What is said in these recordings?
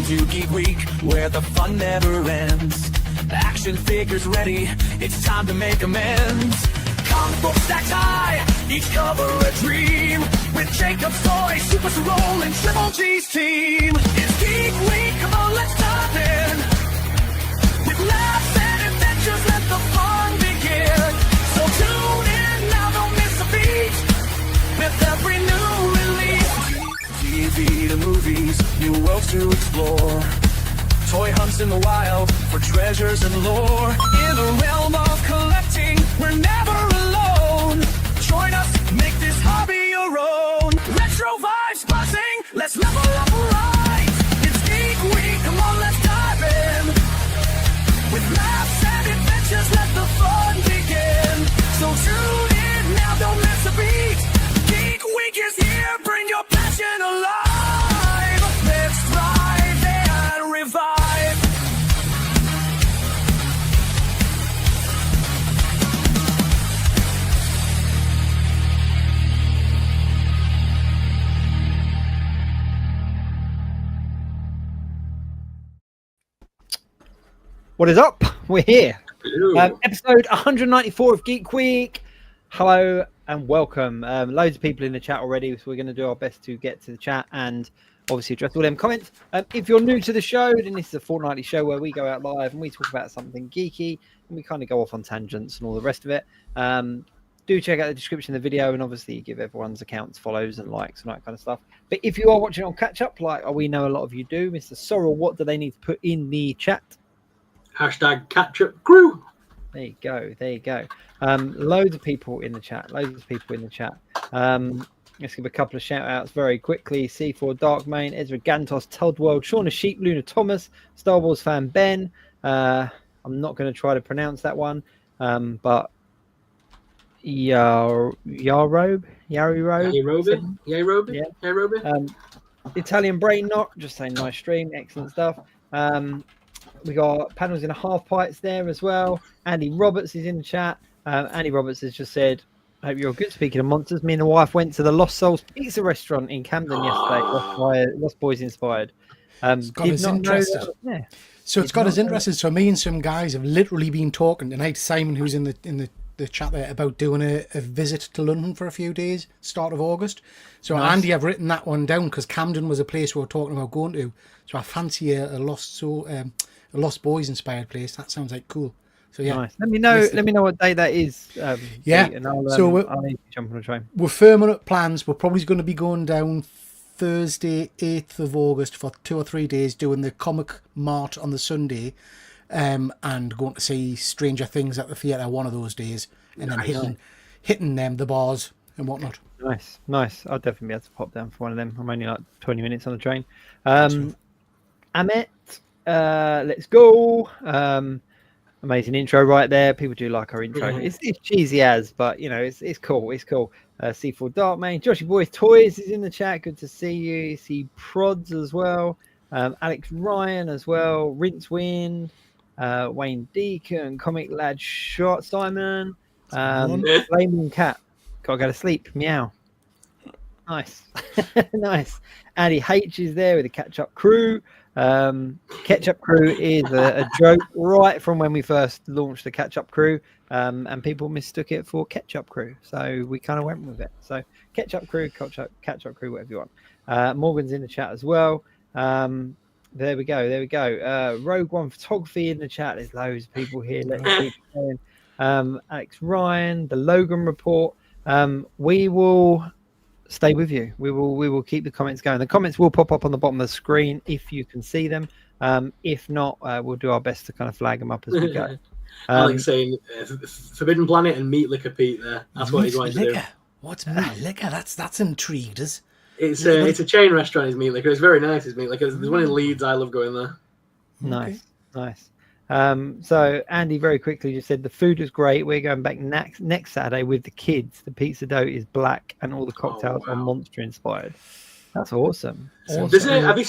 Welcome to Geek Week, where the fun never ends. Action figures ready, it's time to make amends. Comic books stacked high, each cover a dream. With Jacob's Toys, Super Roll, and Triple G's team. It's Geek Week, come on, let's dive in. With laughs and adventures, let the fun begin. So tune in now, don't miss a beat. With every new release, TV to movies, new worlds to explore. Toy hunts in the wild for treasures and lore. In the realm of collecting, we're never alone. Join us, make this hobby your own. Retro vibes buzzing, let's level up right. It's Geek Week, come on, let's dive in. With laughs and adventures, let the fun begin. So tune in now, don't miss a beat. Geek Week is here, bring your passion alive. Let's thrive and revive. What is up? We're here. Episode 194 of Geek Week. Hello and welcome. Loads of people in the chat already, so we're going to do our best to get to the chat and obviously address all them comments. If you're new to the show, then this is a fortnightly show where we go out live and we talk about something geeky and we kind of go off on tangents and all the rest of it. Do check out the description of the video and obviously give everyone's accounts follows and likes and that kind of stuff. But if you are watching on catch up, like we know a lot of you do, Mr. Sorrel, what do they need to put in the chat? Hashtag catch up crew. There you go. There you go. Loads of people in the chat. Let's give a couple of shout outs very quickly. C4 Darkmain, Ezra Gantos, Toddworld, Shauna Sheep, Luna Thomas, Star Wars fan Ben. I'm not going to try to pronounce that one, but Yarobe. Italian Brain Knock, just saying nice stream, excellent stuff. We got Panels in a Half Pints there as well. Andy Roberts is in the chat. Andy Roberts has just said, hope you're good. Speaking of monsters, me and the wife went to the Lost Souls Pizza restaurant in Camden yesterday. Lost Boys inspired. It's got us interested. So it's got us interested. So me and some guys have literally been talking tonight. Simon, who's in the chat there, about doing a visit to London for a few days, start of August. So nice. Andy, I've written that one down because Camden was a place we were talking about going to. So I fancy a Lost Boys inspired place. That sounds like cool. So yeah, nice. Let me know what day that is. And I'll need to jump on a train. We're firming up plans. We're probably going to be going down Thursday, 8th of August for 2 or 3 days, doing the Comic Mart on the Sunday, and going to see Stranger Things at the theatre one of those days, and then hitting the bars and whatnot. Nice. I'll definitely be able to pop down for one of them. I'm only like 20 minutes on the train. Amit, let's go. Amazing intro right there. People do like our intro. It's cheesy as, but you know, it's cool. C4 Darkmain, Joshy Boys Toys is in the chat. Good to see you. You see Prods as well. Alex Ryan as well. Rinse Wind, Wayne Deacon, Comic Lad Shot Simon, Flaming Cat. Gotta go to sleep. Meow. Nice. Nice. Andy H is there with the Catch Up Crew. Catch Up Crew is a joke right from when we first launched the Catch Up Crew, and people mistook it for Ketchup Crew, so we kind of went with it. So Catch Up Crew, Catch Up Crew, whatever you want. Morgan's in the chat as well. There we go. Rogue One Photography in the chat. There's loads of people here. Let's keep going. Alex Ryan, the Logan Report. We will stay with you. We will keep the comments going. The comments will pop up on the bottom of the screen if you can see them. If not, we'll do our best to kind of flag them up as we go. Alex saying Forbidden Planet and Meat Liquor Pete there. That's what he's wanting to do. What's Meat Liquor? That's intrigued us. It's a chain restaurant, his Meat Liquor. It's very nice, his Meat Liquor. There's one in Leeds. I love going there. Nice. So Andy very quickly just said the food was great. We're going back next Saturday with the kids. The pizza dough is black and all the cocktails are monster inspired. That's awesome. There's have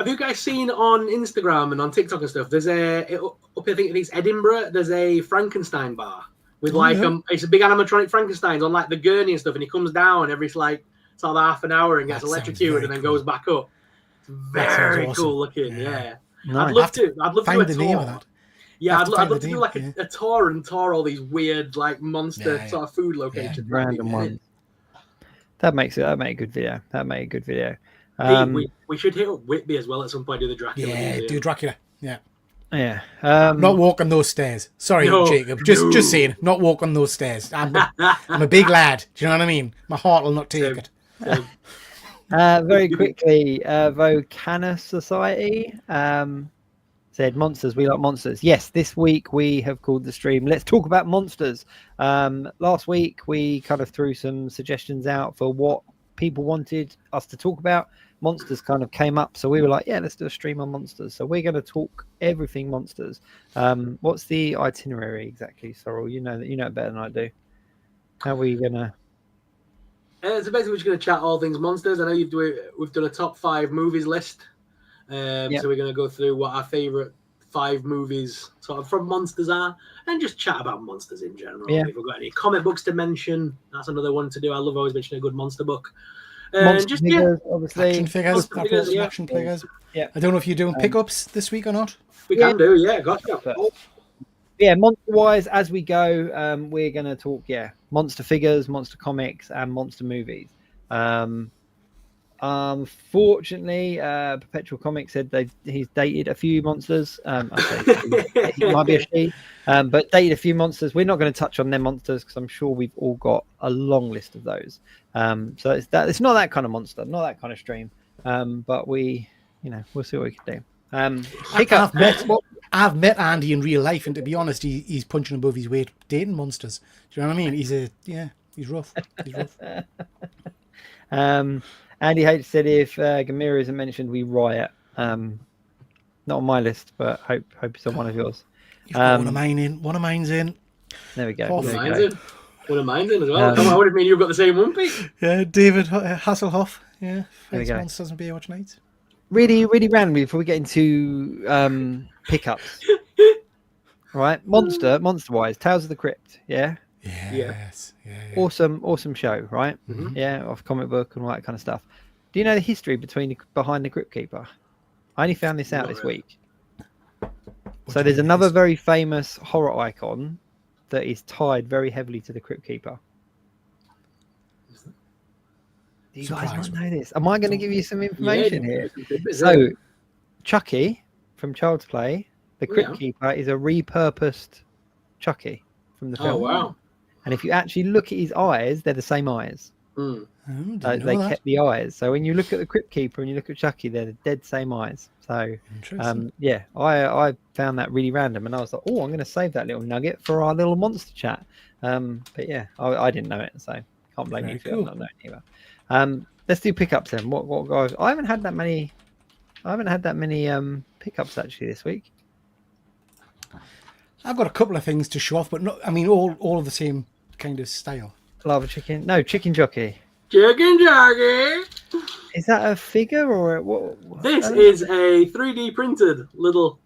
you guys seen on Instagram and on TikTok and stuff? There's up I think it's Edinburgh. There's a Frankenstein bar with it's a big animatronic Frankenstein's on like the gurney and stuff, and he comes down every like sort of half an hour and gets electrocuted and then goes back up. Very awesome. cool looking. Yeah. Nice. I'd love to do Find a the tour. name of that. Yeah, I'd love the to do name, like a tour and tour all these weird like monster sort of food locations. Random ones. That makes a good video. We should hit up Whitby as well at some point. Do the Dracula. Yeah, do Dracula. Yeah. Yeah. Not walk on those stairs. Sorry, Jacob. Just saying, not walk on those stairs. I'm a big lad. Do you know what I mean? My heart will not take it. Very quickly, Volcana Society said monsters. We like monsters. Yes, this week we have called the stream Let's Talk About Monsters. Last week we kind of threw some suggestions out for what people wanted us to talk about. Monsters kind of came up, so we were like, yeah, let's do a stream on monsters. So we're going to talk everything monsters. What's the itinerary exactly, Sorrel? You know it better than I do. How are we gonna? So basically, we're just going to chat all things monsters. I know we've done a top 5 movies list. So we're going to go through what our favourite 5 movies sort of from monsters are, and just chat about monsters in general. If we've got any comic books to mention, that's another one to do. I love always mentioning a good monster book. Monster figures, obviously. Action figures. Yeah. I don't know if you're doing pickups this week or not. We can do, yeah. Gotcha. Yeah, monster-wise, as we go, we're going to talk, monster figures, monster comics, and monster movies. Unfortunately, Perpetual Comics said he's dated a few monsters. It might be a she, but dated a few monsters. We're not going to touch on them monsters because I'm sure we've all got a long list of those. So it's not that kind of monster, not that kind of stream. But we'll see what we can do. I've met Andy in real life, and to be honest, he's punching above his weight dating monsters. Do you know what I mean? He's rough. He's rough. Andy H said if Gamira isn't mentioned, we riot. Not on my list, but hope it's on one of yours. You've got one of mine in. One of mine's in. There we go. One of mine's in as well. Come on, what do you mean you've got the same one, Pete? Yeah, David Hasselhoff. Yeah, there we go. Monsters and Baywatch Nights. Really, really randomly before we get into pickups. Right, monster-wise, Tales of the Crypt. Yeah. Yes. Yeah. Awesome show, right? Mm-hmm. Yeah, off comic book and all that kind of stuff. Do you know the history behind the Crypt Keeper? I only found this out this week. So there's another very famous horror icon that is tied very heavily to the Crypt Keeper. Do you guys not know this? Am I going to give you some information here? So, Chucky from Child's Play, the Crypt Keeper is a repurposed Chucky from the film. Oh, wow. And if you actually look at his eyes, they're the same eyes. They kept the eyes. So when you look at the Crypt Keeper and you look at Chucky, they're the dead same eyes. So, I found that really random. And I was like, oh, I'm going to save that little nugget for our little monster chat. But yeah, I didn't know it. So can't blame you for not knowing either. Let's do pickups then. What guys? I haven't had that many pickups actually this week. I've got a couple of things to show off, but not. I mean, all of the same kind of style. Lava chicken? No, chicken jockey. Chicken jockey. Is that a figure or what? This is a 3D printed little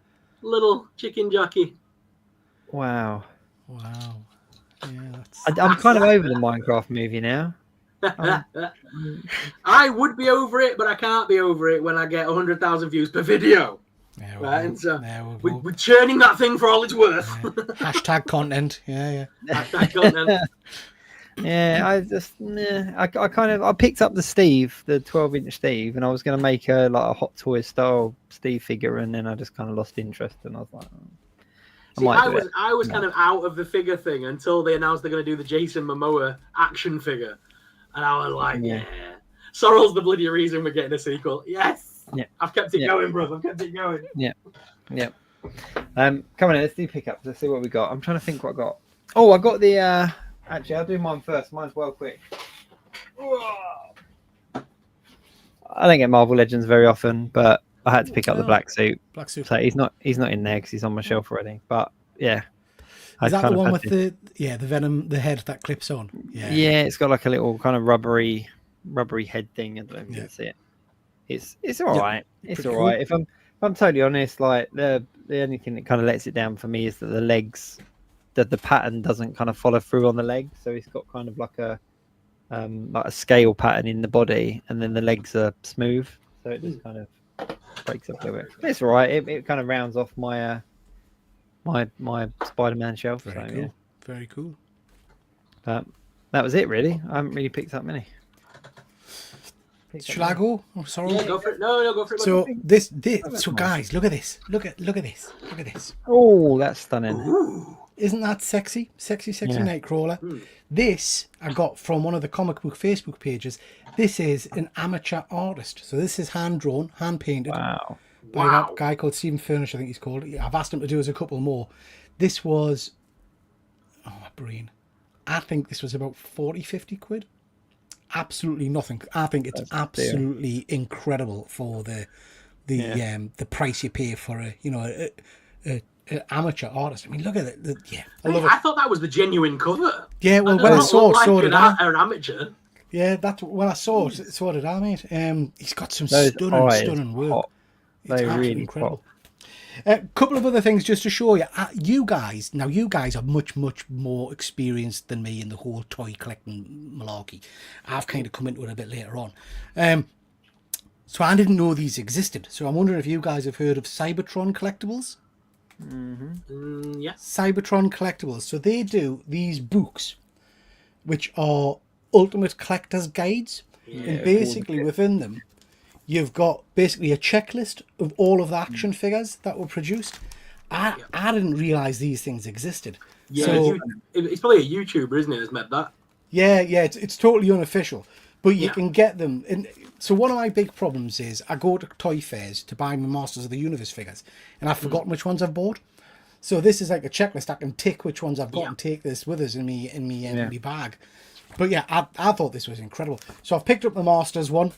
chicken jockey. Wow. Yeah, I'm kind of over the Minecraft movie now. I would be over it, but I can't be over it when I get 100,000 views per video. And so we're churning that thing for all it's worth. Hashtag content. Yeah. Hashtag content. I picked up the Steve, the 12-inch Steve, and I was going to make a Hot Toys style Steve figure, and then I just kind of lost interest, and I was like, I was kind of out of the figure thing until they announced they're going to do the Jason Momoa action figure, and I was like, Sorrel's the bloody reason we're getting a sequel. Yes. Yeah. I've kept it going, bro. I've kept it going. Yeah. Come on, let's do pickups. Let's see what we got. I'm trying to think what I got. Oh, I got the. Actually, I'll do mine first. Mine's well quick. I don't get Marvel Legends very often, but I had to pick up the black suit. So he's not in there because he's on my shelf already. But yeah. Is that the one with the Venom, the head that clips on? Yeah, it's got like a little kind of rubbery head thing. I don't know if you can see it. It's all right. It's all right. Cool. If I'm totally honest, like the only thing that kind of lets it down for me is that the legs, that the pattern doesn't kind of follow through on the legs. So it's got kind of like a scale pattern in the body, and then the legs are smooth. So it just kind of breaks up a little bit. It's all right. It kind of rounds off my my Spider-Man shelf. Very cool. Yeah. Very cool. But that was it, really. I haven't really picked up many. Shall I go? Oh, sorry. Yeah, go for it. No, go for it. So so guys, look at this. Look at this. Look at this. Oh, that's stunning. Ooh. Isn't that sexy? Sexy Yeah. Nightcrawler. This I got from one of the comic book Facebook pages. This is an amateur artist. So this is hand drawn, hand painted Wow. by that guy called Stephen Furnish, I think he's called. I've asked him to do us a couple more. This was, oh my brain, I think this was about 40-50 quid. Absolutely nothing. I think it's absolutely incredible for the price you pay for a amateur artist. I mean, look at it. I love it. I thought that was the genuine cover. Yeah, well, when I saw it, so did I. An amateur. Yeah, that's when I saw it. So did I, mate. He's got some stunning work. They really incredible. A couple of other things just to show you. You guys are much more experienced than me in the whole toy collecting malarkey. I've kind of come into it a bit later on. So I didn't know these existed. So I'm wondering if you guys have heard of Cybertron Collectibles. Yeah. Cybertron Collectibles. So they do these books, which are ultimate collector's guides, and basically within them, you've got basically a checklist of all of the action figures that were produced. I didn't realize these things existed. Yeah, so, it's probably a YouTuber, isn't it, that's made that? Yeah, it's totally unofficial, but you can get them. And so one of my big problems is I go to toy fairs to buy my Masters of the Universe figures, and I've forgotten which ones I've bought. So this is like a checklist. I can tick which ones I've got and take this with us in me bag. But yeah, I thought this was incredible. So I've picked up the Masters one.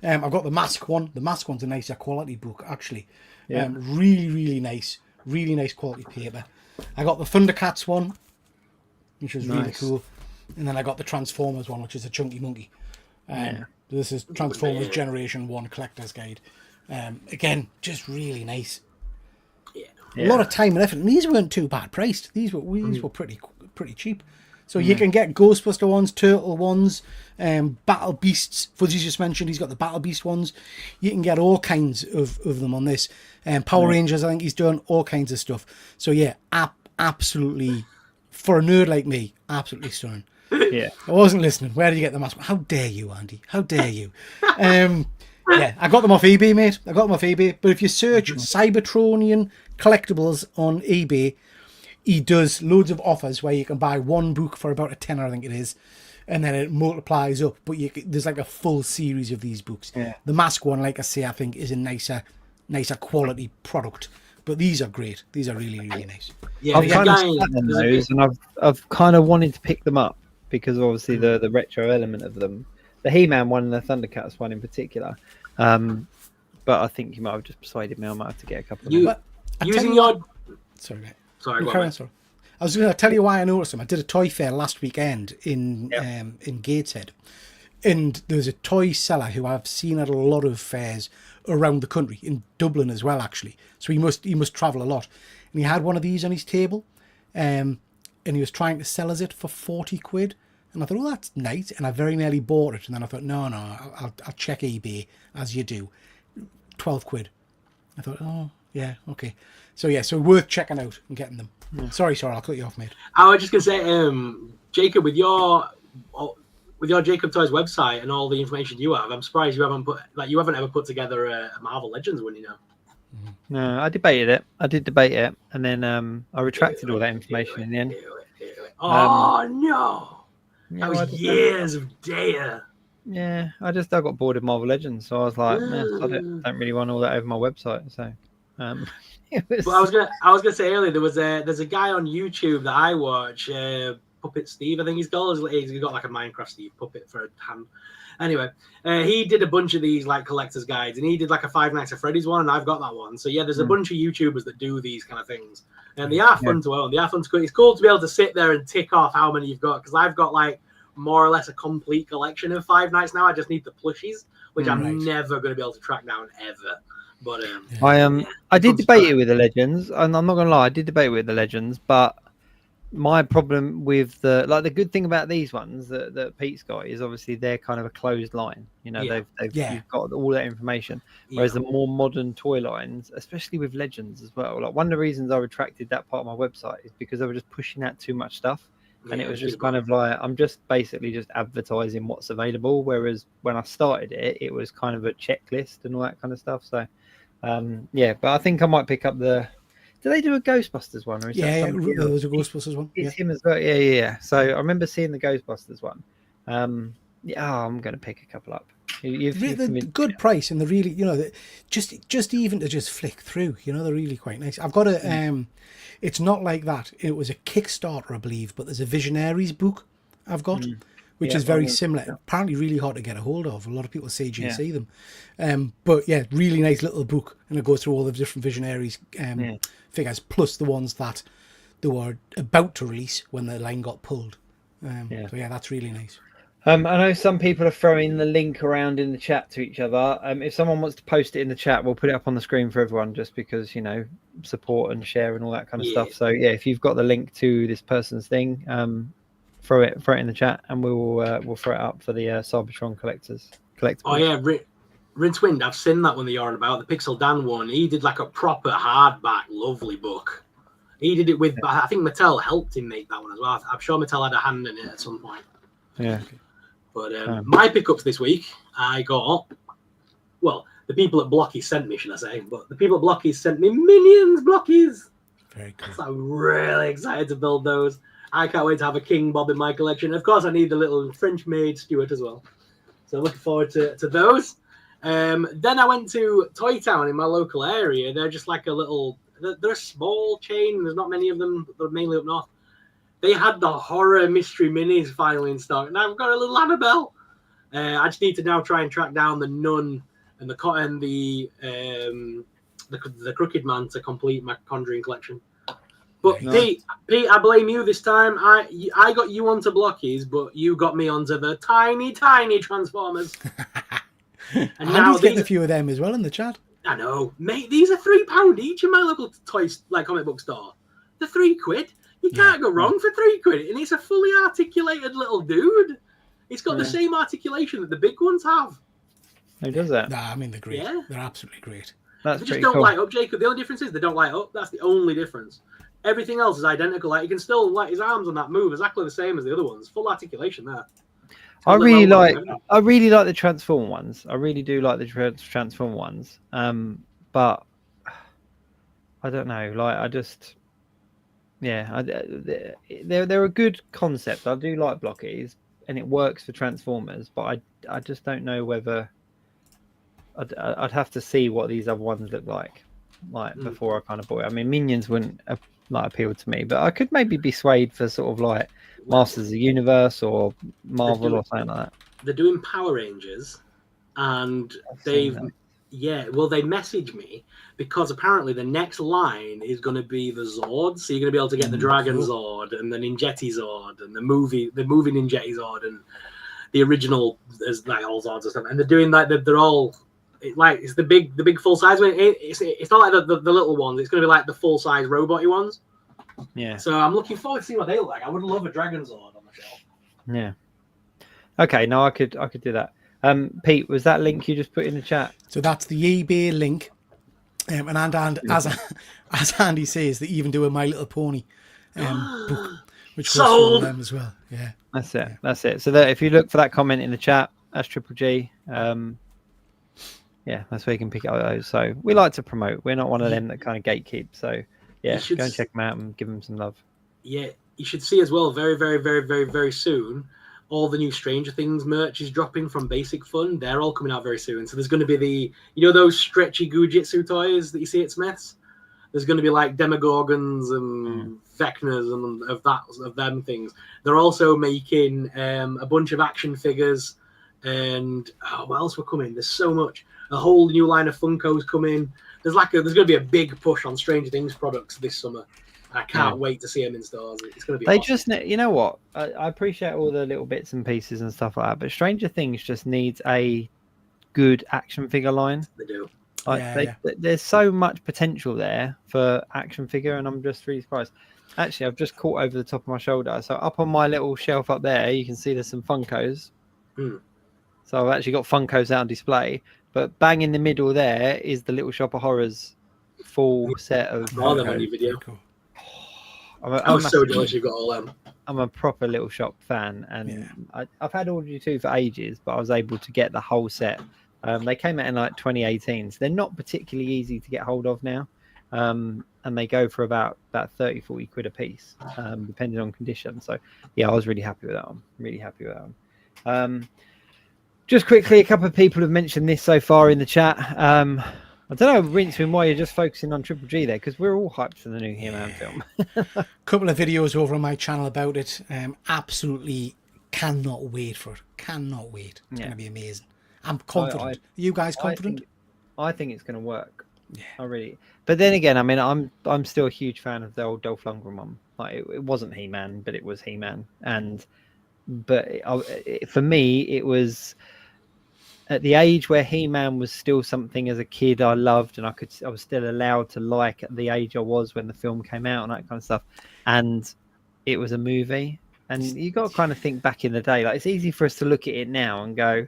I've got the Mask one. The Mask one's a nicer quality book, actually. Yeah. Really nice quality paper. I got the Thundercats one, which was really cool. And then I got the Transformers one, which is a chunky monkey. This is Transformers Generation 1 Collector's Guide. Again, just really nice. A lot of time and effort. And these weren't too bad priced. These were pretty cheap. So you can get Ghostbuster ones, Turtle ones, Battle Beasts. Fuzzy's just mentioned he's got the Battle Beast ones. You can get all kinds of them on this. Power Rangers, I think he's done all kinds of stuff. So yeah, absolutely, for a nerd like me, absolutely stunning. Yeah. I wasn't listening. Where did you get the mask? How dare you, Andy? How dare you? Yeah, I got them off eBay, mate. I got them off eBay. But if you search Cybertronian Collectibles on eBay, he does loads of offers where you can buy one book for about $10, I think it is, and then it multiplies up. But there's like a full series of these books. Yeah. The Mask one, like I say, I think is a nicer quality product. But these are great. These are really nice. Yeah, I've kind of sat on those, and I've kind of wanted to pick them up because obviously the retro element of them, the He-Man one and the Thundercats one in particular. But I think you might have just persuaded me. I might have to get a couple of them. Sorry, mate. Sorry, I was going to tell you why I noticed them. I did a toy fair last weekend in Gateshead, and there's a toy seller who I've seen at a lot of fairs around the country, in Dublin as well, actually. So he must travel a lot, and he had one of these on his table, and he was trying to sell us it for 40 quid. And I thought, oh, that's nice, and I very nearly bought it. And then I thought, no, I'll check eBay as you do. 12 quid. I thought, oh yeah, okay. So worth checking out and getting them. Yeah. Sorry, I'll cut you off, mate. I was just gonna say, Jacob, with your Jacob Toys website and all the information you have, I'm surprised you haven't ever put together a Marvel Legends one, you know. No, I debated it. And then I retracted all that information in the end. Oh no, that was years of data. Yeah, I got bored of Marvel Legends, so I was like, I don't really want all that over my website. So, But I was gonna say earlier, there's a guy on YouTube that I watch, Puppet Steve, I think he's called. He's got like a Minecraft Steve puppet for a hand. Anyway, he did a bunch of these like collector's guides, and he did like a Five Nights at Freddy's one, and I've got that one. So yeah, there's a bunch of YouTubers that do these kind of things, and they are fun to own. They are fun to cool. It's cool to be able to sit there and tick off how many you've got, because I've got like more or less a complete collection of Five Nights now. I just need the plushies, which I'm never going to be able to track down ever. But I did debate it with the Legends, and I'm not gonna lie, I did debate it with the Legends, but my problem with the good thing about these ones that Pete's got is obviously they're kind of a closed line. You know, you've got all that information. Whereas the more modern toy lines, especially with Legends as well, like one of the reasons I retracted that part of my website is because they were just pushing out too much stuff. And it was just kind of like, I'm just basically just advertising what's available. Whereas when I started it, it was kind of a checklist and all that kind of stuff. So, but I think I might pick up the. Do they do a Ghostbusters one? Or is there was a Ghostbusters one. It's him as well. Yeah. So I remember seeing the Ghostbusters one. I'm going to pick a couple up. The good price, and they're really, you know, just even to just flick through, you know, they're really quite nice. I've got a, it's not like that. It was a Kickstarter, I believe, but there's a Visionaries book I've got, which is very similar. Yeah. Apparently, really hard to get a hold of. A lot of people CGC them, but yeah, really nice little book, and it goes through all the different Visionaries figures, plus the ones that they were about to release when the line got pulled. So yeah, that's really nice. I know some people are throwing the link around in the chat to each other. If someone wants to post it in the chat, we'll put it up on the screen for everyone, just because, you know, support and share and all that kind of stuff. So yeah, if you've got the link to this person's thing, throw it in the chat, and we'll throw it up for the Cybertron collectibles. Oh yeah, Rincewind, I've seen that one that you're on about, the Pixel Dan one. He did like a proper hardback, lovely book. He did it with, I think Mattel helped him make that one as well. I'm sure Mattel had a hand in it at some point. Yeah. But my pickups this week, I got, well, the people at Blockies sent me, should I say, but the people at Blockies sent me Minions Blockies. Very cool. So I'm really excited to build those. I can't wait to have a King Bob in my collection. Of course, I need the little French-made Stuart as well. So looking forward to those. Then I went to Toy Town in my local area. They're just like a little, they're a small chain. There's not many of them. They're mainly up north. They had the horror mystery minis finally in stock. Now I've got a little Annabelle. I just need to now try and track down the Nun and the Crooked Man to complete my Conjuring collection. But nice. Pete, I blame you this time. I got you onto Blockies, but you got me onto the tiny Transformers. And now getting a few of them as well in the chat. I know, mate. These are £3 each in my local comic book store. They're £3. You can't go wrong for £3, and it's a fully articulated little dude. It's got the same articulation that the big ones have. Who does that? Nah, I mean, they're great. Yeah. They're absolutely great. That's they just don't light up, Jacob. The only difference is they don't light up. That's the only difference. Everything else is identical. Like, you can still light his arms on that move exactly the same as the other ones. Full articulation there. I really like the Transform ones. I really do like the Transform ones. But I don't know. Like, I just. Yeah, they're a good concept. I do like Blockies, and it works for Transformers, but I just don't know whether I'd have to see what these other ones look like before I kind of bought it. I mean, Minions wouldn't appeal to me, but I could maybe be swayed for sort of like Masters of the Universe or Marvel or something like that. They're doing Power Rangers, and they messaged me because apparently the next line is going to be the Zords. So you're going to be able to get the Dragon Zord and the Ninjetti Zord and the movie Ninjetti Zord and the original is like all Zords or something. And they're doing like they're all it's the big full size one. It's not like the little ones. It's going to be like the full size robot-y ones. Yeah. So I'm looking forward to seeing what they look like. I would love a Dragon Zord on the shelf. Yeah. Okay. No, I could do that. Pete, was that link you just put in the chat? So that's the eBay link. And as Andy says, they even do a My Little Pony book, which goes for them as well. Yeah, that's it. That's it. So that if you look for that comment in the chat, that's Triple G. Yeah, that's where you can pick up those. So we like to promote. We're not one of them that kind of gatekeep. So yeah, go and check them out and give them some love. Yeah, you should see as well. Very, very, very, very, very soon. All the new Stranger Things merch is dropping from Basic Fun. They're all coming out very soon. So there's going to be those stretchy Gujitsu toys that you see at Smith's? There's going to be like Demogorgons and Vecnas and of them things. They're also making a bunch of action figures. And what else we're coming? There's so much. A whole new line of Funkos coming. There's going to be a big push on Stranger Things products this summer. I can't wait to see them in stores. It's going to be awesome. Just, you know what? I appreciate all the little bits and pieces and stuff like that, but Stranger Things just needs a good action figure line. They do. There's so much potential there for action figure, and I'm just really surprised. Actually, I've just caught over the top of my shoulder. So up on my little shelf up there, you can see there's some Funkos. So I've actually got Funkos out on display. But bang in the middle there is the Little Shop of Horrors full set of all them on your video. Cool. I'm so jealous you've got all them. I'm a proper Little Shop fan, and I've had Audrey 2 for ages, but I was able to get the whole set. They came out in like 2018, so they're not particularly easy to get hold of now. And they go for about 30, 40 quid a piece, depending on condition. So yeah, I was really happy with that one. Really happy with that one. Just quickly, a couple of people have mentioned this so far in the chat. I don't know, Rinswin, why you're just focusing on Triple G there, because we're all hyped for the new He-Man film. Couple of videos over on my channel about it. Absolutely cannot wait for it. Cannot wait. It's going to be amazing. I'm confident. Are you guys confident? I think it's going to work. Yeah, I really. But then again, I mean, I'm still a huge fan of the old Dolph Lundgren one. Like it wasn't He-Man, but it was He-Man, but for me, it was at the age where He-Man was still something as a kid I loved, and I was still allowed to like at the age I was when the film came out and that kind of stuff. And it was a movie, and you got to kind of think back in the day. Like it's easy for us to look at it now and go,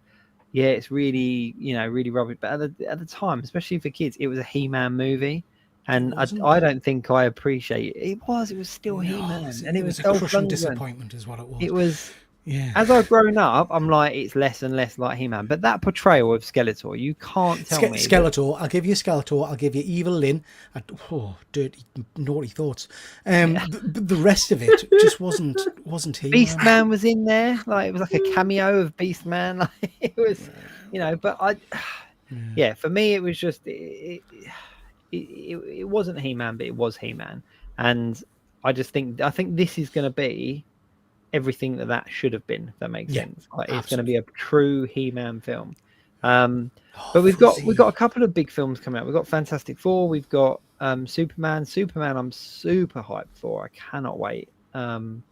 yeah, it's really, really rubbish. But at the time, especially for kids, it was a He-Man movie. And I don't think I appreciate it. It was still He-Man. And it was a crushing disappointment is what it was. It was, yeah. As I've grown up, I'm like, it's less and less like He-Man. But that portrayal of Skeletor, you can't tell me. Skeletor, I'll give you Skeletor, I'll give you Evil Lynn. Dirty, naughty thoughts. The rest of it just wasn't He-Man. Beastman was in there. Like, it was like a cameo of Beastman. Like, it was, but for me, it was just... It wasn't He-Man, but it was He-Man, and I think this is going to be everything that should have been. If that makes sense. Like, it's going to be a true He-Man film. But we've got a couple of big films coming out. We've got Fantastic Four. We've got Superman. I'm super hyped for. I cannot wait. And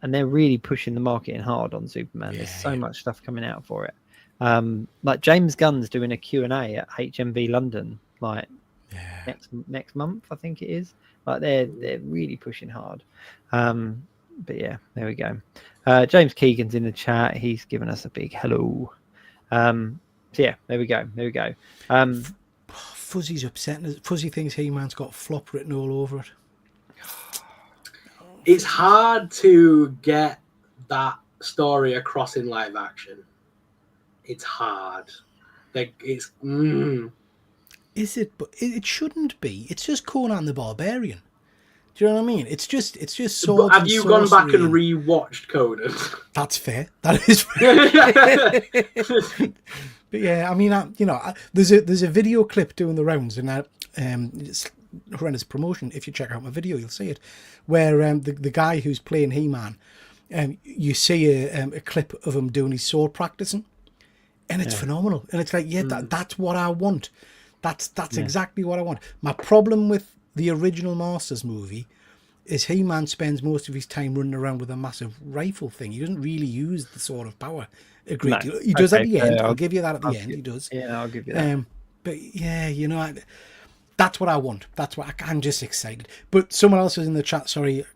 they're really pushing the marketing hard on Superman. There's so much stuff coming out for it. Like James Gunn's doing a Q&A at HMV London. Like. Next month, I think it is. Like they're really pushing hard. But yeah, there we go. James Keegan's in the chat. He's given us a big hello. So yeah, there we go. Fuzzy's upset. Fuzzy thinks He-Man's got flop written all over it. It's hard to get that story across in live action. It's hard. Is it? But it shouldn't be. It's just Conan the Barbarian. Do you know what I mean? It's just swords. But have you gone back and re-watched Conan? That's fair. That is fair. But yeah, I mean, there's a video clip doing the rounds, and it's horrendous promotion. If you check out my video, you'll see it, where the guy who's playing He-Man, you see a clip of him doing his sword practicing, and it's phenomenal. And it's like, that's what I want. That's exactly what I want. My problem with the original Masters movie is He-Man spends most of his time running around with a massive rifle thing. He doesn't really use the sword of power a great deal. He does at the end. I'll give you that at the end. He does. Yeah, I'll give you that. But yeah, that's what I want. That's what I'm just excited. But someone else is in the chat. Sorry,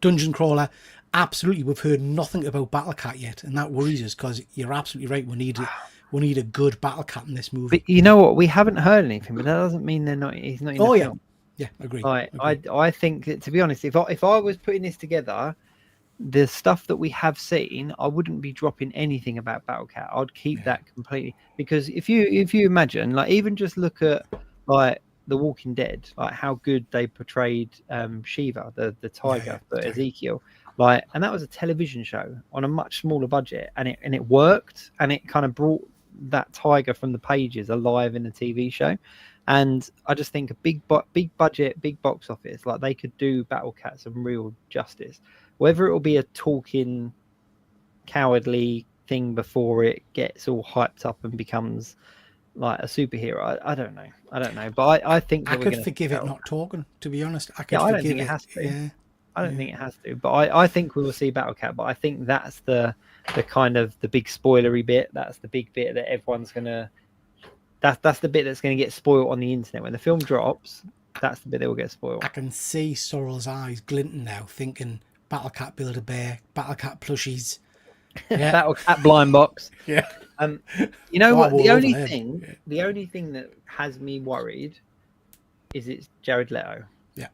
Dungeon Crawler. Absolutely, we've heard nothing about Battle Cat yet, and that worries us because you're absolutely right. We need a good Battle Cat in this movie. But you know what? We haven't heard anything, but that doesn't mean he's not in the film. Yeah, agree. I think that, to be honest, if I was putting this together, the stuff that we have seen, I wouldn't be dropping anything about Battle Cat. I'd keep that completely, because if you imagine, like, even just look at like The Walking Dead, like how good they portrayed Shiva, the tiger for Ezekiel. Like, and that was a television show on a much smaller budget, and it worked, and it kind of brought that tiger from the pages alive in the TV show. And I just think a big budget, big box office, like they could do Battle Cat some real justice. Whether it will be a talking, cowardly thing before it gets all hyped up and becomes like a superhero, I don't know. But I think I could forgive it not talking. To be honest, I don't think it has to. Yeah. I don't think it has to, but I think we will see Battle Cat. But I think that's the kind of the big spoilery bit. That's the big bit that everyone's gonna. That's the bit that's going to get spoiled on the internet when the film drops. That's the bit that will get spoiled. I can see Sorrel's eyes glinting now, thinking Battle Cat Build-A-Bear, Battle Cat plushies. Yeah. Battle Cat blind box. Yeah. You know what? The only thing that has me worried is it's Jared Leto. Yeah.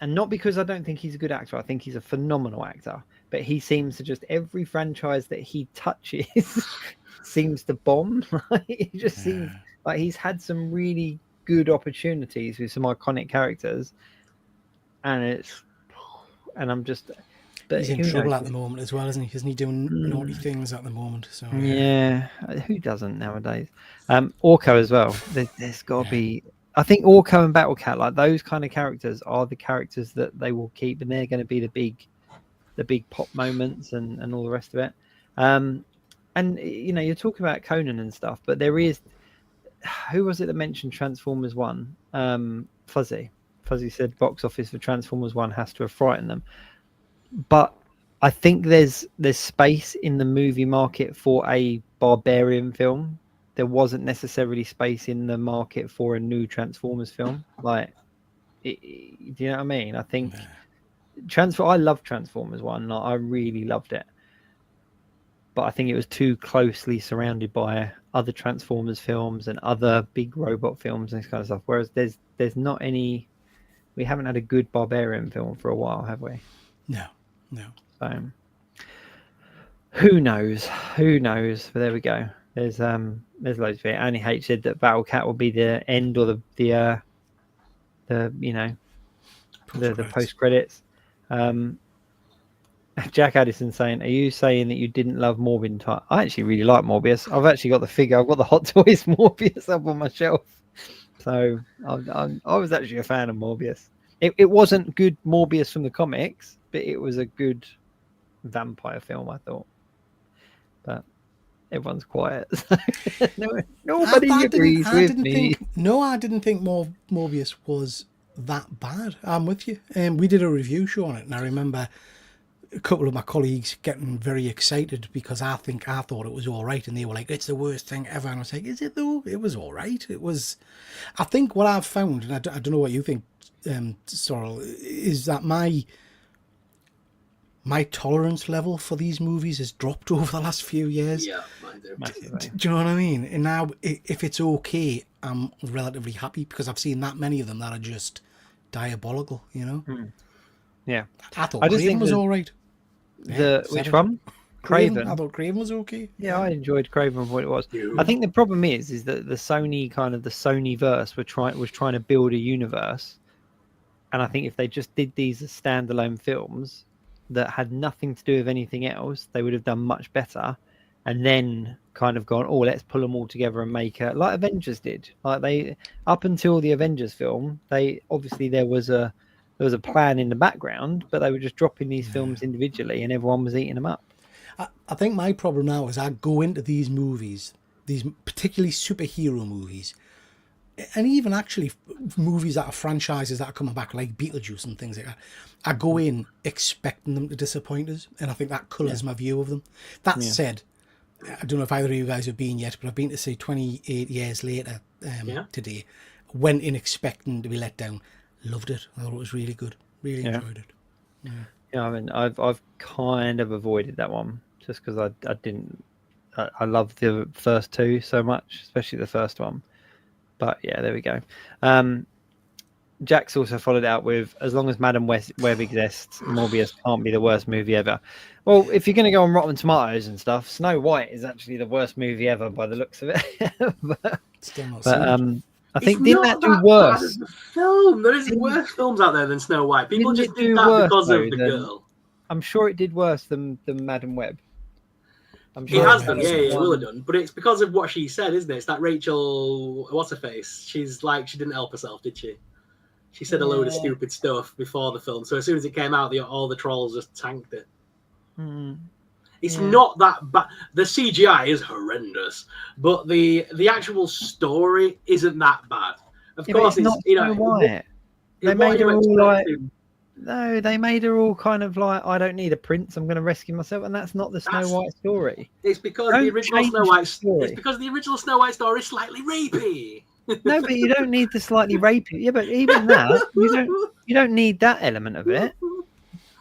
And not because I don't think he's a good actor. I think he's a phenomenal actor. But he seems to just every franchise that he touches seems to bomb. It just seems like he's had some really good opportunities with some iconic characters, and I'm just. But he's in trouble at the moment as well, isn't he? Isn't he doing naughty things at the moment? So yeah, who doesn't nowadays? Orko as well. There's got to be. I think Orko and Battle Cat, like those kind of characters, are the characters that they will keep, and they're going to be the big pop moments and all the rest of it. And you're talking about Conan and stuff, but there is. Who was it that mentioned Transformers 1? Fuzzy said box office for Transformers 1 has to have frightened them. But I think there's space in the movie market for a barbarian film. There wasn't necessarily space in the market for a new Transformers film. Like, do you know what I mean? I think I love Transformers 1. Like, I really loved it. But I think it was too closely surrounded by other Transformers films and other big robot films and this kind of stuff. Whereas there's not any. We haven't had a good barbarian film for a while, have we? No. So who knows? But there we go. There's loads of it. Annie H said that Battle Cat will be the end or the post credits. Jack Addison saying, "Are you saying that you didn't love Morbius?" I actually really like Morbius. I've actually got the figure. I've got the Hot Toys Morbius up on my shelf. So I was actually a fan of Morbius. It wasn't good Morbius from the comics, but it was a good vampire film, I thought. But everyone's quiet. So nobody agrees with me. I didn't think Morbius was that bad. I'm with you. We did a review show on it, and I remember a couple of my colleagues getting very excited because I thought it was all right, and they were like, "It's the worst thing ever." And I was like, "Is it though?" It was all right. It was. I think what I've found, and I don't know what you think, Sorrel, is that my tolerance level for these movies has dropped over the last few years. Yeah, mine do. Do you know what I mean? And now, if it's okay, I'm relatively happy because I've seen that many of them that are just diabolical. You know. Yeah, I thought Craven was all right. Which one? Craven. I thought Craven was okay. Yeah, I enjoyed Craven for what it was. I think the problem is that the Sony verse was trying to build a universe, and I think if they just did these as standalone films that had nothing to do with anything else, they would have done much better. And then kind of gone, let's pull them all together and make it like Avengers did. Like they, up until the Avengers film, there was a plan in the background, but they were just dropping these films individually, and everyone was eating them up. I think my problem now is I go into these movies, these particularly superhero movies, and even actually movies that are franchises that are coming back, like Beetlejuice and things like that. I go in expecting them to disappoint us, and I think that colours my view of them. That said, I don't know if either of you guys have been yet, but I've been to see 28 Years Later today. Went in expecting to be let down. Loved it. I thought it was really good. Really enjoyed it. Yeah, I mean, I've kind of avoided that one just because I didn't. I love the first two so much, especially the first one. But yeah, there we go. Jack's also followed out with, as long as Madam Web exists, Morbius can't be the worst movie ever. Well, if you're going to go on Rotten Tomatoes and stuff, Snow White is actually the worst movie ever by the looks of it. I think didn't that do worse? Film. There is worse films out there than Snow White. People just did that because of the girl. I'm sure it did worse than Madam Web. He has done, yeah, will have done. But it's because of what she said, isn't it? It's that Rachel, what's her face? She's like, she didn't help herself, did she? She said a load of stupid stuff before the film. So as soon as it came out, all the trolls just tanked it. It's not that bad. The CGI is horrendous, but the actual story isn't that bad. Of course, it's not Snow White. They made her all like. No, they made her all kind of like, I don't need a prince, I'm going to rescue myself, and that's not the Snow White story. It's because the original Snow White story. It's because the original Snow White story is slightly rapey. No, but you don't need the slightly rapey. Yeah, but even that, you don't need that element of it.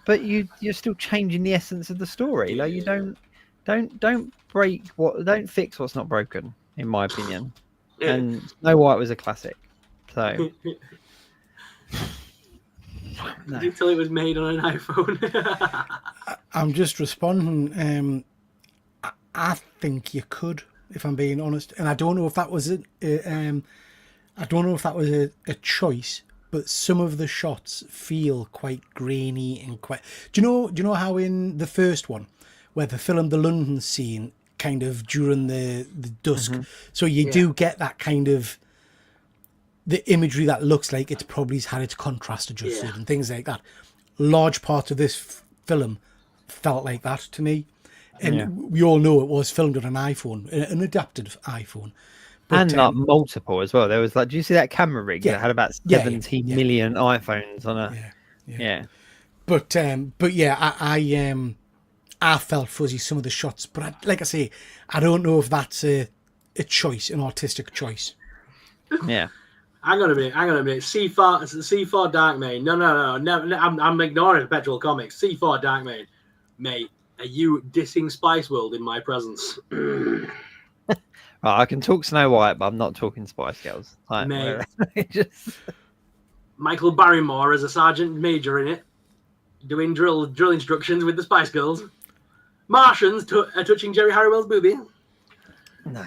But you're still changing the essence of the story. Like you don't fix what's not broken, in my opinion. And Snow White was a classic. So no. Until it was made on an iPhone. I'm just responding. I think you could, if I'm being honest, and I don't know if that was a choice, but some of the shots feel quite grainy and quite. Do you know how in the first one, where they filmed the London scene, kind of during the dusk, so you do get that kind of the imagery that looks like it's probably had its contrast adjusted and things like that. Large part of this film felt like that to me. And we all know it was filmed on an iPhone, an adapted iPhone. But, and like multiple as well. There was like, do you see that camera rig that had about 17 million iPhones on it? But yeah, I felt fuzzy some of the shots. But like I say, I don't know if that's a choice, an artistic choice. Yeah. Hang on a minute. C4 Darkmane. No. I'm ignoring Perpetual Comics. C4 Darkmane. Mate, are you dissing Spice World in my presence? I can talk Snow White, but I'm not talking Spice Girls. Like, mate, Michael Barrymore as a sergeant major in it, doing drill instructions with the Spice Girls. Martians touching Jerry Halliwell's boobie. No.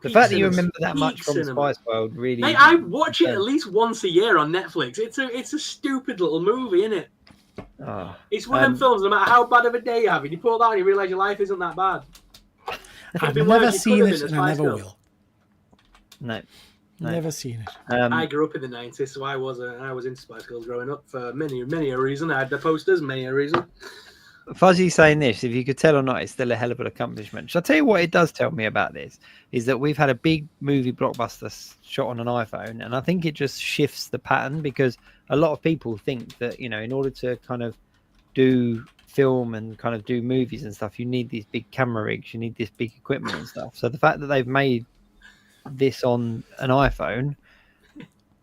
The fact that you remember that much from Spice World really... Mate, I watch it at least once a year on Netflix. It's a stupid little movie, isn't it? Oh, it's one of them films, no matter how bad of a day you have, you put that on and you realise your life isn't that bad. I've never seen it and I never will. No. Never seen it. I grew up in the 90s, so I was into Spice Girls growing up for many a reason. I had the posters, many a reason. Fuzzy saying this, if you could tell or not, it's still a hell of an accomplishment. Shall I tell you what it does tell me about this? Is that we've had a big movie blockbuster shot on an iPhone, and I think it just shifts the pattern because a lot of people think that, you know, in order to kind of do film and kind of do movies and stuff, you need these big camera rigs, you need this big equipment and stuff. So the fact that they've made this on an iPhone,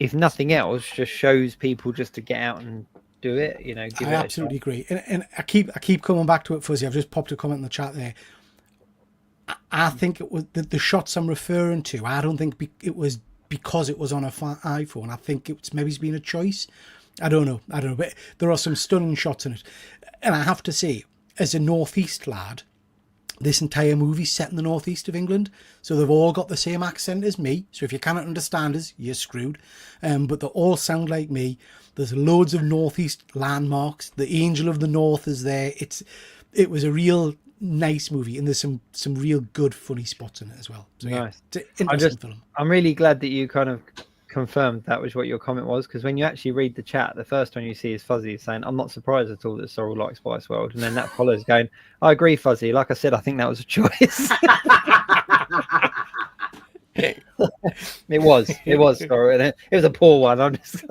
if nothing else, just shows people just to get out and do it, you know. I absolutely agree, and I keep coming back to it, Fuzzy. I've just popped a comment in the chat there. I think it was the shots I'm referring to. I don't think it was because it was on an iPhone. I think it's been a choice. I don't know, but there are some stunning shots in it, and I have to say, as a northeast lad, this entire movie's set in the northeast of England, so they've all got the same accent as me. So if you cannot understand us, you're screwed. But they all sound like me. There's loads of northeast landmarks. The Angel of the North is there. It was a real nice movie, and there's some real good funny spots in it as well. So, nice. Yeah, it's an interesting film. I'm really glad that you kind of confirmed that was what your comment was, because when you actually read the chat, the first one you see is Fuzzy saying, "I'm not surprised at all that Sorrel likes Spice World," and then that follows going, "I agree, Fuzzy. Like I said, I think that was a choice." It was Sorrel, and it was a poor one. I'm just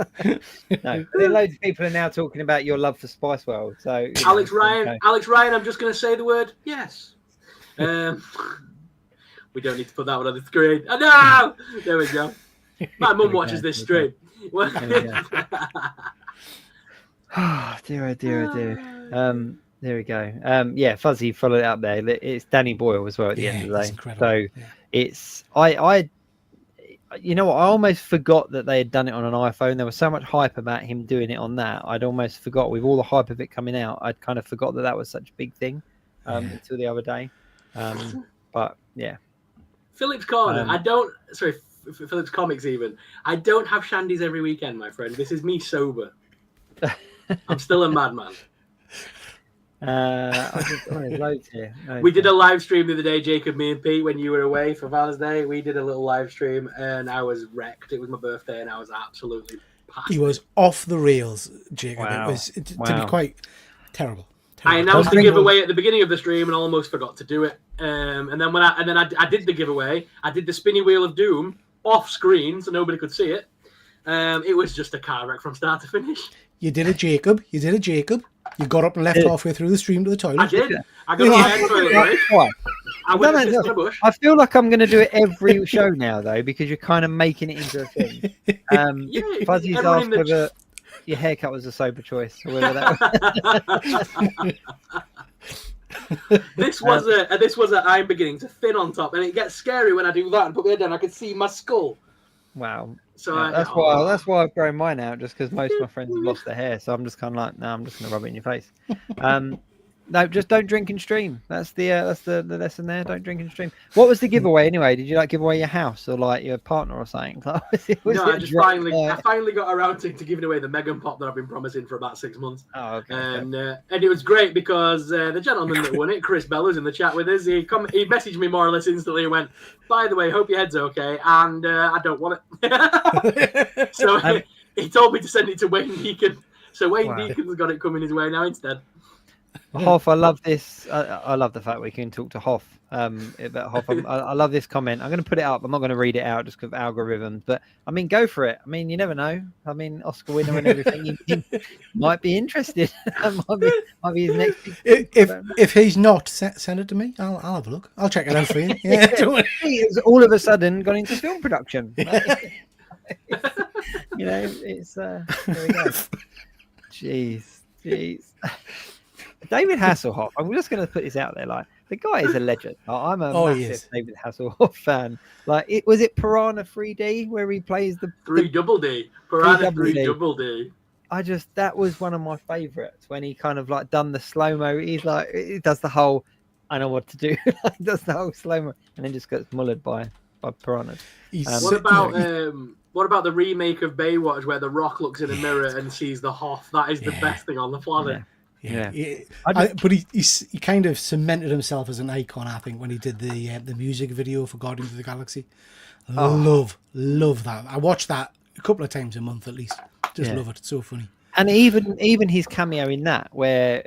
no. Loads of people are now talking about your love for Spice World. So Alex Ryan, I'm just going to say the word yes. We don't need to put that one on the screen. Oh, no, there we go. My mum watches this stream. Oh, dear. There we go. Yeah, Fuzzy followed it up there. It's Danny Boyle as well at the end of the day. Incredible. So it's I you know what, I almost forgot that they had done it on an iPhone. There was so much hype about him doing it on that. I'd almost forgot, with all the hype of it coming out, I'd kind of forgot that was such a big thing until the other day. But yeah. Philip's Corner. Philip's Comics even. I don't have shandies every weekend, my friend. This is me sober. I'm still a madman. Loads here. We did a live stream the other day, Jacob, me and Pete, when you were away for Father's Day. We did a little live stream and I was wrecked. It was my birthday and I was absolutely packed. He was off the rails, Jacob. Wow. It was to be quite terrible. I announced the giveaway at the beginning of the stream and almost forgot to do it. And then I did the giveaway. I did the spinny wheel of doom off screen so nobody could see it. It was just a car wreck from start to finish. You did a Jacob. You got up and left halfway through the stream to the toilet. I did. I got my head toilet break. I feel like I'm going to do it every show now, though, because you're kind of making it into a thing. Fuzzy's asked whether your haircut was a sober choice, or whether that was... This was a I'm beginning to thin on top, and it gets scary when I do that and put my head down. I can see my skull. Wow. So that's why I've grown mine out, just because most of my friends have lost their hair. So I'm just kind of like, no, I'm just going to rub it in your face. No, just don't drink and stream. That's the lesson there. Don't drink and stream. What was the giveaway anyway? Did you give away your house or your partner or something? I finally got around to giving away the Megan Pop that I've been promising for about 6 months. Oh, okay. And it was great because the gentleman that won it, Chris Bell, who's in the chat with us, he messaged me more or less instantly and went, "By the way, hope your head's okay, and I don't want it." So he told me to send it to Wayne Deacon. So Wayne Deacon's got it coming his way now instead. Hoff, I love this. I love the fact we can talk to Hoff about Hoff. I love this comment. I'm going to put it up. I'm not going to read it out just because of algorithms. But I mean, go for it. I mean, you never know. I mean, Oscar winner and everything. He might be interested. might be his next. If he's not, send it to me. I'll have a look. I'll check it out for you. Yeah. He's all of a sudden gone into film production. It's there we go. Jeez. David Hasselhoff. I'm just going to put this out there. The guy is a legend. I'm a massive David Hasselhoff fan. Was it Piranha 3D where he plays the 3DD? Piranha 3DD. That was one of my favorites when he kind of done the slow mo. He's he does the whole, I know what to do. He does the whole slow mo and then just gets mullered by piranhas. What about the remake of Baywatch where The Rock looks in a mirror and sees the Hoff? That is the best thing on the planet. Yeah. But he kind of cemented himself as an icon, I think, when he did the music video for Guardians of the Galaxy. Love that. I watch that a couple of times a month at least. Just love it. It's so funny. And even his cameo in that, where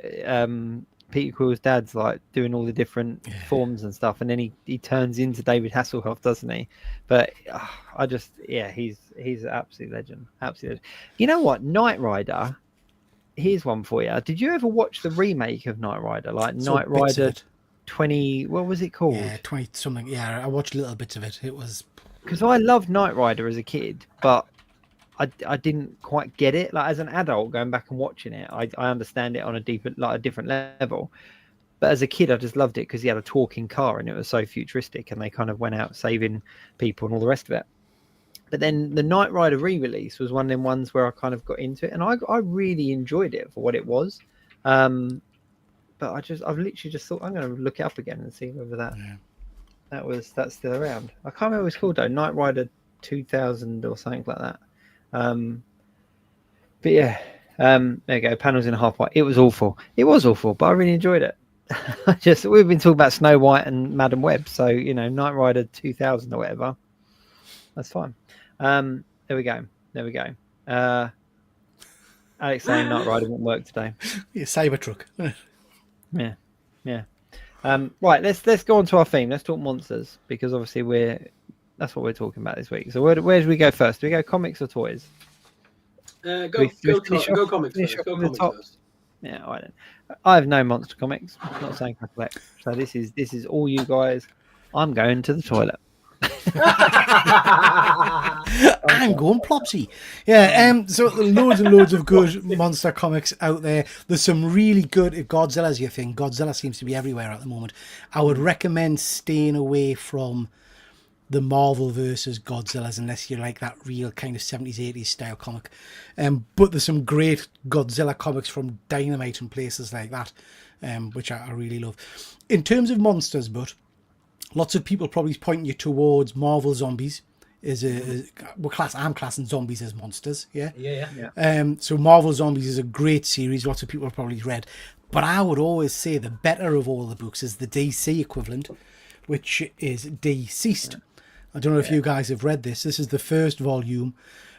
Peter Quill's dad's doing all the different forms and stuff, and then he turns into David Hasselhoff, doesn't he? But he's an absolute legend. Absolute. You know what? Knight Rider. Here's one for you. Did you ever watch the remake of Knight Rider? Knight Rider 20, what was it called? Yeah, 20 something. Yeah, I watched little bits of it. It was... Because I loved Knight Rider as a kid, but I didn't quite get it. As an adult, going back and watching it, I understand it on a different level. But as a kid, I just loved it because he had a talking car and it was so futuristic and they kind of went out saving people and all the rest of it. But then the Knight Rider re-release was one of them ones where I kind of got into it, and I really enjoyed it for what it was. But I've literally just thought I'm going to look it up again and see whether that's still around. I can't remember what it's called though. Knight Rider 2000 or something like that. But yeah, there you go. Panels in a half white. It was awful. It was awful, but I really enjoyed it. We've been talking about Snow White and Madam Web, so Knight Rider 2000 or whatever. That's fine. There we go. Alex saying Knight Rider won't work today. Yeah, Cybertruck. Yeah. Right, let's go on to our theme. Let's talk monsters because obviously that's what we're talking about this week. So where do we go first? Do we go comics or toys? Go comics first. Yeah, all right then. I have no monster comics. I'm not saying I collect. So this is all you guys. I'm going to the toilet. I'm going Plopsy. Yeah, so loads and loads of good monster comics out there. There's some really good, if Godzilla's your thing, Godzilla seems to be everywhere at the moment. I would recommend staying away from the Marvel versus Godzillas unless you like that real kind of 70s, 80s style comic. But there's some great Godzilla comics from Dynamite and places like that, which I really love. In terms of monsters, but lots of people probably pointing you towards Marvel Zombies. I'm classing zombies as monsters. Yeah. So Marvel Zombies is a great series. Lots of people have probably read, but I would always say the better of all the books is the DC equivalent, which is Deceased. I don't know if you guys have read this. This is the first volume.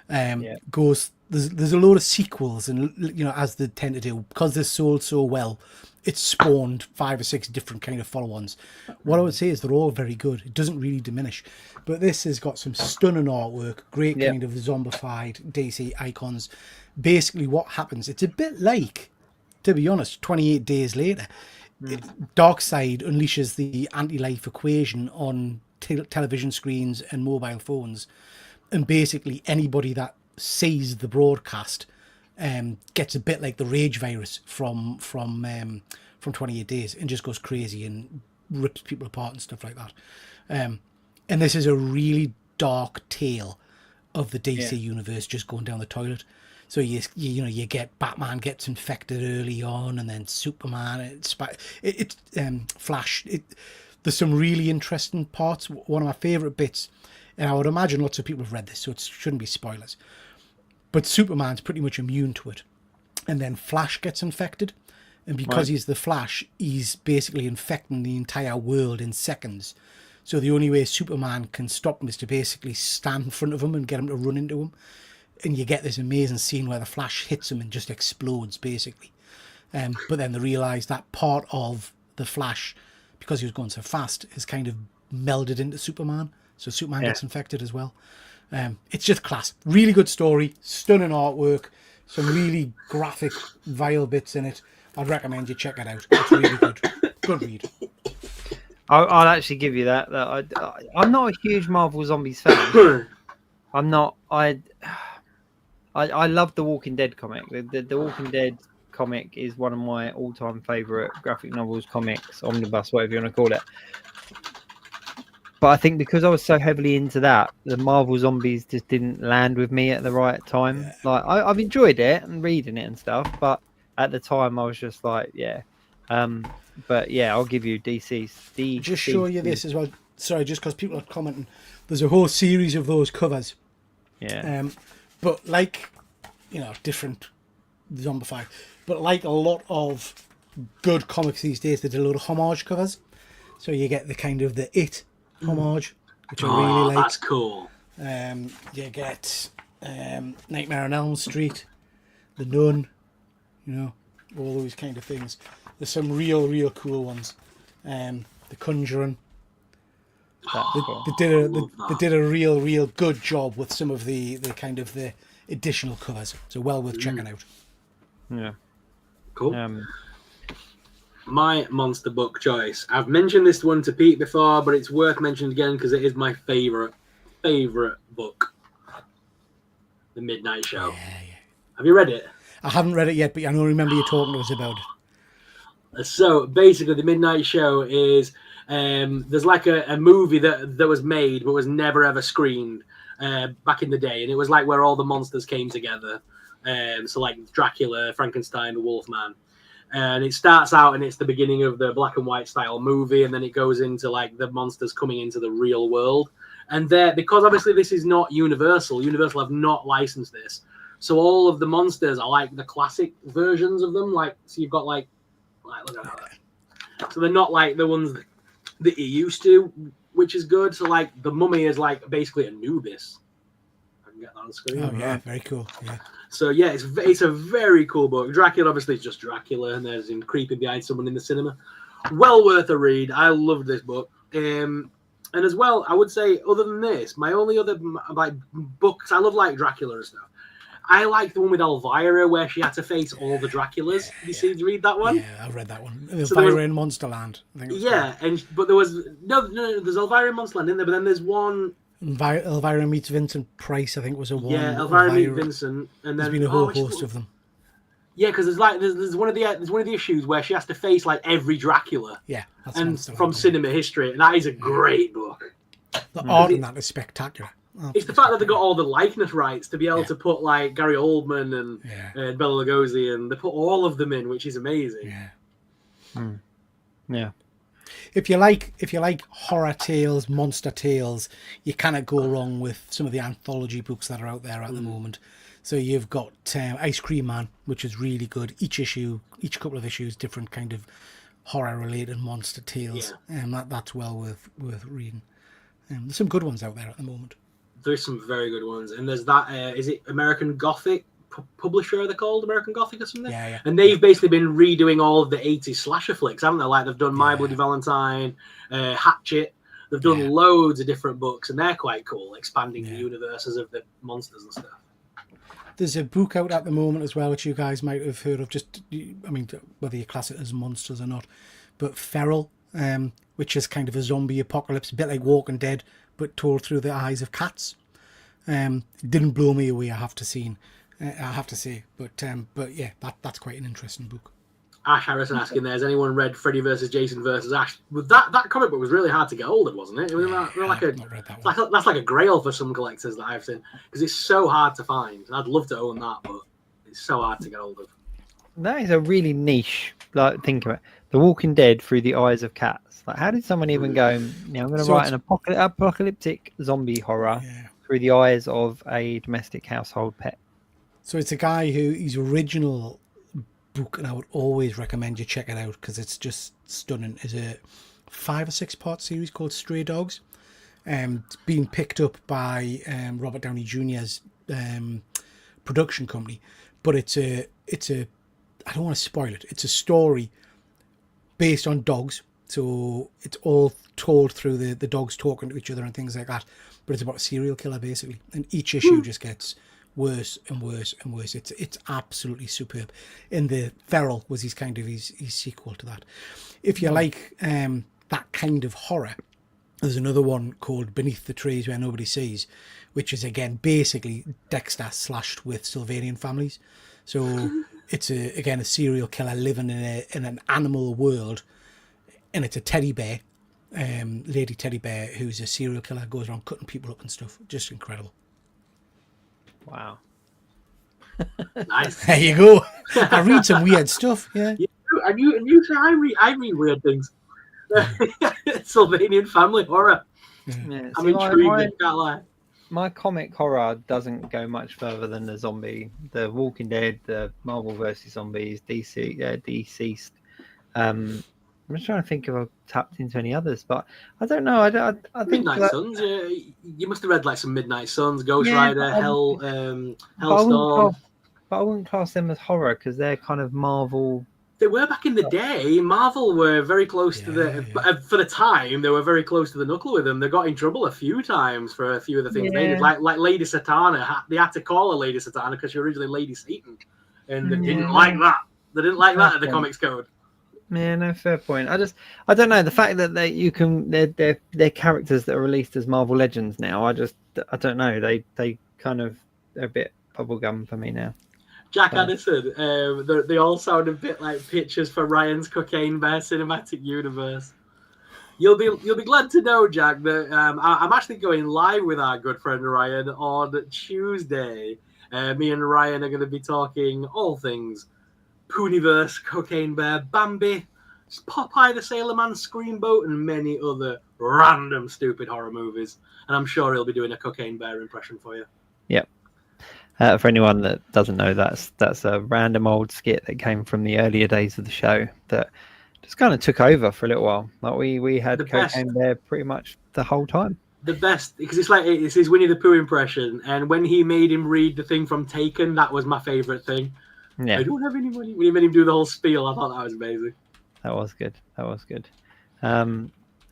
There's a load of sequels, and as they tend to do, because they're sold so well, it's spawned 5 or 6 different kind of follow-ons. What I would say is they're all very good. It doesn't really diminish. But this has got some stunning artwork, great kind of zombified DC icons. Basically what happens, it's a bit like, to be honest, 28 Days Later. Darkseid unleashes the anti-life equation on television screens and mobile phones, and basically anybody that sees the broadcast gets a bit like the rage virus from 28 Days and just goes crazy and rips people apart and stuff like that. And this is a really dark tale of the DC universe just going down the toilet. So you get Batman gets infected early on, and then Superman, Flash. There's some really interesting parts. One of my favourite bits, and I would imagine lots of people have read this, so it shouldn't be spoilers. But Superman's pretty much immune to it, and then Flash gets infected, and because he's the Flash, he's basically infecting the entire world in seconds. So the only way Superman can stop him is to basically stand in front of him and get him to run into him. And you get this amazing scene where the Flash hits him and just explodes, basically. But then they realise that part of the Flash, because he was going so fast, is kind of melded into Superman. So Superman gets infected as well. It's just class. Really good story, stunning artwork, some really graphic, vile bits in it. I'd recommend you check it out. It's really good. Good read. I'll actually give you that. I'm not a huge Marvel Zombies fan. I'm not. I love the Walking Dead comic. The Walking Dead comic is one of my all-time favourite graphic novels, comics, omnibus, whatever you want to call it. But I think because I was so heavily into that, the Marvel Zombies just didn't land with me at the right time. Yeah. Like I've enjoyed it and reading it and stuff, but at the time I was just like, but yeah, I'll give you DC's. Just show you this as well. Sorry, just because people are commenting. There's a whole series of those covers. Yeah. But like, different Zombified. But like a lot of good comics these days, they do a lot of homage covers. So you get the kind of the It homage, which I really like. That's cool. You get Nightmare on Elm Street, The Nun, all those kind of things. There's some real cool ones. The Conjuring. They did a real good job with some of the kind of the additional covers. So well worth checking out. Yeah. Cool. My monster book choice. I've mentioned this one to Pete before, but it's worth mentioning again because it is my favorite book. The Midnight Show. Yeah. Have you read it? I haven't read it yet, but I remember you talking to us about it. So basically, The Midnight Show is there's like a movie that was made but was never ever screened back in the day, and it was like where all the monsters came together. So like Dracula, Frankenstein, the Wolfman. And it starts out and it's the beginning of the black and white style movie, and then it goes into like the monsters coming into the real world. And because obviously this is not Universal have not licensed this. So all of the monsters are like the classic versions of them. Like, so you've got like look at that. So they're not like the ones that you used to, which is good. So like the Mummy is like basically Anubis. I can get that on the screen. Oh yeah, very cool. Yeah. So yeah, it's a very cool book. Dracula obviously is just Dracula, and there's him creeping behind someone in the cinema. Well worth a read. I loved this book. And as well, I would say, other than this, my only other like books, I love like Dracula and stuff. I like the one with Elvira where she had to face all the Draculas. Did you read that one? Yeah, I've read that one. Elvira in Monsterland. I think but there was no. There's Elvira in Monsterland in there, but then there's one. Elvira meets Vincent Price, I think, was a one. Yeah, Elvira meets Vincent, and then there's been a whole host of them. Yeah, because there's one of the issues where she has to face like every Dracula. Yeah, that's from cinema history, and that is a great book. The art in that is spectacular. It's the fact that they got all the likeness rights to be able to put like Gary Oldman and Bela Lugosi, and they put all of them in, which is amazing. Yeah. Yeah. If you like horror tales, monster tales, you cannot go wrong with some of the anthology books that are out there at the moment. So you've got Ice Cream Man, which is really good. Each couple of issues, different kind of horror-related monster tales, and that's well worth reading. There's some good ones out there at the moment. There's some very good ones, and there's that. Is it American Gothic publisher? They're called American Gothic or something. Yeah. And they've basically been redoing all of the 80s slasher flicks, haven't they? Like they've done My Bloody Valentine, Hatchet. They've done loads of different books, and they're quite cool, expanding the universes of the monsters and stuff. There's a book out at the moment as well, which you guys might have heard of. Whether you class it as monsters or not, but feral, which is kind of a zombie apocalypse, a bit like Walking Dead, but told through the eyes of cats. It didn't blow me away, I have to say, but yeah, that's quite an interesting book. Ash Harrison asking there, has anyone read Freddy versus Jason versus Ash? That comic book was really hard to get hold of, wasn't it? It was that's like a grail for some collectors that I've seen, because it's so hard to find. I'd love to own that, but it's so hard to get hold of. That is a really niche. Like, think of it: The Walking Dead through the eyes of cats. Like, how did someone even go? I'm going to write an apocalyptic zombie horror through the eyes of a domestic household pet. So it's a guy who his original book, and I would always recommend you check it out because it's just stunning, is a 5 or 6 part series called Stray Dogs. It's being picked up by Robert Downey Jr.'s production company, but it's a I don't want to spoil it. It's a story based on dogs, so it's all told through the dogs talking to each other and things like that. But it's about a serial killer basically, and each issue just gets worse and worse and worse. It's absolutely superb. And the Feral was his sequel to that. If you like that kind of horror, there's another one called Beneath the Trees Where Nobody Sees, which is again basically Dexter slashed with Sylvanian families. So it's a serial killer living in an animal world, and it's a teddy bear, lady teddy bear who's a serial killer, goes around cutting people up and stuff. Just incredible. Wow. Nice. There you go. I read some weird stuff. Yeah. And you say I read weird things. Sylvanian family horror. Yeah, I'm intrigued. Can't lie. My comic horror doesn't go much further than the Walking Dead, the Marvel vs. Zombies, Deceased. I'm just trying to think if I've tapped into any others, but I don't know. I think Midnight Suns. You must have read like some Midnight Suns, Ghost Rider, Hellstorm. But I wouldn't class them as horror because they're kind of Marvel. They were back in the day. Marvel were very close to for the time. They were very close to the knuckle with them. They got in trouble a few times for a few of the things they did, like Lady Satana. They had to call her Lady Satana because she was originally Lady Satan, and they didn't like that. They didn't like that at the Comics Code. Yeah, no, fair point. I don't know, the fact that they're characters that are released as Marvel Legends now. I don't know. They kind of are a bit bubblegum for me now. Jack Addison, they all sound a bit like pictures for Ryan's Cocaine Bear cinematic universe. You'll be glad to know, Jack, that I'm actually going live with our good friend Ryan on Tuesday. Me and Ryan are going to be talking all things Pooniverse, Cocaine Bear, Bambi, Popeye the Sailor Man, Screamboat, and many other random stupid horror movies. And I'm sure he'll be doing a Cocaine Bear impression for you. Yep. For anyone that doesn't know, that's a random old skit that came from the earlier days of the show that just kind of took over for a little while. Like we had Cocaine Bear pretty much the whole time. The best, because it's his Winnie the Pooh impression, and when he made him read the thing from Taken, that was my favourite thing. Yeah. I don't have any money. When he made him do the whole spiel, I thought that was amazing. That was good.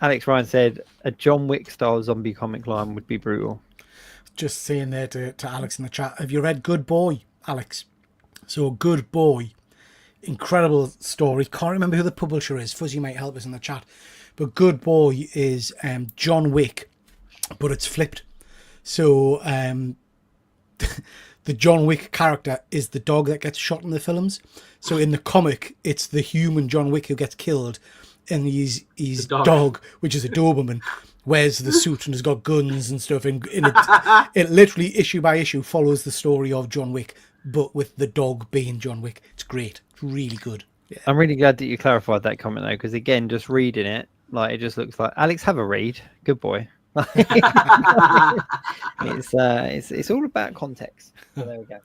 Alex Ryan said a John Wick style zombie comic line would be brutal. Just saying there to Alex in the chat, have you read Good Boy, Alex? So Good Boy, incredible story. Can't remember who the publisher is. Fuzzy might help us in the chat. But Good Boy is John Wick, but it's flipped. So the John Wick character is the dog that gets shot in the films. So in the comic, it's the human John Wick who gets killed, and his dog, which is a Doberman, wears the suit and has got guns and stuff. And it literally, issue by issue, follows the story of John Wick, but with the dog being John Wick. It's great. It's really good. Yeah. I'm really glad that you clarified that comment, though, because, again, just reading it, like, it just looks like, Alex, have a read. Good boy. It's all about context. So there we go.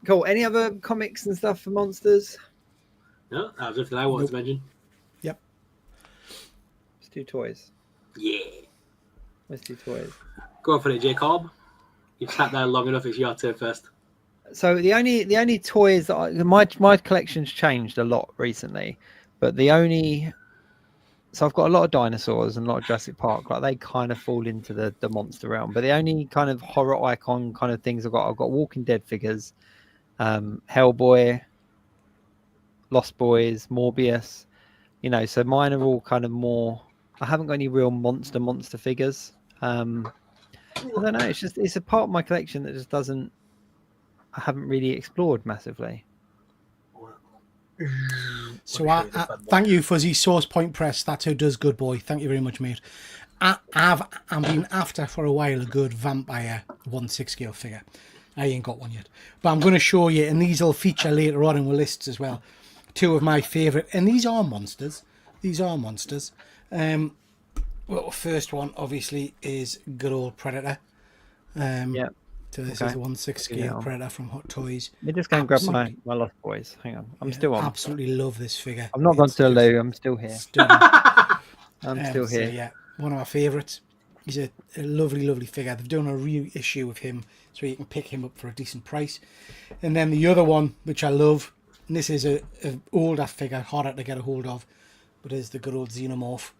Cool. Any other comics and stuff for Monsters? No, that was everything I wanted to mention. Yep. Let's do toys. Yeah. Let's do toys. Go on for it, Jacob. You've sat there long enough. It's your turn first. So the only toys that my collection's changed a lot recently, but so I've got a lot of dinosaurs and a lot of Jurassic Park. Like, they kind of fall into the monster realm. But the only kind of horror icon kind of things I've got Walking Dead figures, Hellboy, Lost Boys, Morbius, So mine are all kind of more. I haven't got any real monster figures. I don't know. It's a part of my collection that just doesn't. I haven't really explored massively. So I thank you, Fuzzy Source Point Press. That's who does good, boy. Thank you very much, mate. I'm been after for a while a good vampire 1/6 scale figure. I ain't got one yet, but I'm going to show you, and these will feature later on in the lists as well. Two of my favourite, and these are monsters. Well, first one obviously is good old Predator. Yeah. So this is a 1/6 scale Predator from Hot Toys. Let me just go and grab my Lost Boys. Hang on, I'm still on. Absolutely love this figure. I've not gone to the loo. I'm still here. I'm still here. So, yeah, one of my favourites. He's a lovely figure. They've done a reissue of him, so you can pick him up for a decent price. And then the other one, which I love, and this is a older figure, harder to get a hold of, but is the good old Xenomorph.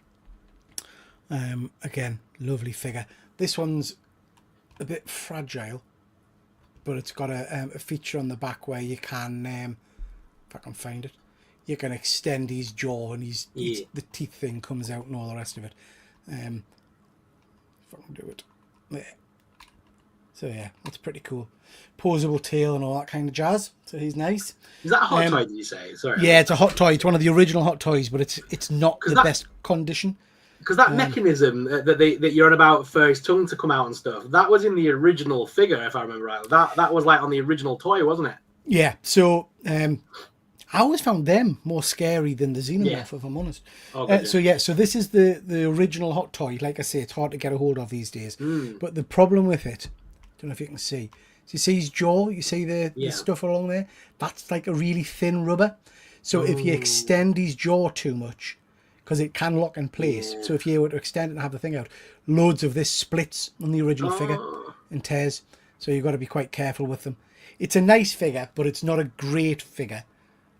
Again, lovely figure. This one's a bit fragile, but it's got a feature on the back where you can, if I can find it, you can extend his jaw and the teeth thing comes out and all the rest of it. If I can do it, there. So yeah, that's pretty cool. Posable tail and all that kind of jazz. So he's nice. Is that a hot toy? Did you say? Sorry. Yeah, it's a hot toy. It's one of the original hot toys, but it's not the best condition. Because that mechanism that you're on about for his tongue to come out and stuff, that was in the original figure, if I remember right. That was like on the original toy, wasn't it? Yeah. So I always found them more scary than the Xenomorph, if I'm honest. So this is the original hot toy. Like I say, it's hard to get a hold of these days. But the problem with it, I don't know if you can see. So you see his jaw? You see the stuff along there? That's like a really thin rubber. So if you extend his jaw too much, because it can lock in place. So if you were to extend it and have the thing out, loads of this splits on the original figure and tears. So you've got to be quite careful with them. It's a nice figure, but it's not a great figure.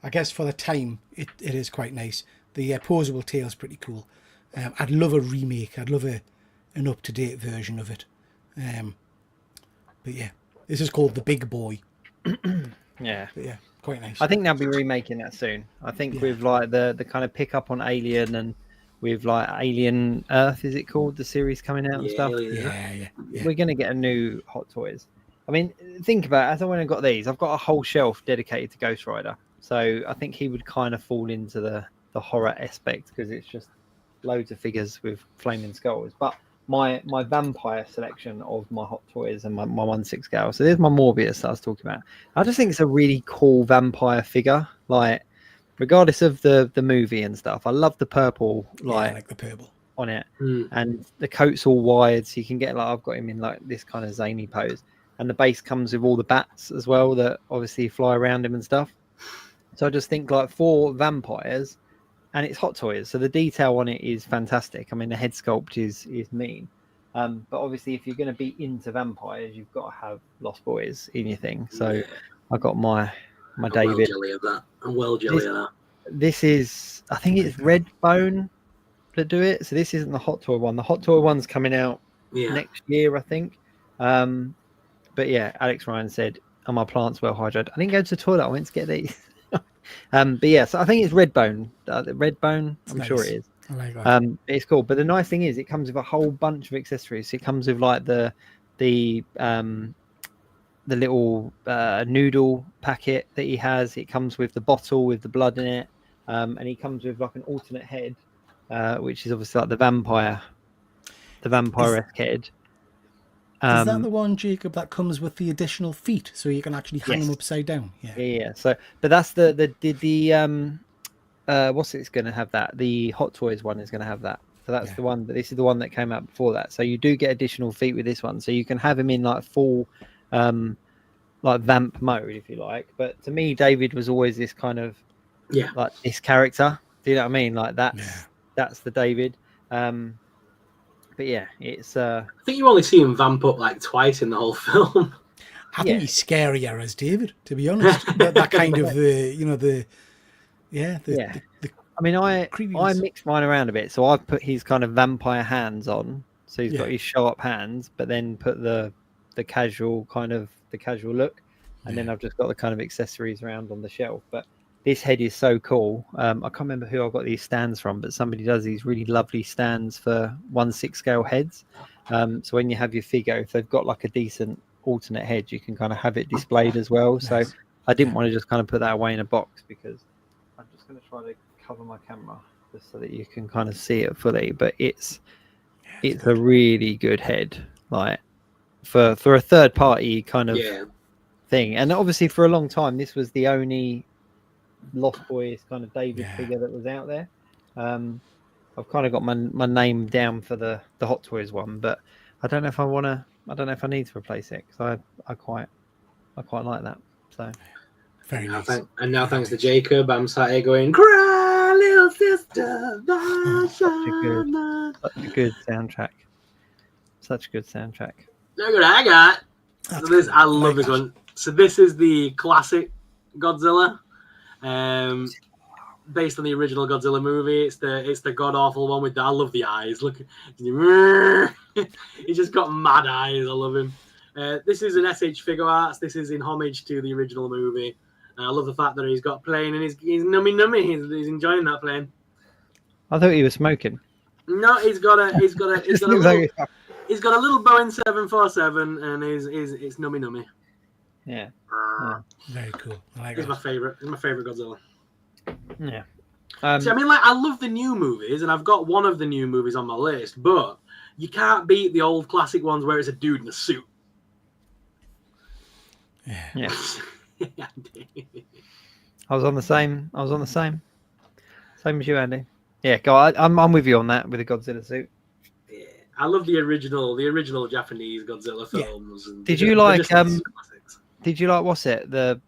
I guess for the time, it is quite nice. The posable tail is pretty cool. I'd love a remake. I'd love an up-to-date version of it. But yeah, this is called the Big Boy. Yeah. But yeah. Quite nice. I think they'll be remaking that soon. I think with like the kind of pick up on Alien and with like Alien Earth, is it called, the series coming out and stuff? Yeah. We're gonna get a new Hot Toys. I mean, think about it, as I went and got these, I've got a whole shelf dedicated to Ghost Rider. So I think he would kind of fall into the horror aspect because it's just loads of figures with flaming skulls. But my vampire selection of my Hot Toys and my 1/6 scale. So there's my Morbius that I was talking about. I just think it's a really cool vampire figure. Like, regardless of the movie and stuff, I love the purple, I like the purple on it, and the coat's all wide, so you can get, like, I've got him in like this kind of zany pose, and the base comes with all the bats as well that obviously fly around him and stuff. So I just think, like, for vampires. And it's Hot Toys, so the detail on it is fantastic. I mean, the head sculpt is mean. But obviously, if you're going to be into vampires, you've got to have Lost Boys in your thing. So I got my David. Well jelly of that. I'm well jelly of that. This is, I think it's Redbone that do it. So this isn't the Hot Toy one. The Hot Toy one's coming out next year, I think. But yeah, Alex Ryan said, "Are my plants well hydrated?" I didn't go to the toilet. I went to get these. But yeah, so I think it's Redbone. Redbone, I'm sure it is. I like that. It's cool. But the nice thing is, it comes with a whole bunch of accessories. It comes with like the little noodle packet that he has. It comes with the bottle with the blood in it, and he comes with like an alternate head, which is obviously like the vampire-esque head. Is that the one, Jacob, that comes with the additional feet, so you can actually hang them upside down? Yeah. So, but that's the what's it's going to have that? The Hot Toys one is going to have that. So that's the one. But this is the one that came out before that. So you do get additional feet with this one. So you can have him in like full, like vamp mode if you like. But to me, David was always this kind of like this character. Do you know what I mean? Like that's the David. But yeah, it's. I think you only see him vamp up like twice in the whole film. I think he's scarier as David, to be honest. that kind of I mean, I mixed mine around a bit, so I've put his kind of vampire hands on, so he's got his sharp hands, but then put the casual look, and then I've just got the kind of accessories around on the shelf. But this head is so cool. I can't remember who I got these stands from, but somebody does these really lovely stands for 1/6 scale heads. So when you have your figure, if they've got like a decent alternate head, you can kind of have it displayed as well. Nice. So I didn't want to just kind of put that away in a box, because I'm just going to try to cover my camera just so that you can kind of see it fully. But it's a really good head, like for a third party kind of thing. And obviously for a long time, this was the only Lost Boys kind of David figure that was out there. I've kind of got my name down for the Hot Toys one, but I don't know if I need to replace it, because I quite like that. So very nice. And now thanks to Jacob, I'm sat here going, cry little sister. Such a good soundtrack. Look what I got. I love this one. So this is the classic Godzilla, based on the original Godzilla movie. It's the god awful one with I love the eyes. Look, he's just got mad eyes. I love him. This is an SH Figure Arts. This is in homage to the original movie. And I love the fact that he's got a plane and he's nummy. He's enjoying that plane. I thought he was smoking. No, he's got a little Boeing 747 and it's nummy. Yeah. Very cool. I like He's my favorite. He's my favorite Godzilla. Yeah. See, I mean, like, I love the new movies, and I've got one of the new movies on my list, but you can't beat the old classic ones where it's a dude in a suit. Yeah. I was on the same. Same as you, Andy. Yeah, go. I'm with you on that with the Godzilla suit. Yeah, I love the original Japanese Godzilla films. And Did you like? Did you like? What's it? The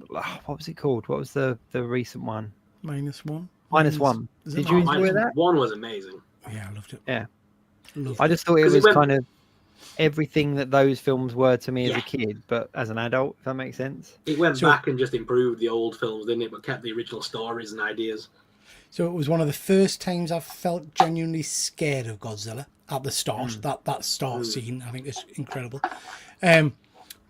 what was it called? What was the recent one? -1. -1. Did you enjoy that? One was amazing. Yeah, I loved it. Yeah, Loved I just thought it was kind of everything that those films were to me as a kid, but as an adult, if that makes sense. It went back and just improved the old films, didn't it? But kept the original stories and ideas. So it was one of the first times I've felt genuinely scared of Godzilla at the start. That start scene, I think, is incredible.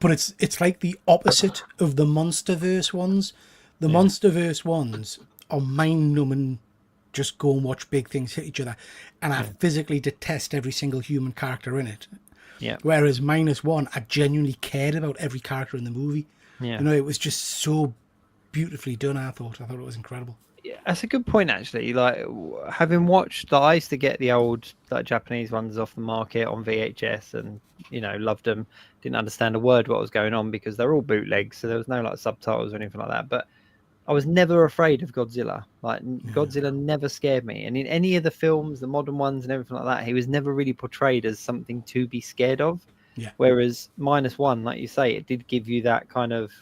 But it's like the opposite of the MonsterVerse ones. The MonsterVerse ones are mind-numbing. Just go and watch big things hit each other, and I physically detest every single human character in it. Yeah. Whereas -1, I genuinely cared about every character in the movie. Yeah. You know, it was just so beautifully done. I thought it was incredible. Yeah, that's a good point, actually. Like, having watched, I used to get the old Japanese ones off the market on VHS, and loved them. Didn't understand a word what was going on because they're all bootlegs, so there was no subtitles or anything like that. But I was never afraid of Godzilla. Like, Godzilla never scared me. And in any of the films, the modern ones and everything like that, he was never really portrayed as something to be scared of. Yeah. Whereas -1, like you say, it did give you that kind of,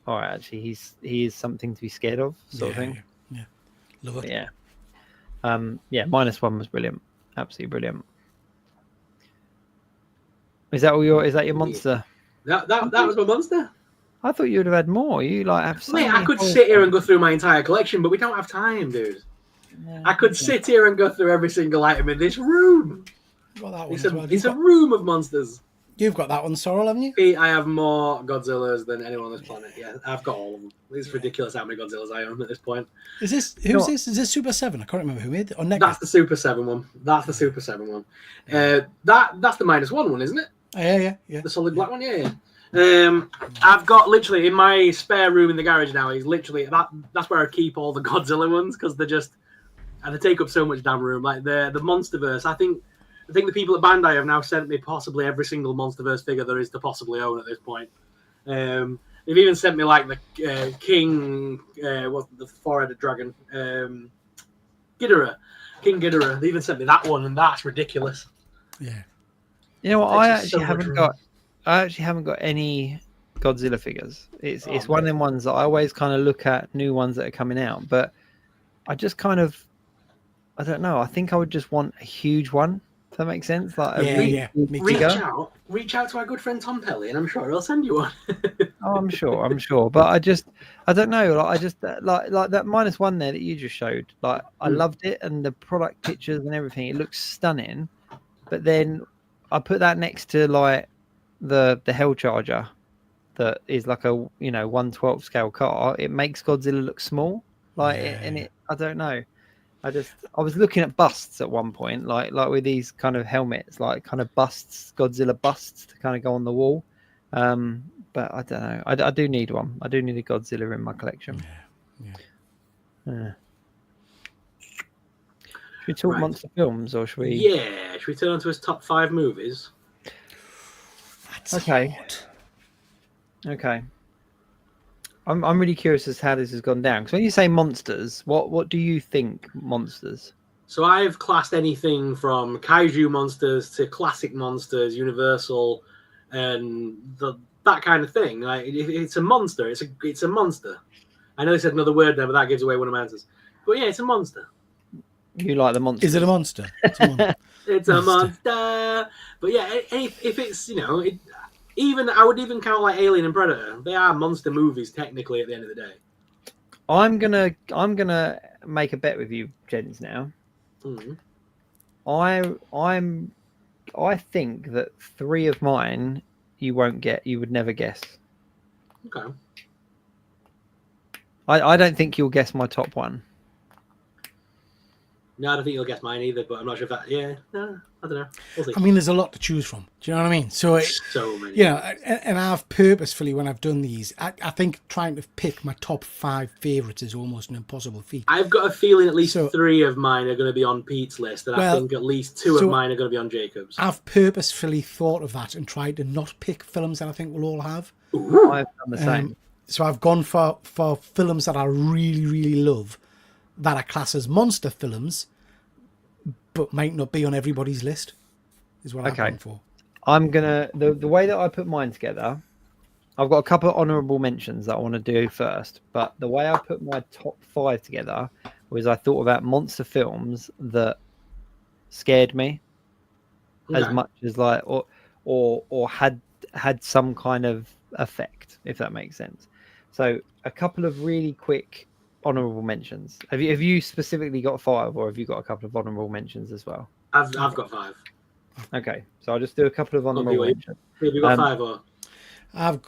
all right, actually, he is something to be scared of, sort of thing. Yeah. Love it. But yeah. -1 was brilliant. Absolutely brilliant. Is that your monster? That was my monster. I thought you would have had more. You have so Mate, many I could horror sit here films. and go through my entire collection, but we don't have time, dude. No, I could sit here and go through every single item in this room. Well, that one It's as well. a room of monsters. You've got that one, Sorrel, haven't you? Pete, I have more Godzillas than anyone on this planet. Yeah, I've got all of them. It's ridiculous how many Godzillas I own at this point. Is this this? Is this Super 7? I can't remember who made it. Or That's the Super 7 one. That's the Super 7 one. That's the -1 one, isn't it? Oh, yeah. The solid black one, yeah. I've got literally in my spare room in the garage now. Is literally that's where I keep all the Godzilla ones because they take up so much damn room. Like the MonsterVerse, I think the people at Bandai have now sent me possibly every single MonsterVerse figure there is to possibly own at this point. They've even sent me like the King, what's the four-headed dragon, Ghidorah, King Ghidorah. They even sent me that one, and that's ridiculous. Yeah. You know what? I actually much haven't got any Godzilla figures. It's one of them ones that I always kind of look at new ones that are coming out, but I just kind of, I don't know. I think I would just want a huge one. If that makes sense. Like reach out to our good friend Tom Pelly, and I'm sure he'll send you one. Oh, I'm sure. But I don't know. Like, I just like that -1 there that you just showed. Like, I loved it, and the product pictures and everything. It looks stunning. But then I put that next to like the Hell Charger, that is like a 1/12 scale car, it makes Godzilla look small. I don't know. I was looking at busts at one point, like with these kind of helmets, like kind of busts, Godzilla busts to kind of go on the wall. But I don't know. I do need one. I do need a Godzilla in my collection. Yeah. Should we talk monster films, or should we? Yeah. Should we turn on to his top 5 movies? Okay. I'm really curious as to how this has gone down. Because when you say monsters, what do you think monsters? So I've classed anything from kaiju monsters to classic monsters, Universal, and that kind of thing. Like, if it's a monster, it's a monster. I know they said another word there, but that gives away one of my answers. But yeah, it's a monster. You like the monster? Is it a monster? It's a monster. It's a monster. But yeah, if it's even I would even count like Alien and Predator. They are monster movies technically at the end of the day. I'm gonna make a bet with you, gents. Now, I think that 3 of mine you won't get. You would never guess. Okay. I don't think you'll guess my top one. No, I don't think you'll guess mine either. But I'm not sure if that. Yeah. No, I don't know. We'll see. I mean, there's a lot to choose from. Do you know what I mean? So many. And I've purposefully, when I've done these, I think trying to pick my top 5 favourites is almost an impossible feat. I've got a feeling at least 3 of mine are going to be on Pete's list, and I think at least 2 of mine are going to be on Jacob's. I've purposefully thought of that and tried to not pick films that I think we'll all have. Ooh. I've done the same. So I've gone for films that I really, really love, that are classed as monster films, but might not be on everybody's list, is what I've gone for. I'm gonna the way that I put mine together, I've got a couple of honourable mentions that I want to do first, but the way I put my top 5 together was I thought about monster films that scared me as much as like or had some kind of effect, if that makes sense. So a couple of really quick honourable mentions. Have you specifically got 5, or have you got a couple of honourable mentions as well? I've got 5. Okay, so I'll just do a couple of honourable mentions. Have you got 5 or? I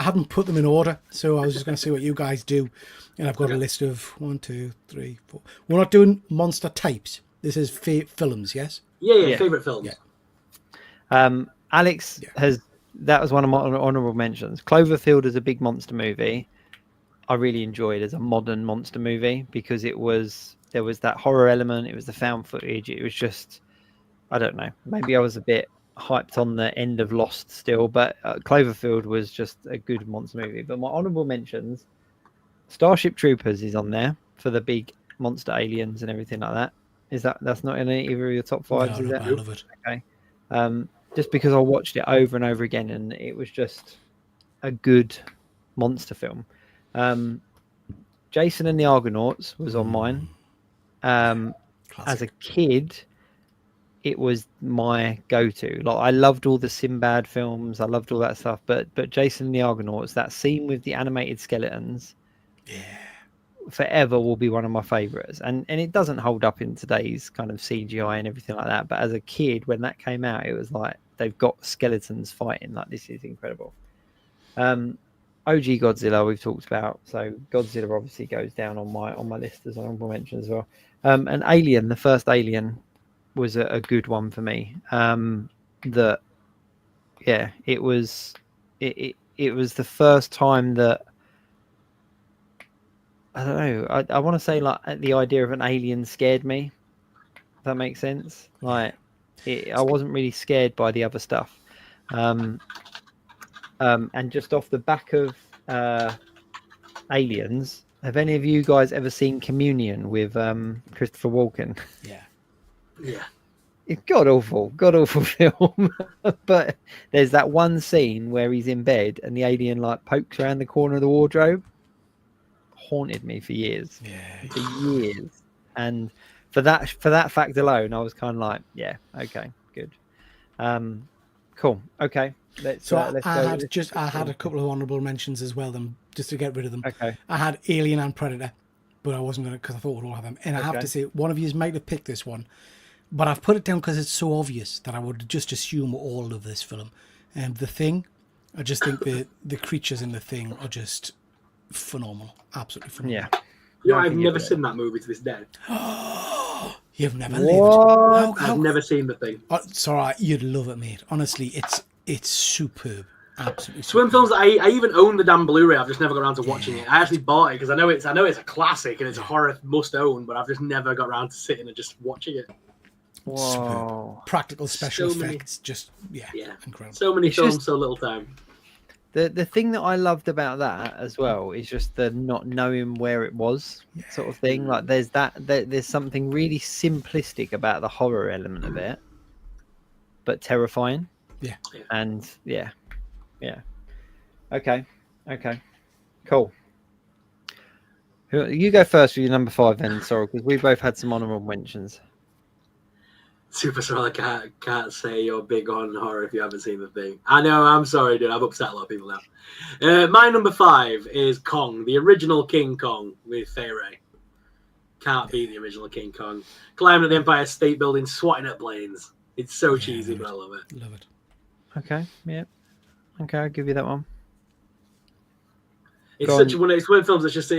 haven't put them in order, so I was just going to see what you guys do, and I've got a list of 1, 2, 3, 4. We're not doing monster types. This is films, yes? Yeah. Favourite films. Yeah. Alex that was one of my honourable mentions. Cloverfield is a big monster movie. I really enjoyed as a modern monster movie because there was that horror element. It was the found footage. It was just, I don't know. Maybe I was a bit hyped on the end of Lost still, but Cloverfield was just a good monster movie. But my honourable mentions, Starship Troopers is on there for the big monster aliens and everything like that. That's not in either of your top 5s? No, I love it. Okay. Just because I watched it over and over again, and it was just a good monster film. Jason and the Argonauts was on mine. As a kid, it was my go-to. Like, I loved all the Sinbad films. I loved all that stuff. But Jason and the Argonauts, that scene with the animated skeletons, forever will be one of my favorites. And it doesn't hold up in today's kind of CGI and everything like that. But as a kid, when that came out, it was like, they've got skeletons fighting. Like, this is incredible. OG Godzilla we've talked about, so Godzilla obviously goes down on my list as honorable mention as well. And Alien, the first Alien, was a good one for me. It was the first time that, I don't know, I want to say like the idea of an alien scared me. If that makes sense. Like, I wasn't really scared by the other stuff. And just off the back of Aliens, have any of you guys ever seen Communion with Christopher Walken? Yeah. It's god awful film. But there's that one scene where he's in bed and the alien like pokes around the corner of the wardrobe. Haunted me for years. For years. And for that fact alone, I was kind of like, yeah, okay, good. Cool. Okay. I had a couple of honourable mentions as well, then just to get rid of them. Okay. I had Alien and Predator, but I wasn't going to because I thought we'd all have them. And I have to say, one of you might have picked this one, but I've put it down because it's so obvious that I would just assume all of this film. The Thing, I just think the creatures in the thing are just phenomenal, absolutely phenomenal. Yeah. You know, I've never seen that movie to this day. You've never What? lived. I've never seen the thing. Oh, it's all right. You'd love it, mate. Honestly, it's superb. Absolutely. Swim superb. Films. I even own the damn Blu-ray. I've just never got around to watching it. I actually bought it because I know it's a classic and it's a horror must own, but I've just never got around to sitting and just watching it. Whoa. Practical special So many- effects, just incredible. So many It's films, just- so little time. The thing that I loved about that as well is just the not knowing where it was sort of thing. Like there's something really simplistic about the horror element of it, but terrifying. Yeah. And yeah. Okay. Cool. You go first with your number 5 then, Sorrel, because we both had some honorable mentions. Super Sorrel, I can't say you're big on horror if you haven't seen the thing. I know, I'm sorry, dude. I've upset a lot of people now. My number 5 is Kong, the original King Kong with Fay Ray. Can't beat the original King Kong. Climbing at the Empire State Building, swatting at planes. It's so cheesy, but I love it. Love it. Okay, yeah. Okay, I'll give you that one. It's Go such on. one of those films. It's just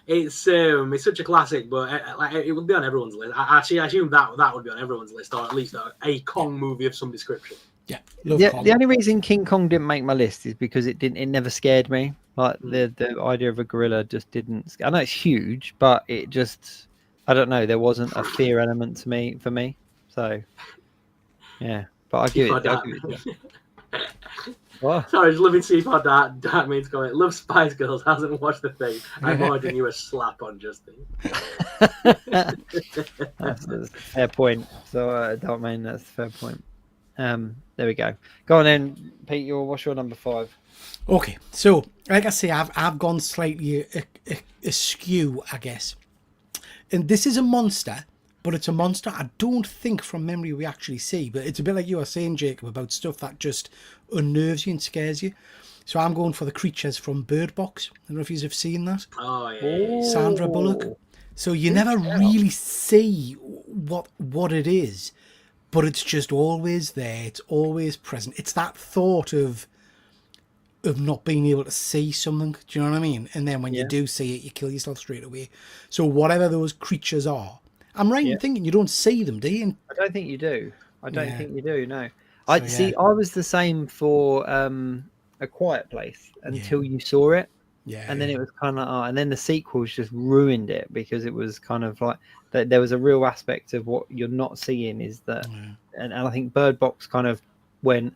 it's such a classic, but like it would be on everyone's list. I assume that would be on everyone's list, or at least a Kong movie of some description. Yeah. The only reason King Kong didn't make my list is because it never scared me. Like the idea of a gorilla just didn't. I know it's huge, but it just, I don't know. There wasn't a fear element for me. So yeah, but I'll give it. What? Sorry, just living C4 Dark means comment. Love Spice Girls, hasn't watched the thing. I'm ordering you a slap on Justin. That's a fair point. So Dark Main, that's a fair point. There we go. Go on then, Pete. What's your number 5? Okay, so like I say, I've gone slightly askew, I guess. And this is a monster, but it's a monster I don't think from memory we actually see. But it's a bit like you were saying, Jacob, about stuff that just unnerves you and scares you. So I'm going for the creatures from Bird Box. I don't know if you've seen that. Oh yeah. Sandra Bullock. So you never really see what it is, but it's just always there. It's always present. It's that thought of not being able to see something. Do you know what I mean? And then when you do see it, you kill yourself straight away. So whatever those creatures are, I'm right in thinking you don't see them, do you? I don't think you do. I don't think you do. No. I was the same for A Quiet Place until you saw it. Yeah. And then it was kind of, and then the sequels just ruined it because it was kind of like that. There was a real aspect of what you're not seeing is that, and I think Bird Box kind of went,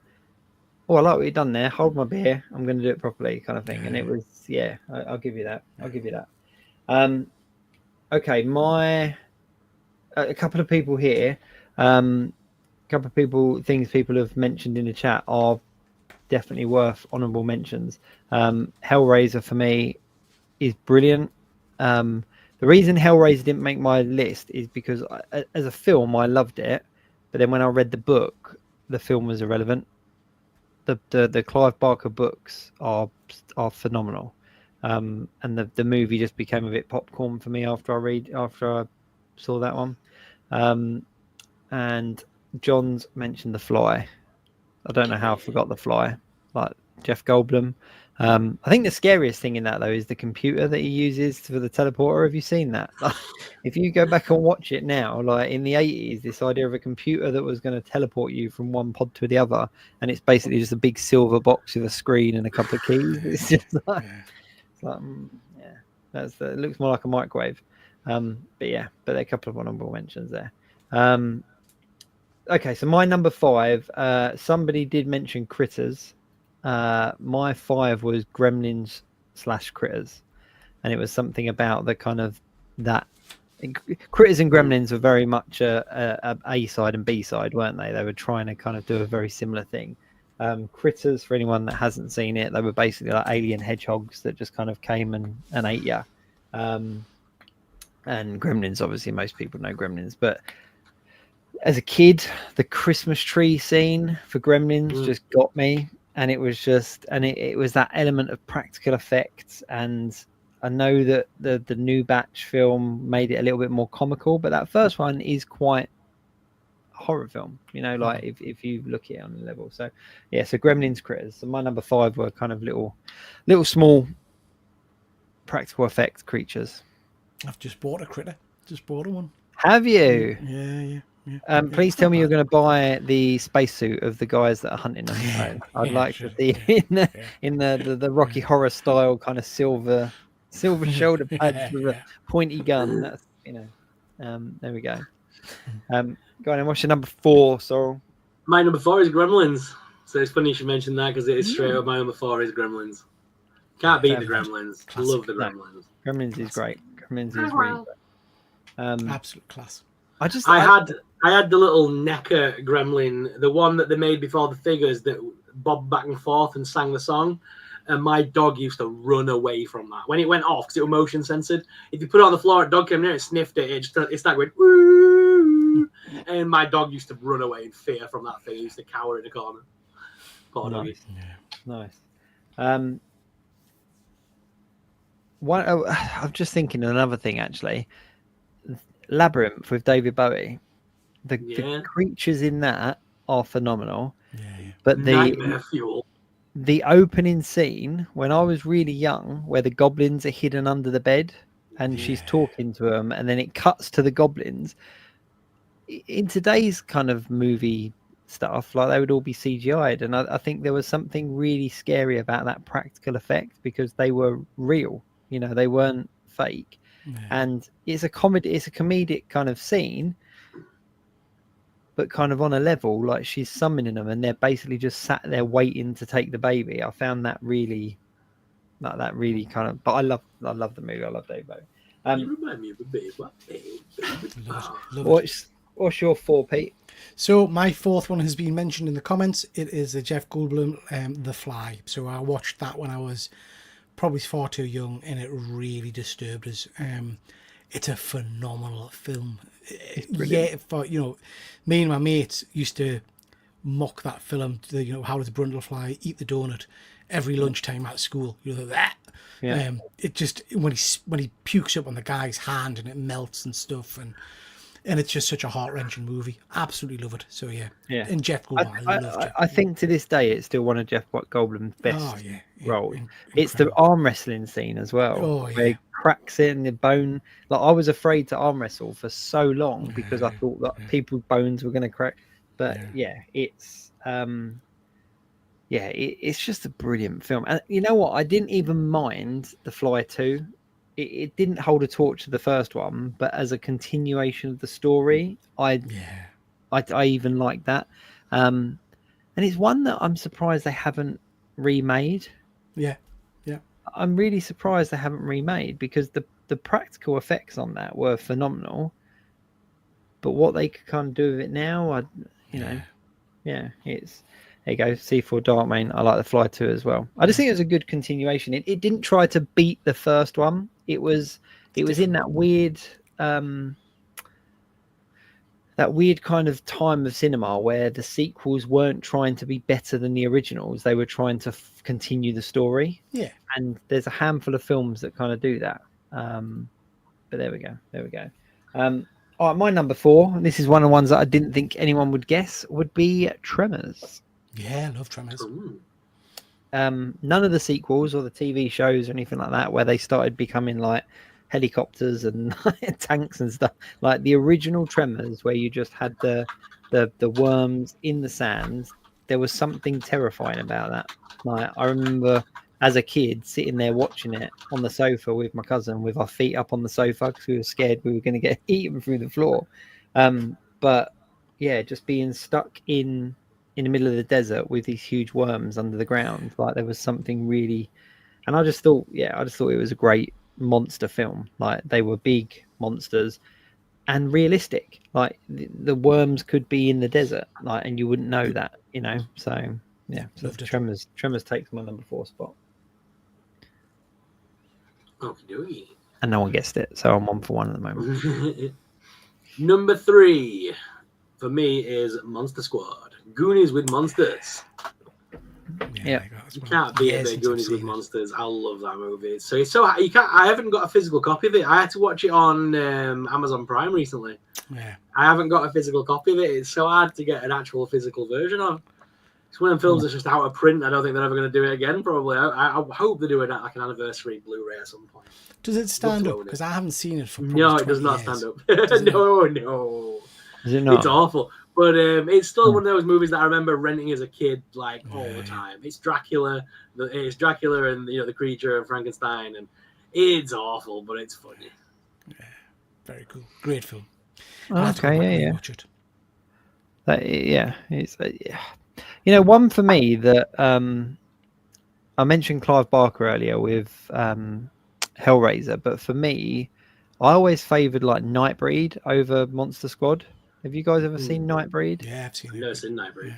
oh, I like what you've done there. Hold my beer. I'm going to do it properly, kind of thing. And it was, I'll give you that. I'll give you that. Okay, a couple of people here, things people have mentioned in the chat are definitely worth honorable mentions. Hellraiser for me is brilliant. The reason Hellraiser didn't make my list is because as a film I loved it, but then when I read the book, the film was irrelevant. The Clive Barker books are phenomenal, and the movie just became a bit popcorn for me after I saw that one. And John's mentioned The Fly. I don't know how I forgot The Fly, like Jeff Goldblum. I think the scariest thing in that though is the computer that he uses for the teleporter. Have you seen that? Like, if you go back and watch it now, like in the 80s, this idea of a computer that was going to teleport you from one pod to the other, and it's basically just a big silver box with a screen and a couple of keys. It's just like, it looks more like a microwave. But there are a couple of honorable mentions there. Okay, so my number 5, somebody did mention Critters. My 5 was Gremlins / Critters, and it was something about the kind of that Critters and Gremlins were very much a side and B side, weren't they? They were trying to kind of do a very similar thing. Critters, for anyone that hasn't seen it, they were basically like alien hedgehogs that just kind of came and ate you. And Gremlins, obviously most people know Gremlins, but as a kid, the Christmas tree scene for Gremlins just got me, and it was just, and it was that element of practical effects. And I know that the new batch film made it a little bit more comical, but that first one is quite horror film, you know, like if you look at it on the level. So yeah, so Gremlins, Critters. So my number 5 were kind of little small practical effect creatures. I've just bought a critter. Just bought one. Have you? Yeah. Please tell me you're going to buy the spacesuit of the guys that are hunting them. I'd like to see in the Rocky Horror style kind of silver shoulder pads with a pointy gun. That's, you know, there we go. Go on and what's your number 4, Sorrel? My number 4 is Gremlins. So it's funny you should mention that because it is straight up my number 4 is Gremlins. Can't beat the Gremlins. Classic. Love the Gremlins. Gremlins is great. Gremlins is really great. Absolute class. I had the little Necker gremlin, the one that they made before the figures that bobbed back and forth and sang the song. And my dog used to run away from that. When it went off, because it was motion censored, if you put it on the floor, a dog came near and sniffed it, it started going, woo! And my dog used to run away in fear from that thing. He used to cower in the corner. Poor doggy. Nice. I'm just thinking of another thing, actually. Labyrinth with David Bowie. The creatures in that are phenomenal. But Nightmare Fuel. The opening scene when I was really young, where the goblins are hidden under the bed and she's talking to them, and then it cuts to the goblins. In today's kind of movie stuff, like they would all be CGI'd, and I think there was something really scary about that practical effect because they were real. You know, they weren't fake. And it's a comedic kind of scene, but kind of on a level, like she's summoning them and they're basically just sat there waiting to take the baby. I found that really kind of, but I love the movie. I love David Bowie. You remind me of a baby. What's your 4, Pete? So my 4th one has been mentioned in the comments. It is the Jeff Goldblum, The Fly. So I watched that when I was probably far too young, and it really disturbed us. It's a phenomenal film. Me and my mates used to mock that film. How does Brundlefly eat the donut every lunchtime at school? That. It just when he pukes up on the guy's hand and it melts and stuff, and it's just such a heart-wrenching movie. Absolutely love it. So yeah. And Jeff Goldblum, I love Jeff. I think to this day it's still one of Jeff Goldblum's best roles. It's the arm wrestling scene as well. Where he cracks it in the bone. Like I was afraid to arm wrestle for so long because I thought that people's bones were going to crack. But it's it's just a brilliant film. And you know what? I didn't even mind The Fly 2. It didn't hold a torch to the first one, but as a continuation of the story, I even like that. And it's one that I'm surprised they haven't remade. I'm really surprised they haven't remade because the practical effects on that were phenomenal. But what they could kind of do with it now, it's there you go. C4 Darkmane. I like The Fly 2 as well. I just think it was a good continuation. It didn't try to beat the first one. It was in that weird kind of time of cinema where the sequels weren't trying to be better than the originals. They were trying to continue the story. Yeah. And there's a handful of films that kind of do that. But there we go. All right, my number 4, and this is one of the ones that I didn't think anyone would guess, would be Tremors. Yeah, I love Tremors. None of the sequels or the TV shows or anything like that where they started becoming like helicopters and tanks and stuff. Like the original Tremors where you just had the worms in the sand. There was something terrifying about that. Like I remember as a kid sitting there watching it on the sofa with my cousin with our feet up on the sofa because we were scared we were going to get eaten through the floor. But yeah, just being stuck in the middle of the desert with these huge worms under the ground. Like there was something really, and I just thought it was a great monster film. Like they were big monsters and realistic. Like the worms could be in the desert, like, and you wouldn't know that, you know? So yeah, so Tremors takes my number 4 spot. Okey-dokey. And no one guessed it, so I'm 1 for 1 at the moment. Number 3 for me is Monster Squad. Goonies with monsters. Yeah. You can't beat a bit of Goonies with monsters. I love that movie. So you can't. I haven't got a physical copy of it. I had to watch it on Amazon Prime recently. Yeah. I haven't got a physical copy of it. It's so hard to get an actual physical version of. It's one of them films that's just out of print. I don't think they're ever going to do it again. Probably. I hope they do it like an anniversary Blu-ray at some point. Does it stand up? Because I haven't seen it for no, it does not stand up. No. Is it not? It's awful. But it's still one of those movies that I remember renting as a kid, like all the time. It's Dracula. It's Dracula and the creature and Frankenstein, and it's awful, but it's funny. Yeah, very cool. Great film. Okay, yeah. Watch it. It's one for me that I mentioned Clive Barker earlier with Hellraiser, but for me, I always favoured like Nightbreed over Monster Squad. Have you guys ever seen Nightbreed? Yeah, I've seen it. I've never seen Nightbreed. Yeah.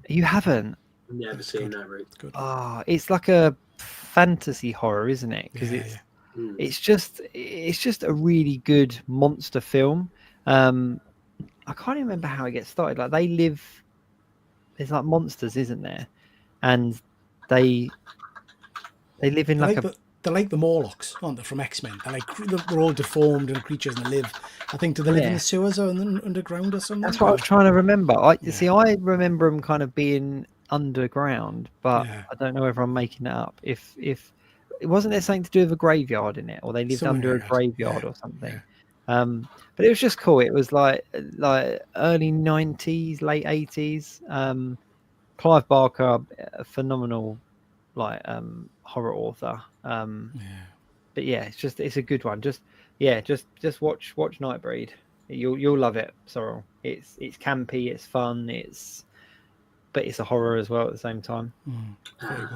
You haven't? Never seen Nightbreed. Good. It's like a fantasy horror, isn't it? Because it's just a really good monster film. I can't even remember how it gets started. Like they live, there's like monsters, isn't there? And they live in they're like the Morlocks, aren't they, from X-Men? They're all deformed and creatures, and they live. I think do they live in the sewers or in the underground or something? That's what I was trying to remember. See, I remember them kind of being underground, but I don't know whether I'm making that up. If it wasn't there something to do with a graveyard in it, or they lived under a graveyard or something. But it was just cool. It was like early 90s, late 80s. Clive Barker, a phenomenal horror author. But it's a good one. Just watch Nightbreed. You'll love it, Sorrel. It's campy, it's fun, but it's a horror as well at the same time. Very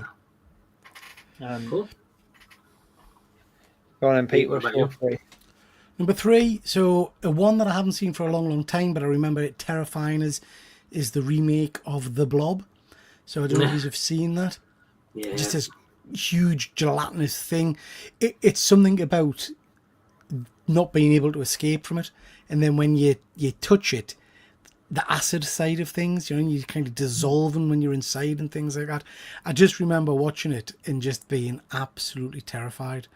good. Cool. Go on then, Pete. What's your three? Number 3, so one that I haven't seen for a long, long time, but I remember it terrifying is the remake of The Blob. So I don't know if you've seen that. Yeah. Just this huge gelatinous thing. It's something about not being able to escape from it. And then when you touch it, the acid side of things, you kind of dissolving when you're inside and things like that. I just remember watching it and just being absolutely terrified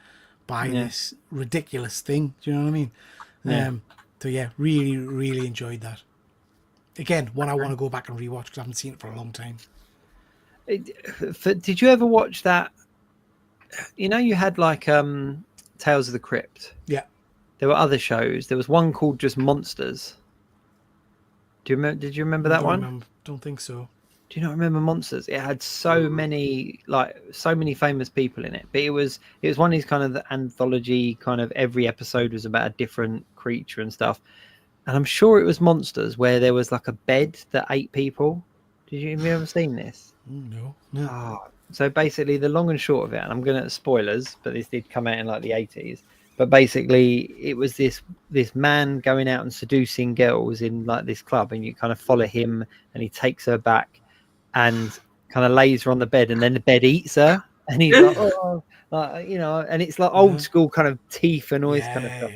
by this ridiculous thing. Do you know what I mean? Really, really enjoyed that. Again, one I want to go back and rewatch because I haven't seen it for a long time. Did you ever watch that? You had like Tales of the Crypt. Yeah. There were other shows. There was one called just Monsters. Do you remember? Did you remember that one? Don't think so. Do you not remember Monsters? It had so many famous people in it. But it was one of these kind of anthology kind of every episode was about a different creature and stuff. And I'm sure it was Monsters where there was like a bed that ate people. Have you ever seen this? No. So basically the long and short of it, and I'm going to spoilers, but this did come out in like the 80s. But basically it was this man going out and seducing girls in like this club, and you kind of follow him and he takes her back and kind of lays her on the bed, and then the bed eats her, and he's like, and it's like old school kind of teeth and all this kind of stuff.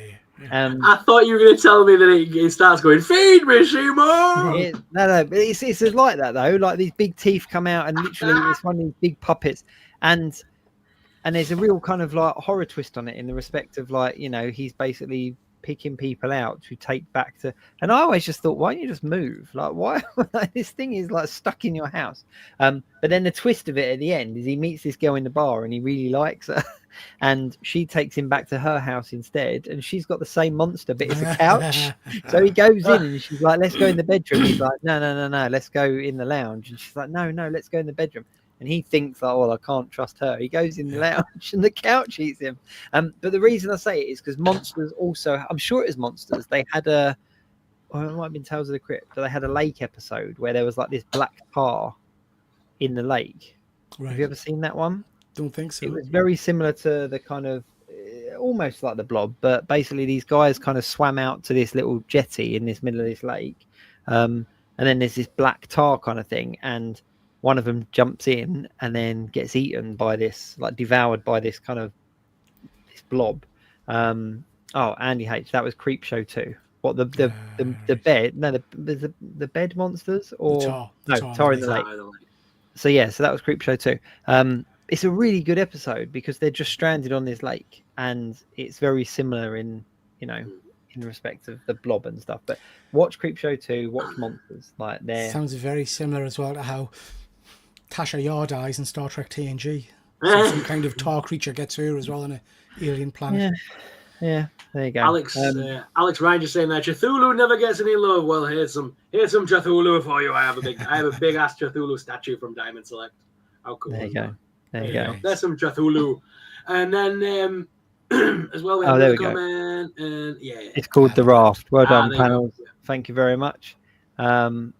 I thought you were going to tell me that it starts going, feed me, Seymour! No, but it's like that though. Like these big teeth come out, and literally it's one of these big puppets, and there's a real kind of like horror twist on it in the respect of like he's basically picking people out to take back to. And I always just thought, why don't you just move? Like why this thing is like stuck in your house. But then the twist of it at the end is he meets this girl in the bar and he really likes her, and she takes him back to her house instead, and she's got the same monster, but it's a couch. So he goes in and she's like, let's go in the bedroom. He's like, no, let's go in the lounge. And she's like, no, let's go in the bedroom. And he thinks, I can't trust her. He goes in the lounge and the couch eats him. But the reason I say it is because Monsters also, I'm sure it is Monsters, they had it might have been Tales of the Crypt, but they had a lake episode where there was like this black tar in the lake. Right. Have you ever seen that one? Don't think so. It was very similar to the kind of, almost like the Blob, but basically these guys kind of swam out to this little jetty in this middle of this lake. And then there's this black tar kind of thing, and one of them jumps in and then gets eaten by this, like devoured by this kind of this blob. Andy H, that was Creepshow 2. What the bed? No, the bed monsters or Tar in the lake. so that was Creepshow 2. It's a really good episode because they're just stranded on this lake, and it's very similar in respect of the blob and stuff. But watch Creepshow 2, watch Monsters. Like they're sounds very similar as well to how Tasha Yar dies in Star Trek TNG. So some kind of tar creature gets her as well on an alien planet. Yeah, there you go. Alex Ryan just saying that Cthulhu never gets any love. Well, here's some Cthulhu for you. I have a big ass Cthulhu statue from Diamond Select. How cool! There you go. There you go. There's some Cthulhu, and then as well we have a comment. And it's called The Raft. Well done, panels. Thank you very much. But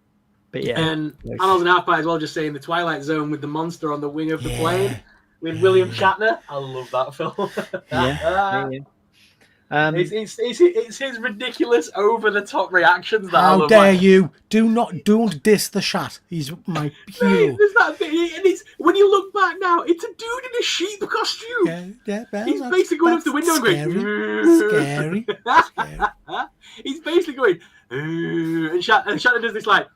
yeah, and Panels and Half Pie as well, just saying the Twilight Zone with the monster on the wing of the plane with William Shatner. I love that film. It's his ridiculous, over the top reactions. That How dare you? Don't diss the Shat. He's my hero. There's that thing, and it's when you look back now, it's a dude in a sheep costume. He's basically going up the window and going scary. He's basically going, and Shatner does this like.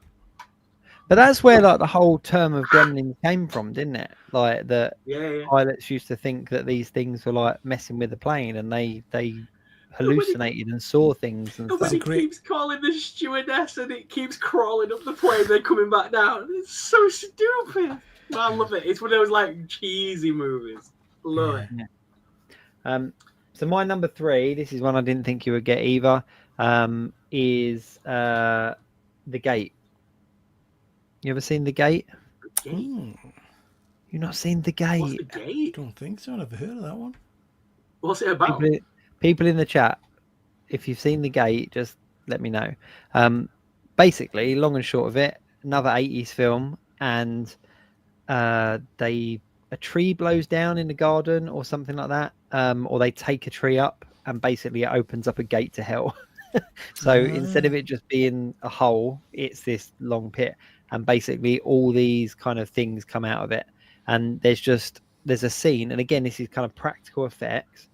But that's where like the whole term of gremlin came from, didn't it? Like that pilots used to think that these things were like messing with the plane, and they hallucinated and saw things. And he keeps calling the stewardess, and it keeps crawling up the plane. They're coming back down. It's so stupid. But I love it. It's one of those like cheesy movies. Love it. Yeah. So my number 3. This is one I didn't think you would get either. Is The Gate. You ever seen The Gate? You've not seen The Gate? What's The Gate? Don't think so. I've never heard of that one. What's it about? People in the chat, if you've seen The Gate, just let me know. Basically, long and short of it, another 80s film, and a tree blows down in the garden or something like that, or they take a tree up, and basically it opens up a gate to hell. So instead of it just being a hole, it's this long pit, and basically all these kind of things come out of it. And there's a scene, and again, this is kind of practical effects,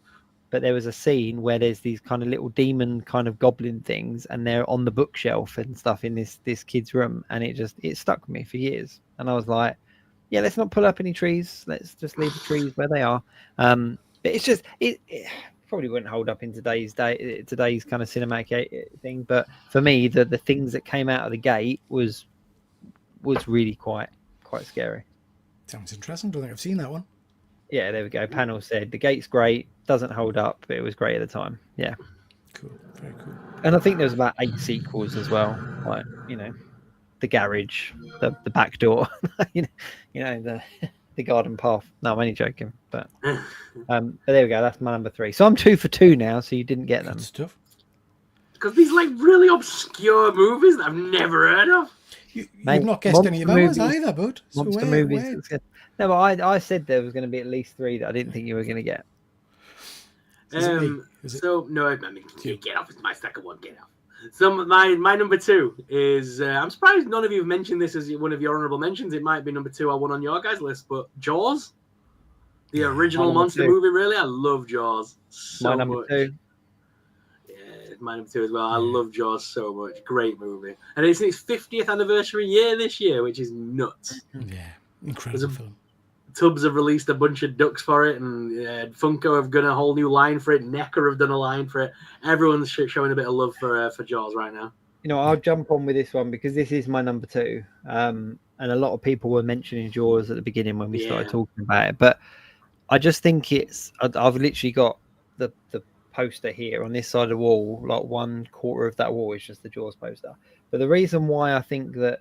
but there was a scene where there's these kind of little demon kind of goblin things, and they're on the bookshelf and stuff in this kid's room, and it stuck with me for years. And I was like, yeah, let's not pull up any trees, let's just leave the trees where they are. But it's just it probably wouldn't hold up in today's kind of cinematic thing, but for me, the things that came out of The Gate was really quite scary. Sounds interesting. Don't think I've seen that one. Yeah, there we go. Panel said The Gate's great, doesn't hold up, but it was great at the time. Yeah, cool, very cool. And I think there's about 8 sequels as well, like The Garage, the Back Door, the Garden Path. No, I'm only joking, but there we go. That's my number 3. So I'm 2 for 2 now. So you didn't get them. Good stuff. Because these like really obscure movies that I've never heard of. You've not guessed any of ours either, bud. So monster movies. No, but I said there was going to be at least 3 that I didn't think you were going to get. So no, I mean, get off. It's my second one. Get off. So my number 2 is I'm surprised none of you have mentioned this as one of your honorable mentions. It might be number 2 or 1 on your guys' list, but Jaws, the original monster movie. Really, I love Jaws so my number much. 2. My number 2 as well. I love Jaws so much. Great movie. And it's its 50th anniversary year this year, which is nuts. Yeah, incredible film. Tubbs have released a bunch of ducks for it, and Funko have done a whole new line for it. Necker have done a line for it. Everyone's showing a bit of love for Jaws right now. I'll jump on with this one because this is my number 2. And a lot of people were mentioning Jaws at the beginning when we started talking about it. But I just think I've literally got the poster here on this side of the wall, like 1/4 of that wall is just the Jaws poster. But the reason why I think that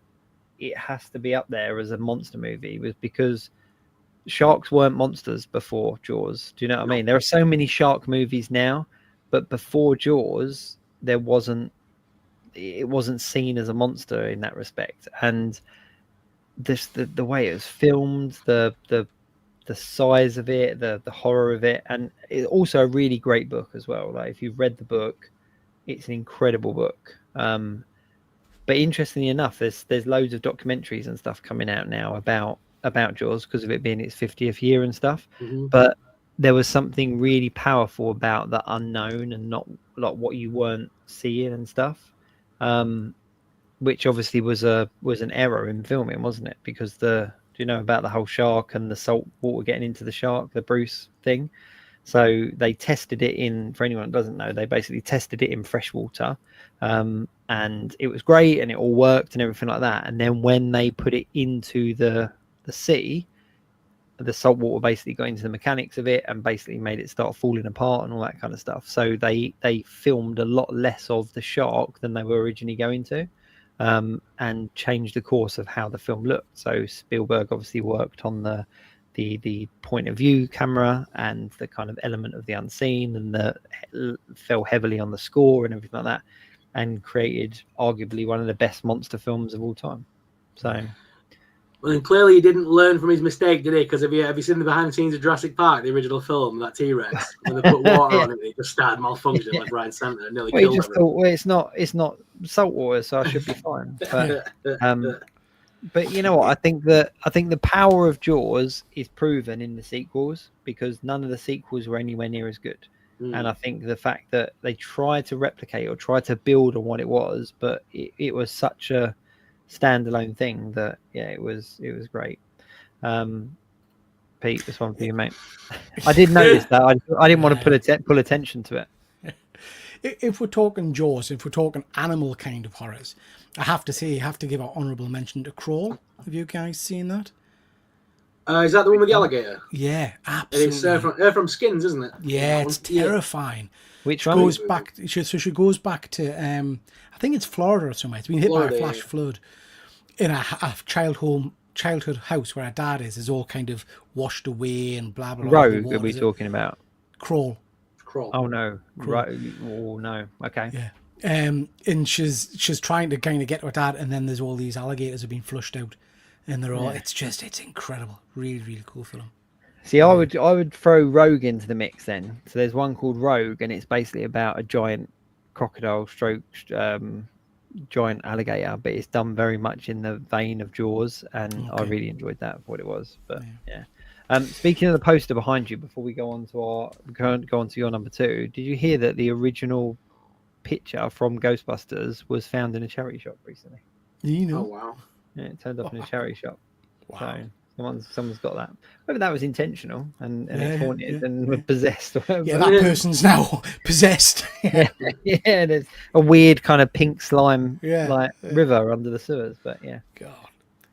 it has to be up there as a monster movie was because sharks weren't monsters before Jaws. Do you know what I mean? There are so many shark movies now, but before Jaws, it wasn't seen as a monster in that respect. And the way it was filmed, the size of it, the horror of it, and it's also a really great book as well. Like if you've read the book, it's an incredible book. But interestingly enough, there's loads of documentaries and stuff coming out now about Jaws because of it being its 50th year and stuff. Mm-hmm. But there was something really powerful about the unknown and not like what you weren't seeing and stuff, which obviously was an error in filming, wasn't it? Because do you know about the whole shark and the salt water getting into the shark, the Bruce thing? So they tested it in, for anyone that doesn't know, they basically tested it in fresh water, and it was great and it all worked and everything like that. And then when they put it into the sea, the salt water basically got into the mechanics of it and basically made it start falling apart and all that kind of stuff. So they filmed a lot less of the shark than they were originally going to, and changed the course of how the film looked. So Spielberg obviously worked on the point of view camera and the kind of element of the unseen, and fell heavily on the score and everything like that, and created arguably one of the best monster films of all time. So, well, and clearly he didn't learn from his mistake, did he? Because have you seen the behind the scenes of Jurassic Park, the original film, that T-Rex, when they put water on it, it just started malfunctioning like Ryan Sandler and nearly killed him. Thought, well, it's not salt water, so I should be fine. But you know what? I think the power of Jaws is proven in the sequels, because none of the sequels were anywhere near as good. And I think the fact that they tried to replicate or tried to build on what it was, but it was such a standalone thing that it was great. Pete, this one for you, mate. I did notice that. I didn't want to pull attention to it. If we're talking Jaws, if we're talking animal kind of horrors, I have to say, you have to give an honourable mention to Crawl. Have you guys seen that? Is that the one with the alligator? Yeah, absolutely. It's from Skins, isn't it? Yeah, it's terrifying. Which one? Goes back. So she goes back to I think it's Florida or somewhere. It's been hit by a flash flood in a childhood house where her dad is all kind of washed away and blah blah blah. Rogue are we talking about? Crawl. Oh no. Oh no. Okay. Yeah. And she's trying to kind of get to her dad, and then there's all these alligators have been flushed out, and they're all it's incredible. Really, really cool film. See, I would throw Rogue into the mix then. So there's one called Rogue, and it's basically about a giant crocodile stroke giant alligator, but it's done very much in the vein of Jaws, and I really enjoyed that for what it was. But yeah. Speaking of the poster behind you, before we go on to your number two, did you hear that the original picture from Ghostbusters was found in a charity shop recently? You know. Oh wow. Yeah, it turned up in a charity shop. Wow. So someone's got that. Whether that was intentional and it's haunted and possessed. Or whatever. Yeah, that person's now possessed. yeah, there's a weird kind of pink slime river under the sewers. But yeah. God.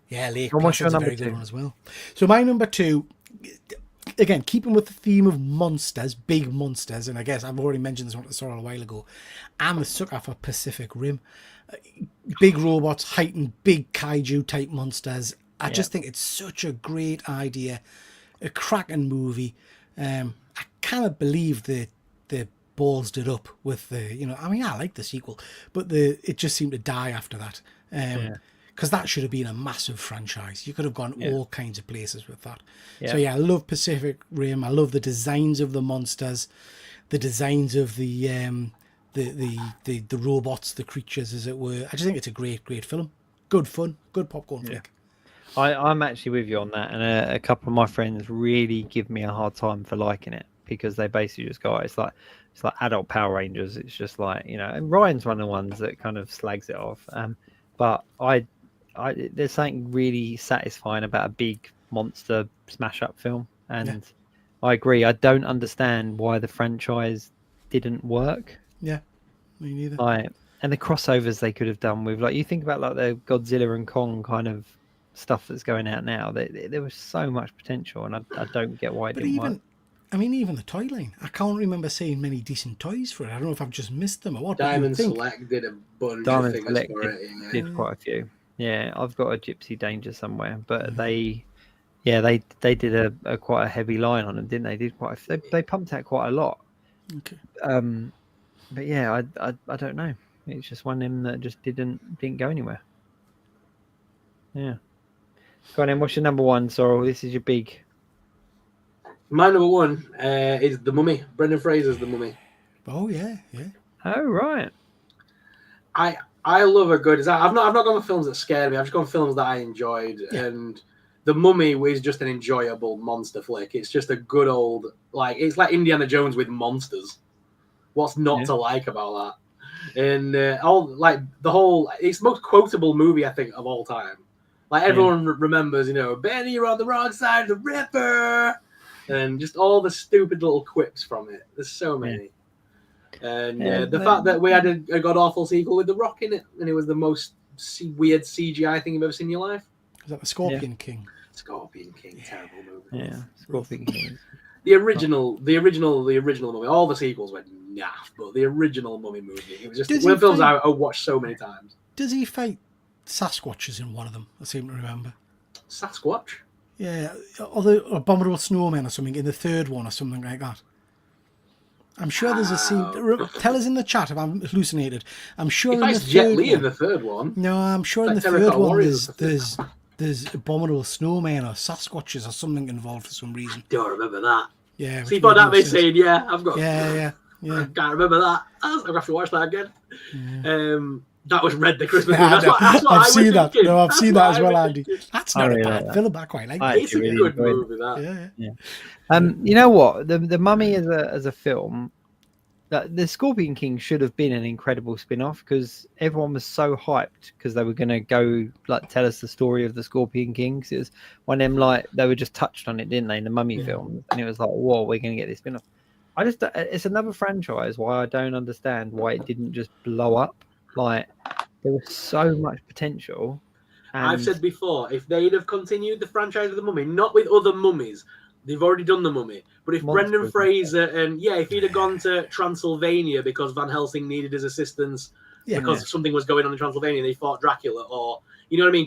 Yeah, Lake Placid's a very good one as well. So my number two, again, keeping with the theme of monsters, big monsters, and I guess I've already mentioned this one a while ago, I'm a sucker for Pacific Rim. Big robots, heightened, big kaiju type monsters. I just think it's such a great idea, a cracking movie. I cannot believe the ballsed it up with I like the sequel, but it just seemed to die after that. Because that should have been a massive franchise. You could have gone all kinds of places with that. Yeah. So I love Pacific Rim. I love the designs of the monsters, the designs of the robots, the creatures, as it were. I just think it's a great film. Good fun, good popcorn flick. I'm actually with you on that, and a couple of my friends really give me a hard time for liking it, because they basically just go, it's like adult Power Rangers. It's just like, and Ryan's one of the ones that kind of slags it off. But there's something really satisfying about a big monster smash up film, and I agree. I don't understand why the franchise didn't work. Yeah, me neither. And the crossovers they could have done with, you think about the Godzilla and Kong kind of stuff that's going out now. There was so much potential, and I don't get why it didn't work. Even the toy line, I can't remember seeing many decent toys for it. I don't know if I've just missed them or what. Diamond Select did a bunch of things for it. Did quite a few. Yeah, I've got a Gypsy Danger somewhere, but they did a quite a heavy line on them, didn't they? They pumped out quite a lot. Okay. But yeah, I don't know. It's just one of them that just didn't go anywhere. Yeah. Go on then. What's your number one, Sorrel? This is your big. My number one is The Mummy. Brendan Fraser's The Mummy. Oh yeah. Oh right. I love a good. I've not gone for films that scared me. I've just gone for films that I enjoyed, and The Mummy is just an enjoyable monster flick. It's just a good old it's like Indiana Jones with monsters. What's not to like about that? And it's the most quotable movie I think of all time. Like everyone remembers, Benny, you're on the wrong side of the river, and just all the stupid little quips from it. There's so many. And the fact that we had a god awful sequel with The Rock in it, and it was the most weird CGI thing you've ever seen in your life. Is that the Scorpion King? Scorpion King, terrible movie. Yeah, Scorpion King. The original Mummy. All the sequels went naff, but the original Mummy movie, it was just one of the films I watched so many times. Does he fight Sasquatches in one of them? I seem to remember. Sasquatch? Yeah, or the abominable snowman or something in the third one or something like that. I'm sure there's a scene. Tell us in the chat if I'm hallucinated. I'm sure in the third Jet Li in the third one. No, I'm sure in the third one there's abominable snowmen or Sasquatches or something involved for some reason. I don't remember that. Yeah. See, but that makes saying, I've got. Yeah. I can't remember that. I'm gonna have to watch that again. Yeah. That was Red the Christmas movie. That's what I've seen that. Thinking. No, I've seen that as well, Andy. That's not a bad film. I quite like it. It's a good movie. That. Yeah. You know what? The Mummy as a film. The Scorpion King should have been an incredible spin-off because everyone was so hyped because they were going to go tell us the story of the Scorpion King. It was one of them they were just touched on it, didn't they, in the Mummy film? And it was like, whoa, we're going to get this spin-off. It's another franchise why I don't understand why it didn't just blow up. There was so much potential. And I've said before, if they'd have continued the franchise of the Mummy, not with other mummies. They've already done the Mummy, but if Brendan Fraser and if he'd have gone to Transylvania because Van Helsing needed his assistance because something was going on in Transylvania, and they fought Dracula, or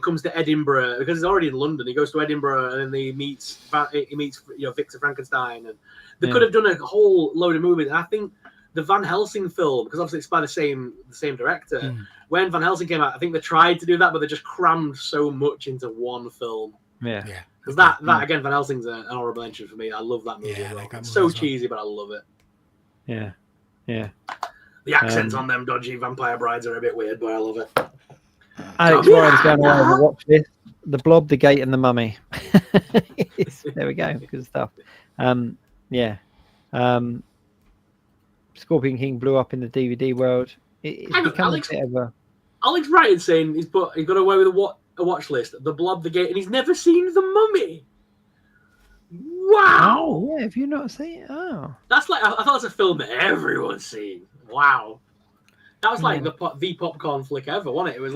comes to Edinburgh because he's already in London. He goes to Edinburgh and then he meets Victor Frankenstein, and they could have done a whole load of movies. And I think the Van Helsing film, because obviously it's by the same director. When Van Helsing came out, I think they tried to do that, but they just crammed so much into one film. Yeah. Because that again, Van Helsing's an honorable mention for me. I love that movie. Yeah, like it's so cheesy, but I love it. Yeah. The accents on them dodgy vampire brides are a bit weird, but I love it. Alex Ryan's going away to watch this. The Blob, The Gate, and the Mummy. There we go. Good stuff. Scorpion King blew up in the DVD world. It's become a bit of a... Alex Ryan's saying he got away with a watch list, The Blob, The Gate, and he's never seen The Mummy. Wow. Oh, yeah, have you not seen it? Oh. That's I thought it's a film that everyone's seen. Wow. That was the popcorn flick ever, wasn't it? It was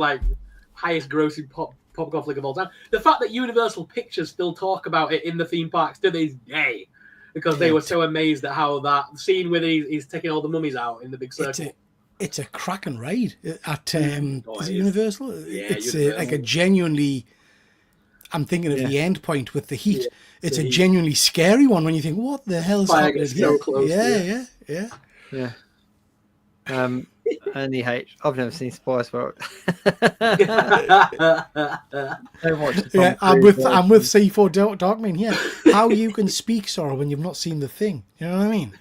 highest grossing popcorn flick of all time. The fact that Universal Pictures still talk about it in the theme parks to this day because they were so amazed at how that scene where he's taking all the mummies out in the big circle. It's a cracking ride at is it Universal? Yeah, it's Universal. A genuinely. I'm thinking of the end point with the heat. Yeah, it's a genuinely scary one when you think, "What the hell's happening here?" Close, yeah. Only H. I've never seen Spice World. I'm with C4 Darkman here. How you can speak, Sorrow, when you've not seen The Thing? You know what I mean?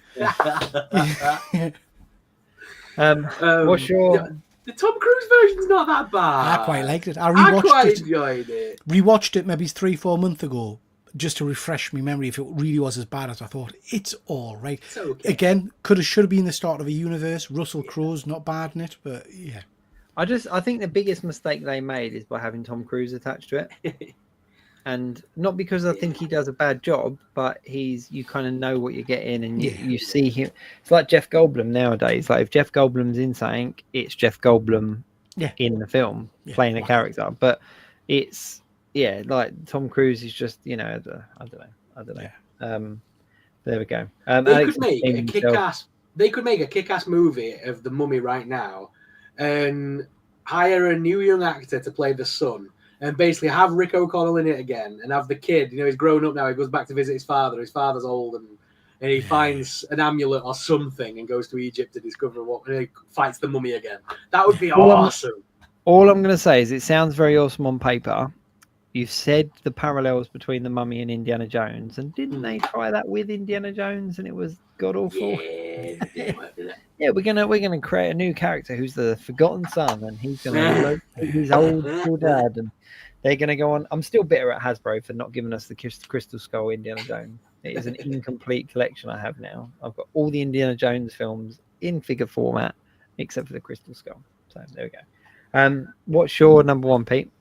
What's your... The Tom Cruise version's not that bad. I quite liked it. I enjoyed it. Rewatched it maybe 3-4 months ago just to refresh my memory if it really was as bad as I thought. It's all right. It's okay. Again, should have been the start of a universe. Russell Crowe's not bad in it, but yeah. I think the biggest mistake they made is by having Tom Cruise attached to it. And not because I think he does a bad job, but you kind of know what you're getting and you see him. It's like Jeff Goldblum nowadays. If Jeff Goldblum's in something, it's Jeff Goldblum in the film playing a character. But it's, Tom Cruise is just, I don't know. There we go. They could make a kick-ass movie of The Mummy right now and hire a new young actor to play the son. And basically have Rick O'Connell in it again and have the kid, he's grown up now. He goes back to visit his father. His father's old and he finds an amulet or something and goes to Egypt to discover and he fights the mummy again. That would be awesome. All I'm going to say is it sounds very awesome on paper. You've said the parallels between the Mummy and Indiana Jones, and didn't they try that with Indiana Jones and it was god awful? Yeah, we're gonna create a new character who's the forgotten son, and he's gonna his old school dad, and they're gonna go on. I'm still bitter at Hasbro for not giving us the Crystal Skull Indiana Jones. It is an incomplete collection I have now. I've got all the Indiana Jones films in figure format except for the Crystal Skull. So there we go. What's your number one, Pete?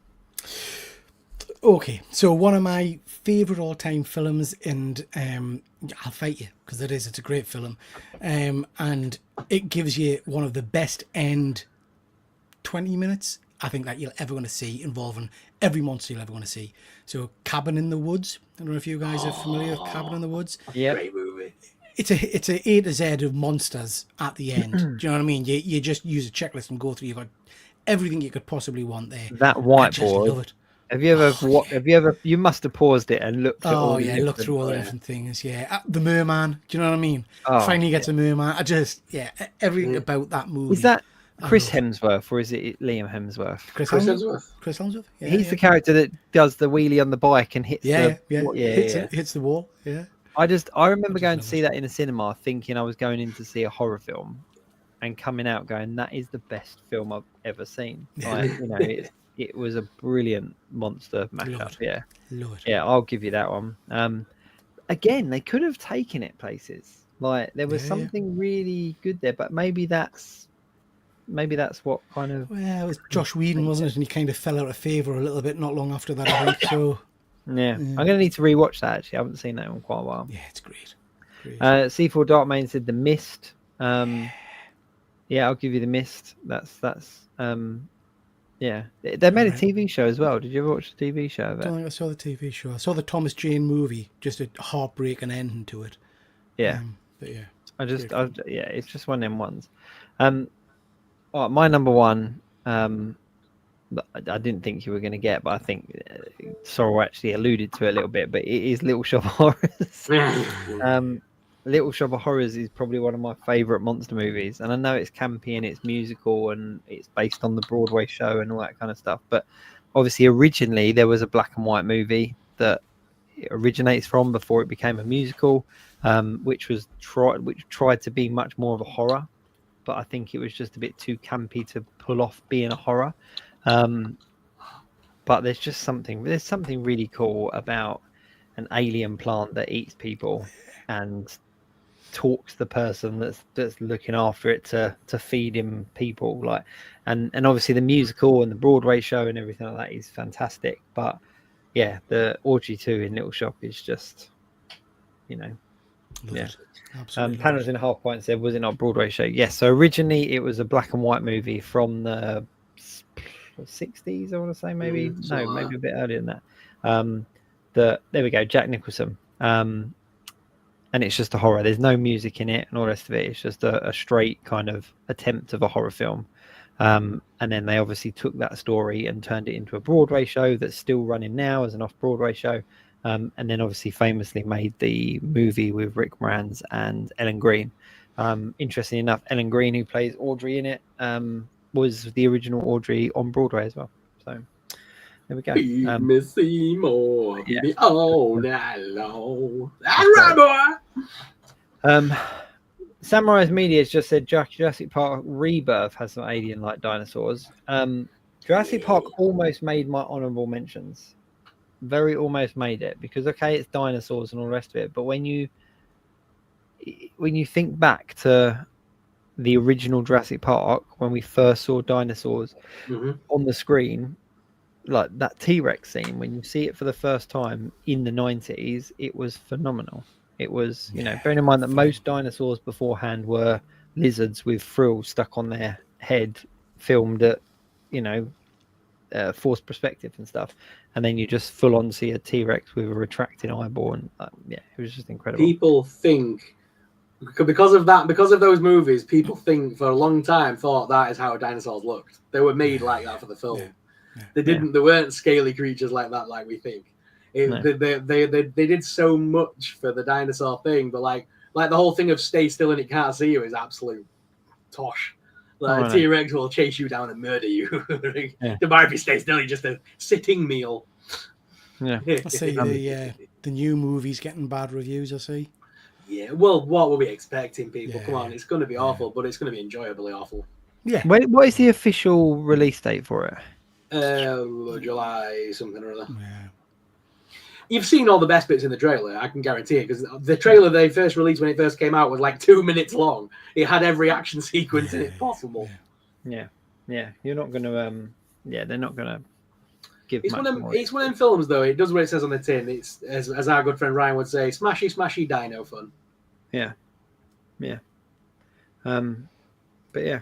Okay, so one of my favourite all-time films, and I'll fight you because it's a great film, and it gives you one of the best end 20 minutes I think that you're ever going to see, involving every monster you'll ever want to see. So Cabin in the Woods. I don't know if you guys are familiar with Cabin in the Woods. Yeah, great movie. It's a A to Z of monsters at the end. Do you know what I mean? You just use a checklist and go through. You've got everything you could possibly want there. That whiteboard. Love it. Have you ever? You must have paused it and looked at all. Looked through all the different things. Yeah, the Merman. Do you know what I mean? Finally gets a Merman. Everything about that movie. Is that Chris Hemsworth or is it Liam Hemsworth? Chris Hemsworth. Chris Hemsworth. Yeah, he's the character that does the wheelie on the bike and hits hits the wall. Yeah. I remember going to see that in a cinema, thinking I was going in to see a horror film, and coming out going, "That is the best film I've ever seen." Like, it was a brilliant monster mashup. Yeah, I'll give you that one. Again, they could have taken it places. Like there was something really good there, but maybe that's what kind of. Well, it was Josh Whedon, wasn't it? And he kind of fell out of favour a little bit not long after that, I think. So. Yeah, I'm going to need to rewatch that. Actually, I haven't seen that in quite a while. Yeah, it's great. C4 Darkmain said The Mist. Yeah, I'll give you The Mist. That's yeah. They made a TV show as well. Did you ever watch the TV show of it? I don't think I saw the TV show. I saw the Thomas Jane movie. Just a heartbreaking ending to it. Yeah, but yeah, it's just one of them ones. My number one. I didn't think you were going to get, but I think Sorrel actually alluded to it a little bit. But it is Little Shop of Horrors. Little Shop of Horrors is probably one of my favourite monster movies, and I know it's campy and it's musical and it's based on the Broadway show and all that kind of stuff. But obviously, originally there was a black and white movie that it originates from before it became a musical, which tried to be much more of a horror, but I think it was just a bit too campy to pull off being a horror. But there's something really cool about an alien plant that eats people and talks to the person that's looking after it to feed him people, like, and obviously the musical and the Broadway show and everything like that is fantastic. But yeah, the Orgy 2 in Little Shop is just, Absolutely. Panels in a Half Pint said, was it not a Broadway show? Yes. So originally it was a black and white movie from the 60s, I want to say, maybe maybe a bit earlier than that. There we go, Jack Nicholson, and it's just a horror. There's no music in it and all the rest of it. It's just a straight kind of attempt of a horror film, and then they obviously took that story and turned it into a Broadway show that's still running now as an off-Broadway show, and then obviously famously made the movie with Rick Moranis and Ellen Greene. Interesting enough, Ellen Greene, who plays Audrey in it, was the original Audrey on Broadway as well. So there we go. Miss Seymour, all night long. That's right, boy. Samurai's Media has just said Jurassic Park Rebirth has some alien-like dinosaurs. Jurassic Park almost made my honourable mentions. Very almost made it, because it's dinosaurs and all the rest of it, but when you think back to the original Jurassic Park, when we first saw dinosaurs on the screen, like that T-Rex scene, when you see it for the first time in the 90s, it was phenomenal. It was, bearing in mind that most dinosaurs beforehand were lizards with frills stuck on their head, filmed at, forced perspective and stuff, and then you just full on see a T-Rex with a retracting eyeball, and it was just incredible. People think, because of those movies, people think for a long time thought that is how dinosaurs looked. They were made like that for the film. They didn't. They weren't scaly creatures like that, like we think. They did so much for the dinosaur thing, but like the whole thing of stay still and it can't see you is absolute tosh. Like T-Rex will chase you down and murder you. The bar if you stay still, you're just a sitting meal. Yeah, I see the new movies getting bad reviews. I see. Yeah, well, what were we expecting, people? Come on, it's going to be awful, but it's going to be enjoyably awful. Yeah. What is the official release date for it? July something or other. Yeah. You've seen all the best bits in the trailer, I can guarantee it, because the trailer they first released when it first came out was like 2 minutes long. It had every action sequence in it possible. Yeah. You're not going to, they're not going to give. It's one of them films though. It does what it says on the tin. It's as our good friend Ryan would say, smashy dino fun. Yeah. But yeah,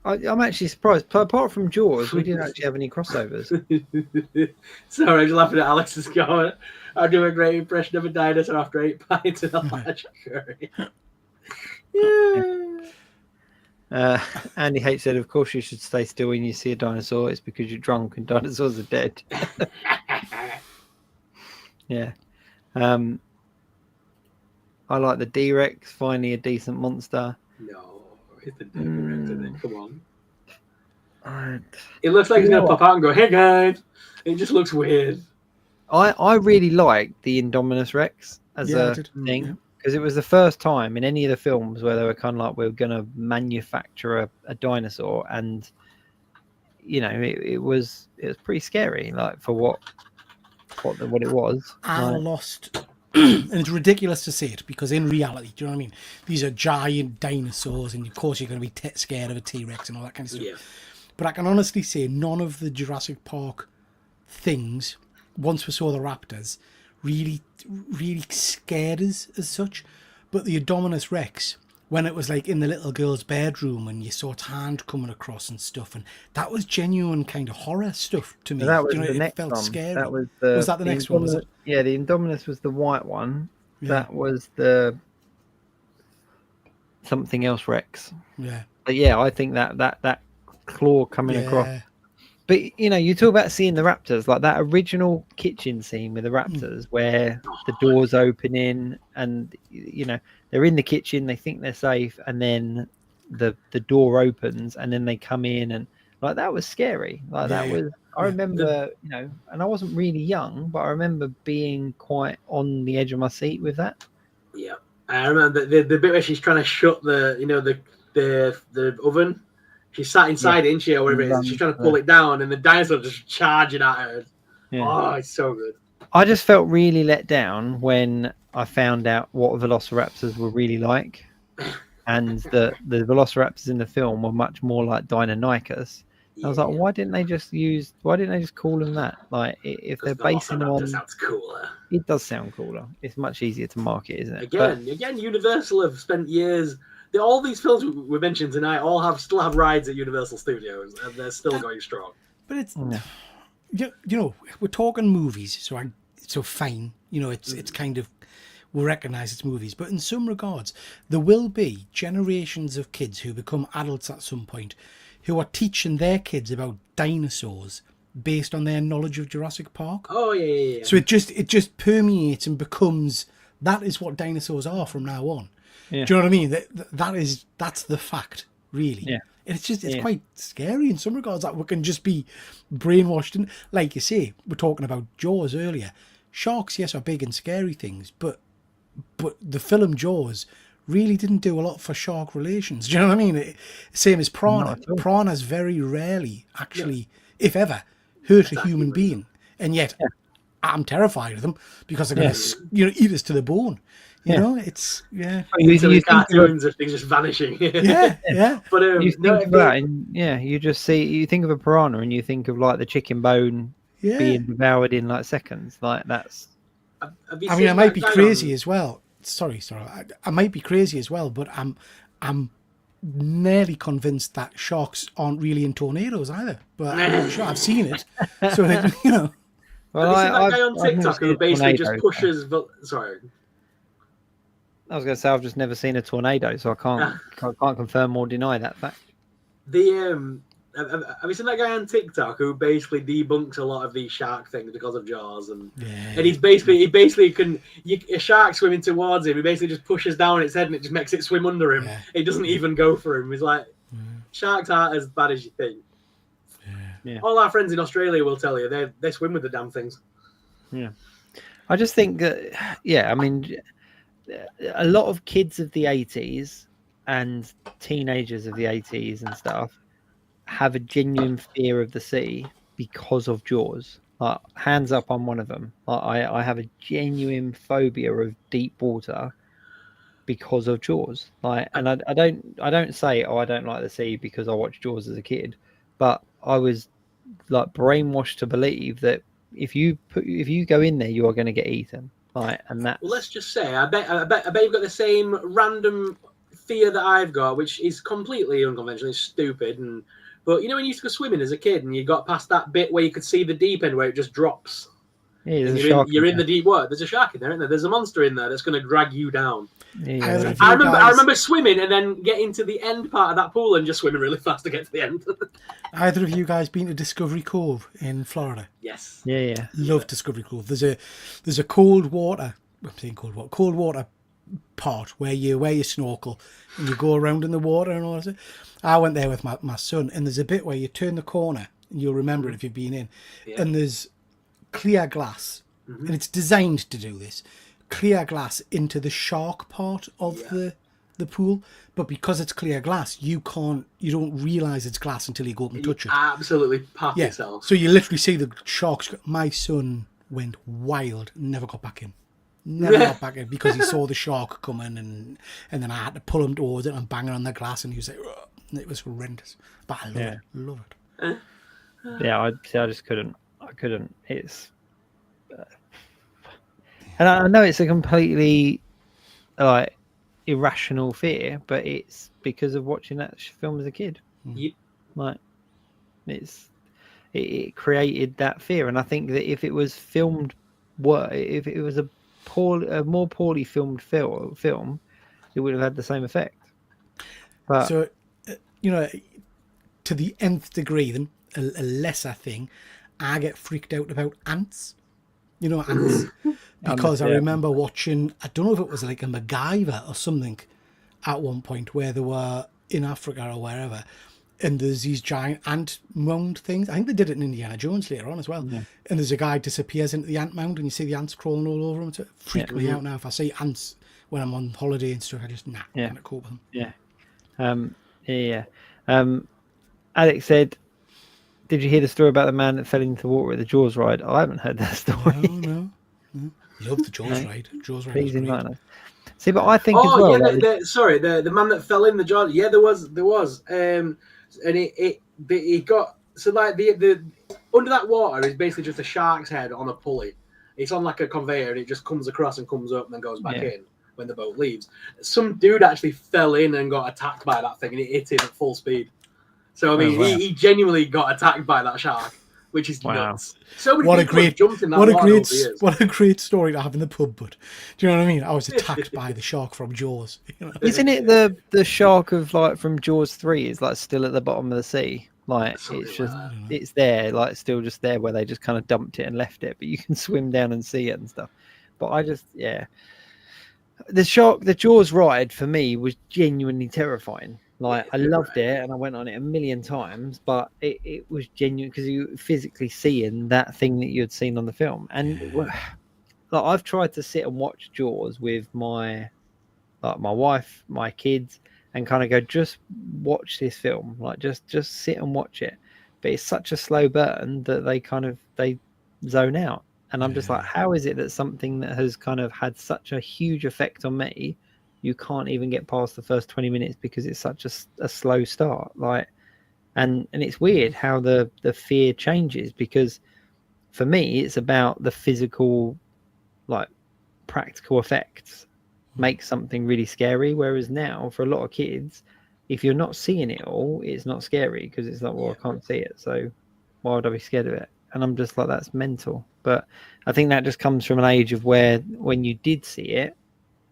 I'm actually surprised. Apart from Jaws, we didn't actually have any crossovers. Sorry, I'm just laughing at Alex's comment. I do a great impression of a dinosaur after 8 pints of a large curry. Yeah. Andy H said, "Of course, you should stay still when you see a dinosaur. It's because you're drunk and dinosaurs are dead." Yeah. I like the D-Rex. Finally, a decent monster. No, it's the D-Rex, isn't it? Come on. I, It looks like he's going to pop out and go, "Hey, guys." It just looks weird. I really like the Indominus Rex as a thing because it was the first time in any of the films where they were kind of like, we're going to manufacture a dinosaur, and it was pretty scary, like for what it was. I lost, and it's ridiculous to say it because in reality, do you know what I mean? These are giant dinosaurs, and of course you're going to be scared of a T-Rex and all that kind of stuff. Yeah. But I can honestly say none of the Jurassic Park things, once we saw the raptors, really scared us as such. But the Indominus Rex, when it was like in the little girl's bedroom and you saw its hand coming across and stuff, and that was genuine kind of horror stuff to me. That was the next felt one. Scary. That was that the next one? Was it? Yeah, the Indominus was the white one. Yeah. That was the something else Rex. Yeah. But yeah, I think that claw coming across. But you talk about seeing the raptors, like that original kitchen scene with the raptors where the doors open in and they're in the kitchen, they think they're safe, and then the door opens and then they come in, and like that was scary. Like that was, I remember, and I wasn't really young, but I remember being quite on the edge of my seat with that. Yeah, I remember the bit where she's trying to shut the oven. She sat inside it, isn't she, or whatever it is. She's trying to pull it down, and the dinosaur just charging at her. Yeah. Oh, it's so good. I just felt really let down when I found out what velociraptors were really like, and the velociraptors in the film were much more like Deinonychus. I was like, why didn't they just call them that? Like, if they're basing them on, sounds cooler. It does sound cooler. It's much easier to market, isn't it? Again, Universal have spent years. All these films we mentioned tonight still have rides at Universal Studios, and they're still going strong. But it's we're talking movies, so fine. It's kind of, we recognise it's movies, but in some regards, there will be generations of kids who become adults at some point, who are teaching their kids about dinosaurs based on their knowledge of Jurassic Park. Oh yeah. So it just permeates and becomes, that is what dinosaurs are from now on. Yeah. Do you know what I mean? That's the fact, really. Yeah. It's quite scary in some regards that we can just be brainwashed. And like you say, we're talking about Jaws earlier. Sharks, yes, are big and scary things, but the film Jaws really didn't do a lot for shark relations. Do you know what I mean? Same as piranha. Piranhas very rarely actually, if ever, hurt a human being, and yet I'm terrified of them because they're going to eat us to the bone. You know, it's You cartoons of things just vanishing. But you think of that, and you think of a piranha, and you think of like the chicken bone being devoured in like seconds. Like that's. I mean, I might be crazy as well. Sorry. I might be crazy as well, but I'm nearly convinced that sharks aren't really in tornadoes either. But I'm sure I've seen it, so Well, have you seen that guy on TikTok who basically just pushes? Sorry. I was going to say I've just never seen a tornado, so I can't confirm or deny that fact. Have you seen that guy on TikTok who basically debunks a lot of these shark things because of Jaws, and he basically a shark swimming towards him, he basically just pushes down its head and it just makes it swim under him. It doesn't even go for him. He's like, sharks aren't as bad as you think. Yeah. All our friends in Australia will tell you they swim with the damn things. Yeah, I just think that I mean, a lot of kids of the 80s and teenagers of the 80s and stuff have a genuine fear of the sea because of Jaws. Like, hands up, I'm one of them. I have a genuine phobia of deep water because of Jaws. Like, and I don't say, I don't like the sea because I watched Jaws as a kid, but I was like brainwashed to believe that if you go in there, you are going to get eaten. Like, and that. Well, let's just say, I bet you've got the same random fear that I've got, which is completely unconventional, it's stupid. But you know when you used to go swimming as a kid and you got past that bit where you could see the deep end where it just drops. Yeah, you're in the deep water. There's a shark in there, isn't there? There's a monster in there that's going to drag you down. Yeah. I remember swimming and then getting to the end part of that pool and just swimming really fast to get to the end. Either of you guys been to Discovery Cove in Florida? Yes. Yeah. Love Discovery Cove. There's a cold water part where you snorkel and you go around in the water and all that. I went there with my son, and there's a bit where you turn the corner, and you'll remember it if you've been in, and there's clear glass, and it's designed to do this, clear glass into the shark part of the pool, but because it's clear glass, you don't realise it's glass until you go up and touch it. Absolutely pop yourself. So you literally see the sharks. My son went wild, never got back in. Never got back in because he saw the shark coming, and then I had to pull him towards it and bang it on the glass, and he was like, ugh. It was horrendous. But I love it. Yeah, I just couldn't. I couldn't. It's, and I know it's a completely like irrational fear, but it's because of watching that film as a kid. Yep. Like, it created that fear, and I think that if it was filmed, if it was a more poorly filmed film, it would have had the same effect. But so, to the nth degree, then a lesser thing, I get freaked out about ants. Ants, because I remember watching. I don't know if it was like a MacGyver or something, at one point where they were in Africa or wherever, and there's these giant ant mound things. I think they did it in Indiana Jones later on as well. Yeah. And there's a guy disappears into the ant mound, and you see the ants crawling all over him. It freaks me out now. If I see ants when I'm on holiday and stuff, I just can't cope with them. Yeah. Alex said, "Did you hear the story about the man that fell into the water at the Jaws ride?" I haven't heard that story. No. Love the Jaws ride. Jaws ride. Please invite us. See, but I think as well. The man that fell in the Jaws. Yeah, there was. And it got so like the under that water is basically just a shark's head on a pulley. It's on like a conveyor, and it just comes across and comes up and then goes back in when the boat leaves. Some dude actually fell in and got attacked by that thing, and it hit him at full speed. So I mean, he genuinely got attacked by that shark, which is nuts. So many people have jumped in that water over the years. What a great story to have in the pub, but do you know what I mean? I was attacked by the shark from Jaws. Isn't it the shark of like from Jaws 3 is like still at the bottom of the sea? Like it's there, like still just there where they just kind of dumped it and left it, but you can swim down and see it and stuff. But the Jaws ride for me was genuinely terrifying. Like I loved it and I went on it a million times, but it was genuine because you were physically seeing that thing that you had seen on the film. And like I've tried to sit and watch Jaws with my wife, my kids, and kind of go, just watch this film, like just sit and watch it. But it's such a slow burn that they zone out. And I'm just like, how is it that something that has kind of had such a huge effect on me, you can't even get past the first 20 minutes because it's such a slow start? Like, and it's weird how the fear changes, because for me, it's about the physical, like practical effects make something really scary. Whereas now for a lot of kids, if you're not seeing it all, it's not scary because it's like, well, I can't see it. So why would I be scared of it? And I'm just like, that's mental. But I think that just comes from an age of where when you did see it,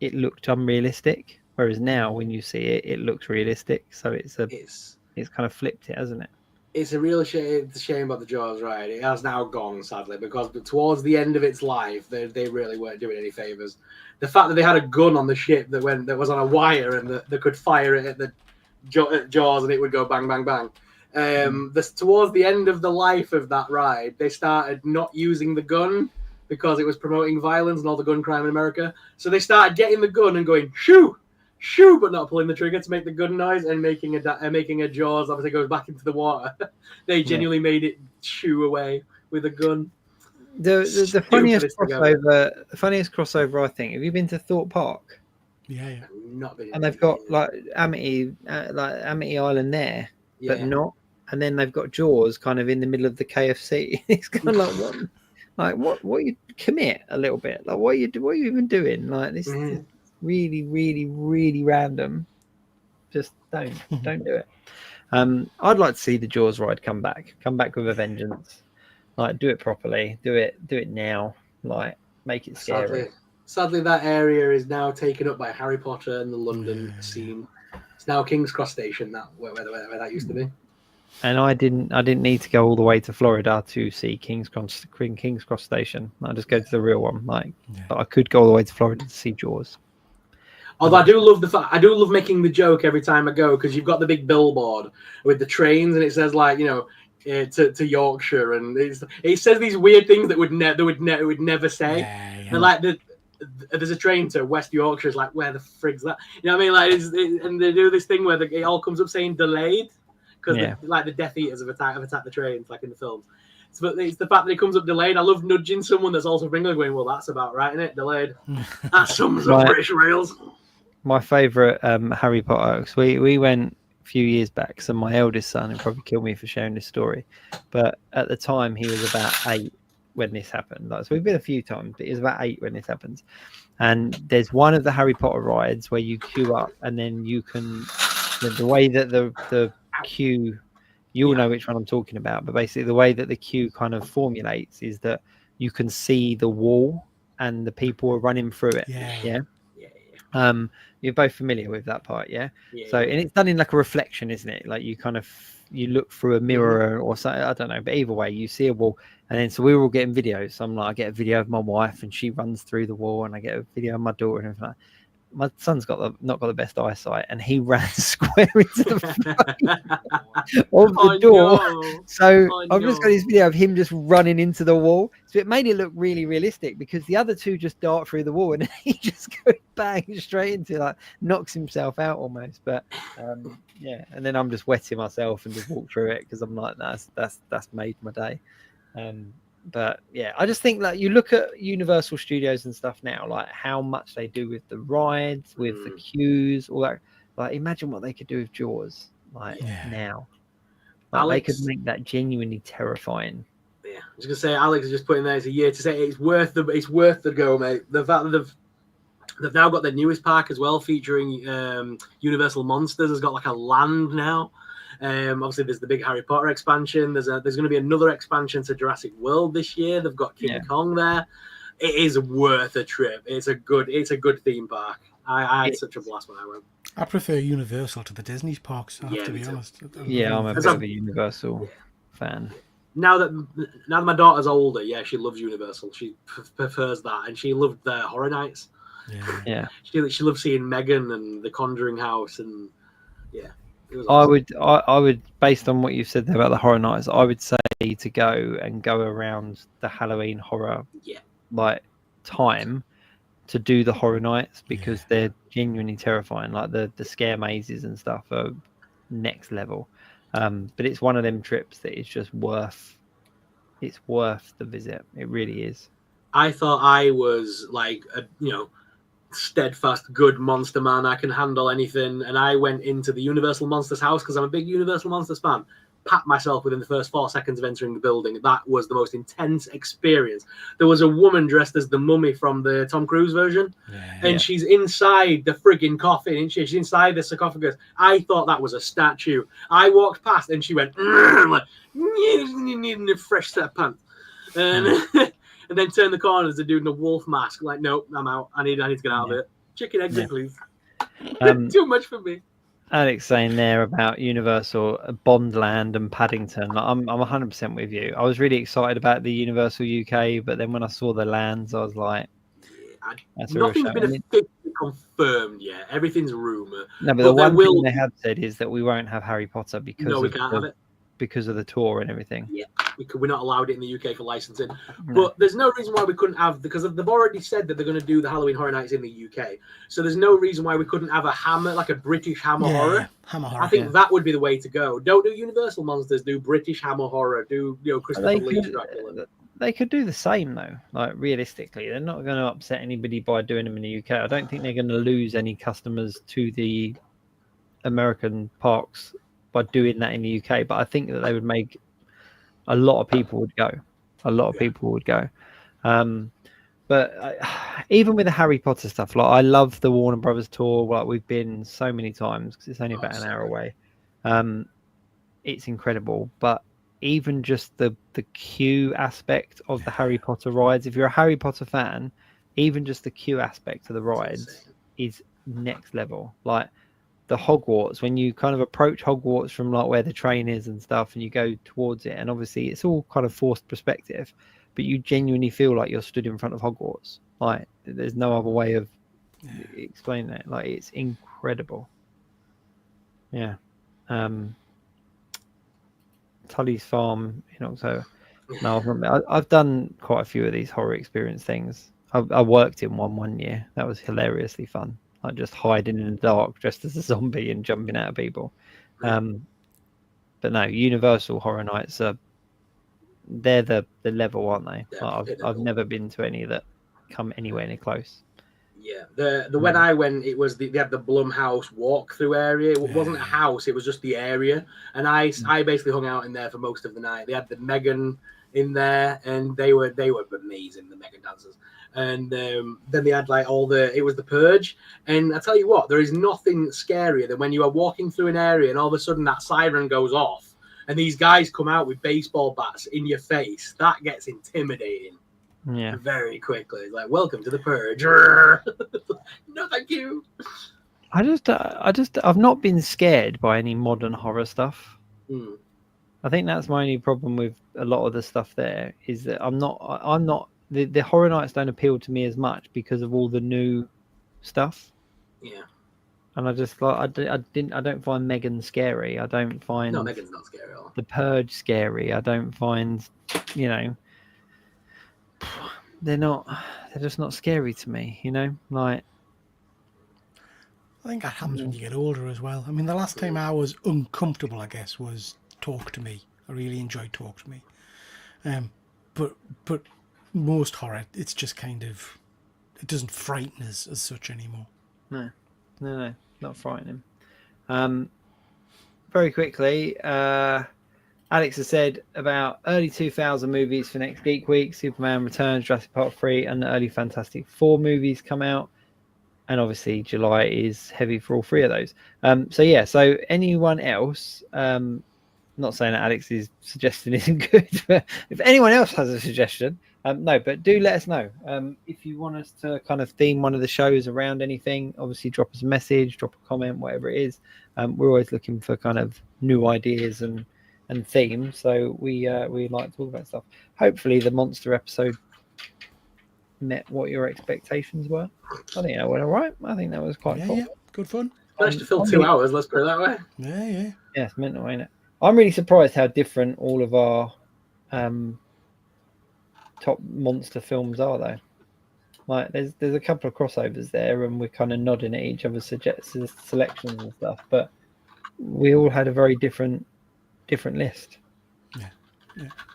it looked unrealistic. Whereas now when you see it, it looks realistic. So it's kind of flipped it, hasn't it? It's a real shame. It's a shame about the Jaws ride. It has now gone, sadly, because towards the end of its life, they really weren't doing any favors. The fact that they had a gun on the ship that was on a wire and that they could fire it at the Jaws and it would go bang, bang, bang. Towards the end of the life of that ride, they started not using the gun because it was promoting violence and all the gun crime in America. So they started getting the gun and going shoo, shoo, but not pulling the trigger to make the gun noise and making a Jaws obviously goes back into the water. They genuinely made it shoo away with a gun. The funniest crossover, I think. Have you been to Thorpe Park? Not been. And they've got like Amity Island there, but not and then they've got Jaws kind of in the middle of the KFC. It's kind of what you commit a little bit. Like, what are you even doing? Like, this is really, really, really random. Just don't do it. I'd like to see the Jaws ride come back with a vengeance. Like, do it properly, do it now. Like, make it scary. Sadly, that area is now taken up by Harry Potter and the London scene. It's now King's Cross Station, where that used to be. And I didn't need to go all the way to Florida to see King's Cross Station. I just go to the real one. But I could go all the way to Florida to see Jaws. Although I do love making the joke every time I go, because you've got the big billboard with the trains, and it says to Yorkshire, and it says these weird things that would never say. Yeah. And there's a train to West Yorkshire. It's like, where the frig's that? You know what I mean? And they do this thing where it all comes up saying delayed, because the Death Eaters have attacked the trains, like in the films. But it's the fact that it comes up delayed. I love nudging someone that's also from England, going, well, that's about right, isn't it? Delayed. That sums up British rails. My favourite Harry Potter, because we went a few years back, so my eldest son, he'll probably kill me for sharing this story, but at the time he was about 8 when this happened. So we've been a few times, but he was about 8 when this happens. And there's one of the Harry Potter rides where you queue up, and then you can, the way that the queue, you'll know which one I'm talking about, but basically the way that the queue kind of formulates is that you can see the wall and the people are running through it. Yeah. You're both familiar with that part, yeah? So, and it's done in like a reflection, isn't it? Like you look through a mirror or something, I don't know, but either way, you see a wall. And then so we were all getting videos. So I get a video of my wife and she runs through the wall, and I get a video of my daughter and everything like that. My son's not got the best eyesight, and he ran square into the front of the door. No. So I've just got this video of him just running into the wall. So it made it look really realistic, because the other two just dart through the wall, and he just goes bang straight into knocks himself out almost. But and then I'm just wetting myself and just walk through it, because I'm like, that's made my day. But yeah, I just think you look at Universal Studios and stuff now, like how much they do with the rides, with the queues, all that. Like, imagine what they could do with Jaws, now. Alex, they could make that genuinely terrifying. Yeah, I was gonna say, Alex is just putting there, it's a year to say it's worth the go, mate. The fact that they've now got their newest park as well, featuring Universal Monsters. Has got like a land now. Obviously, there's the big Harry Potter expansion. There's going to be another expansion to Jurassic World this year. They've got King Kong there. It is worth a trip. It's a good theme park. I had such a blast when I went. I prefer Universal to the Disney parks, I have to be honest. Yeah, I'm a bit of a Universal fan. Now that my daughter's older, she loves Universal. She prefers that, and she loved the Horror Nights. Yeah. She loved seeing Megan and the Conjuring House, and I would, based on what you've said there about the Horror Nights, I would say to go around the Halloween horror time to do the Horror Nights, because they're genuinely terrifying. Like the scare mazes and stuff are next level. But it's one of them trips that is just worth the visit. It really is. I thought I was like steadfast good monster man. I can handle anything, and I went into the Universal Monsters house because I'm a big Universal Monsters fan. Pat myself within the first 4 seconds of entering the building. That was the most intense experience. There was a woman dressed as the mummy from the Tom Cruise version, and she's inside the frigging coffin, and she's inside the sarcophagus. I thought that was a statue. I walked past and she went like, need a fresh set of pants, and and then turn the corner, there's a dude in a wolf mask. Like, nope, I'm out. I need to get out of it. Chicken eggs, please. Too much for me. Alex saying there about Universal, Bondland and Paddington. I'm 100% with you. I was really excited about the Universal UK, but then when I saw the lands, I was like, nothing's been officially confirmed yet. Everything's rumor. No, but the one thing they have said is that we won't have Harry Potter because we can't have it. Because of the tour and everything. Yeah, we're not allowed it in the UK for licensing. No. But there's no reason why we couldn't have, because they've already said that they're going to do the Halloween Horror Nights in the UK. So there's no reason why we couldn't have a Hammer, like a British Hammer horror. Hammer horror. I think that would be the way to go. Don't do Universal Monsters, do British Hammer horror, do Christopher Lee's Dracula. They could do the same though. Like, realistically, they're not going to upset anybody by doing them in the UK. I don't think they're going to lose any customers to the American parks by doing that in the UK. But I think that they would make a lot of people would go. A lot of people would go. But even with the Harry Potter stuff, like I love the Warner Brothers tour. Like we've been so many times because it's only about an hour away. It's incredible. But even just the queue aspect of the Harry Potter rides, if you're a Harry Potter fan, even just the queue aspect of the rides is next level. Like the Hogwarts, when you kind of approach Hogwarts from like where the train is and stuff, and you go towards it, and obviously it's all kind of forced perspective, but you genuinely feel like you're stood in front of Hogwarts. Like there's no other way of explaining it. Like it's incredible. Yeah. Tully's Farm in October. No, I've done quite a few of these horror experience things. I worked in one year. That was hilariously fun. Like just hiding in the dark, dressed as a zombie and jumping out of people. But no, Universal Horror Nights they're the level, aren't they? Like I've never been to any that come anywhere near close. Yeah, the when I went, it was they had the Blumhouse walkthrough area. It wasn't a house; it was just the area, and I basically hung out in there for most of the night. They had the Megan in there, and they were amazing, the Megan dancers. And then they had like it was the Purge, and I tell you what, there is nothing scarier than when you are walking through an area and all of a sudden that siren goes off, and these guys come out with baseball bats in your face. That gets intimidating. Yeah, very quickly. It's like, welcome to the Purge. No, thank you. I've not been scared by any modern horror stuff. I think that's my only problem with a lot of the stuff there is that I'm not the Horror Nights don't appeal to me as much because of all the new stuff. Yeah. And I just like I don't find Megan scary. I don't find Megan's not scary at all. The Purge scary. I don't find, they're just not scary to me, like. I think that happens when you get older as well. I mean, the last time I was uncomfortable, I guess, was Talk to Me. I really enjoyed Talk to Me. But most horror, it's just kind of, it doesn't frighten us as such anymore. No, not frightening. Very quickly, Alex has said about early 2000 movies for next Geek Week. Superman Returns, Jurassic Park 3, and the early Fantastic Four movies come out. And obviously July is heavy for all three of those. So anyone else, not saying that Alex's suggestion isn't good, but if anyone else has a suggestion, but do let us know. If you want us to kind of theme one of the shows around anything, obviously drop us a message, drop a comment, whatever it is. We're always looking for kind of new ideas and themes. So we like to talk about stuff. Hopefully the monster episode met what your expectations were. I think that went all right. I think that was quite cool. Yeah, good fun. Managed to fill 2 hours, let's put it that way. Yeah. Yeah, it's mental, ain't it? I'm really surprised how different all of our top monster films are, though. Like, there's a couple of crossovers there, and we're kind of nodding at each other's selections and stuff, but we all had a very different list. Yeah.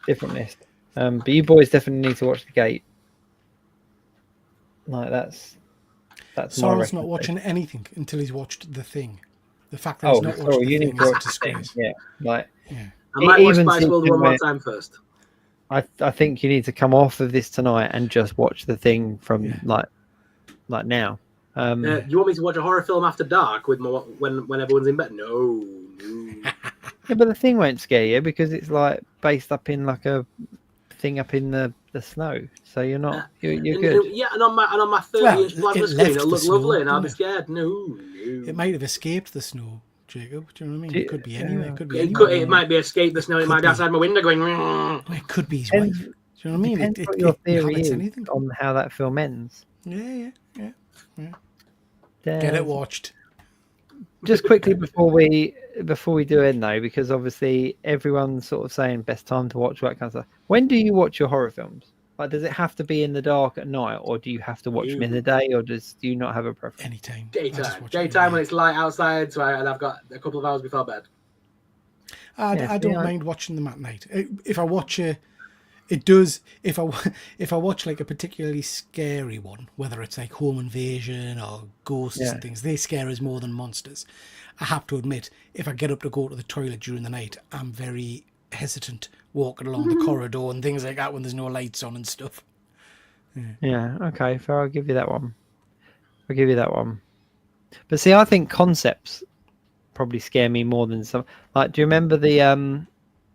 Different list. But you boys definitely need to watch The Gate. Like that's Sorrel's not watching anything until he's watched The Thing. The fact that he's not watched The Thing is a disgrace. Yeah, like I might watch Spice World one more time first. I think you need to come off of this tonight and just watch The Thing from like now. Do you want me to watch a horror film after dark with when everyone's in bed? No. Yeah, but The Thing won't scare you because it's like based up in like a thing up in the snow, so you're not you're good. Yeah, and on my 30-inch plasma screen, it'll look lovely, and I'll be scared. No. It might have escaped the snow, Jacob. Do you know what I mean? It could be anywhere. It could be It might be escaped the snow. It might be outside my window going. It could be his wife. Do you know what I mean? Depends what your theory is on how that film ends. Yeah. Get it watched. Just quickly before we do end though, because obviously everyone's sort of saying best time to watch that kind of stuff. When do you watch your horror films? Like, does it have to be in the dark at night, or do you have to watch them in the day, or do you not have a preference? Anytime. Daytime when it's light outside, and I've got a couple of hours before bed. I don't mind watching them at night. If I watch a It does. If I watch like a particularly scary one, whether it's like home invasion or ghosts and things, they scare us more than monsters. I have to admit, if I get up to go to the toilet during the night, I'm very hesitant walking along the corridor and things like that when there's no lights on and stuff. Yeah. Okay. Fair. I'll give you that one. But see, I think concepts probably scare me more than some. Like, do you remember the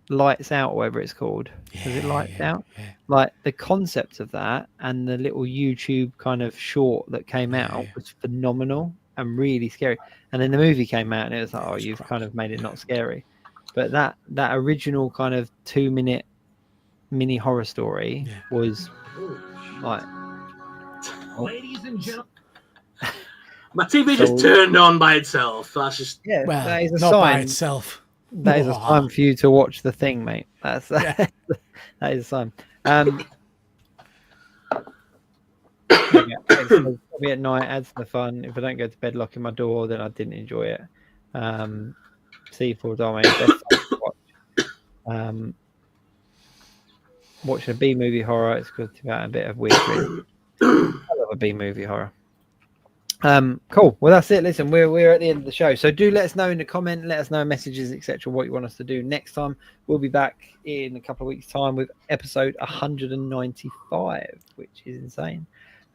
Lights Out, or whatever it's called? Was it Lights Out? Yeah. Like the concept of that and the little YouTube kind of short that came out was phenomenal and really scary. And then the movie came out and it was like, oh, you've kind of made it not scary. But that original kind of 2-minute mini horror story was like, ladies and gentlemen. My TV just turned on by itself. That's just that is a not sign. by itself. That is a sign for you to watch The Thing, mate. That is a sign. Probably at night adds to the fun. If I don't go to bed locking my door, then I didn't enjoy it. C4 Dome, best time to watch. Watching a B movie horror, it's good to have a bit of weird. I love a B movie horror. Cool. Well, that's it. Listen, we're at the end of the show, so do let us know in the comment, let us know messages, etc., what you want us to do next time. We'll be back in a couple of weeks' time with episode 195, which is insane.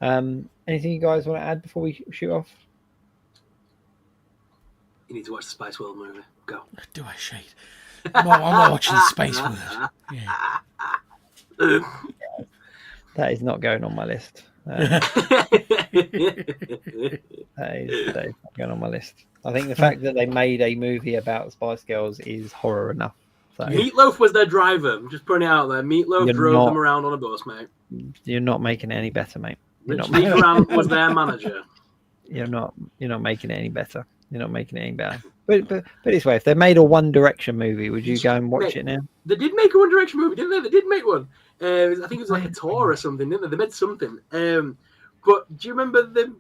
Anything you guys want to add before we shoot off? You need to watch the Spice World movie. Go. Do I shade? I'm not watching Space World. Yeah. That is not going on my list. That is not going on my list. I think the fact that they made a movie about Spice Girls is horror enough. So. Meatloaf was their driver. I'm just putting it out there. Meatloaf drove them around on a bus, mate. You're not making it any better, mate. Rich Grant was their manager. You're not making it any better. You're not making it any better. But this way, if they made a One Direction movie, would you go and watch it now? They did make a One Direction movie, didn't they? They did make one. I think it was like a tour or something, didn't they? They made something. But do you remember the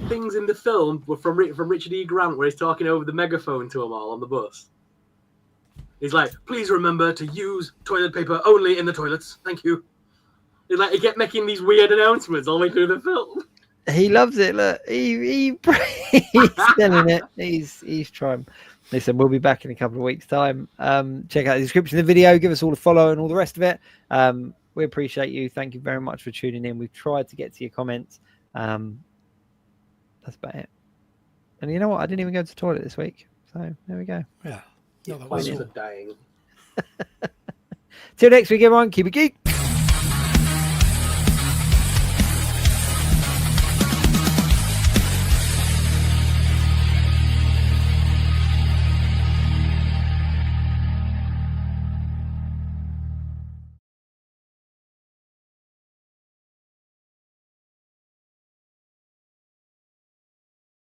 things in the film were from Richard E. Grant where he's talking over the megaphone to them all on the bus? He's like, please remember to use toilet paper only in the toilets. Thank you. He kept making these weird announcements all the way through the film. He loves it. Look, he's selling it. He's trying. Listen, we'll be back in a couple of weeks' time. Check out the description of the video. Give us all a follow and all the rest of it. We appreciate you. Thank you very much for tuning in. We've tried to get to your comments. That's about it. And you know what? I didn't even go to the toilet this week. So there we go. Yeah. That was dying. Till next week, everyone. Keep it geek.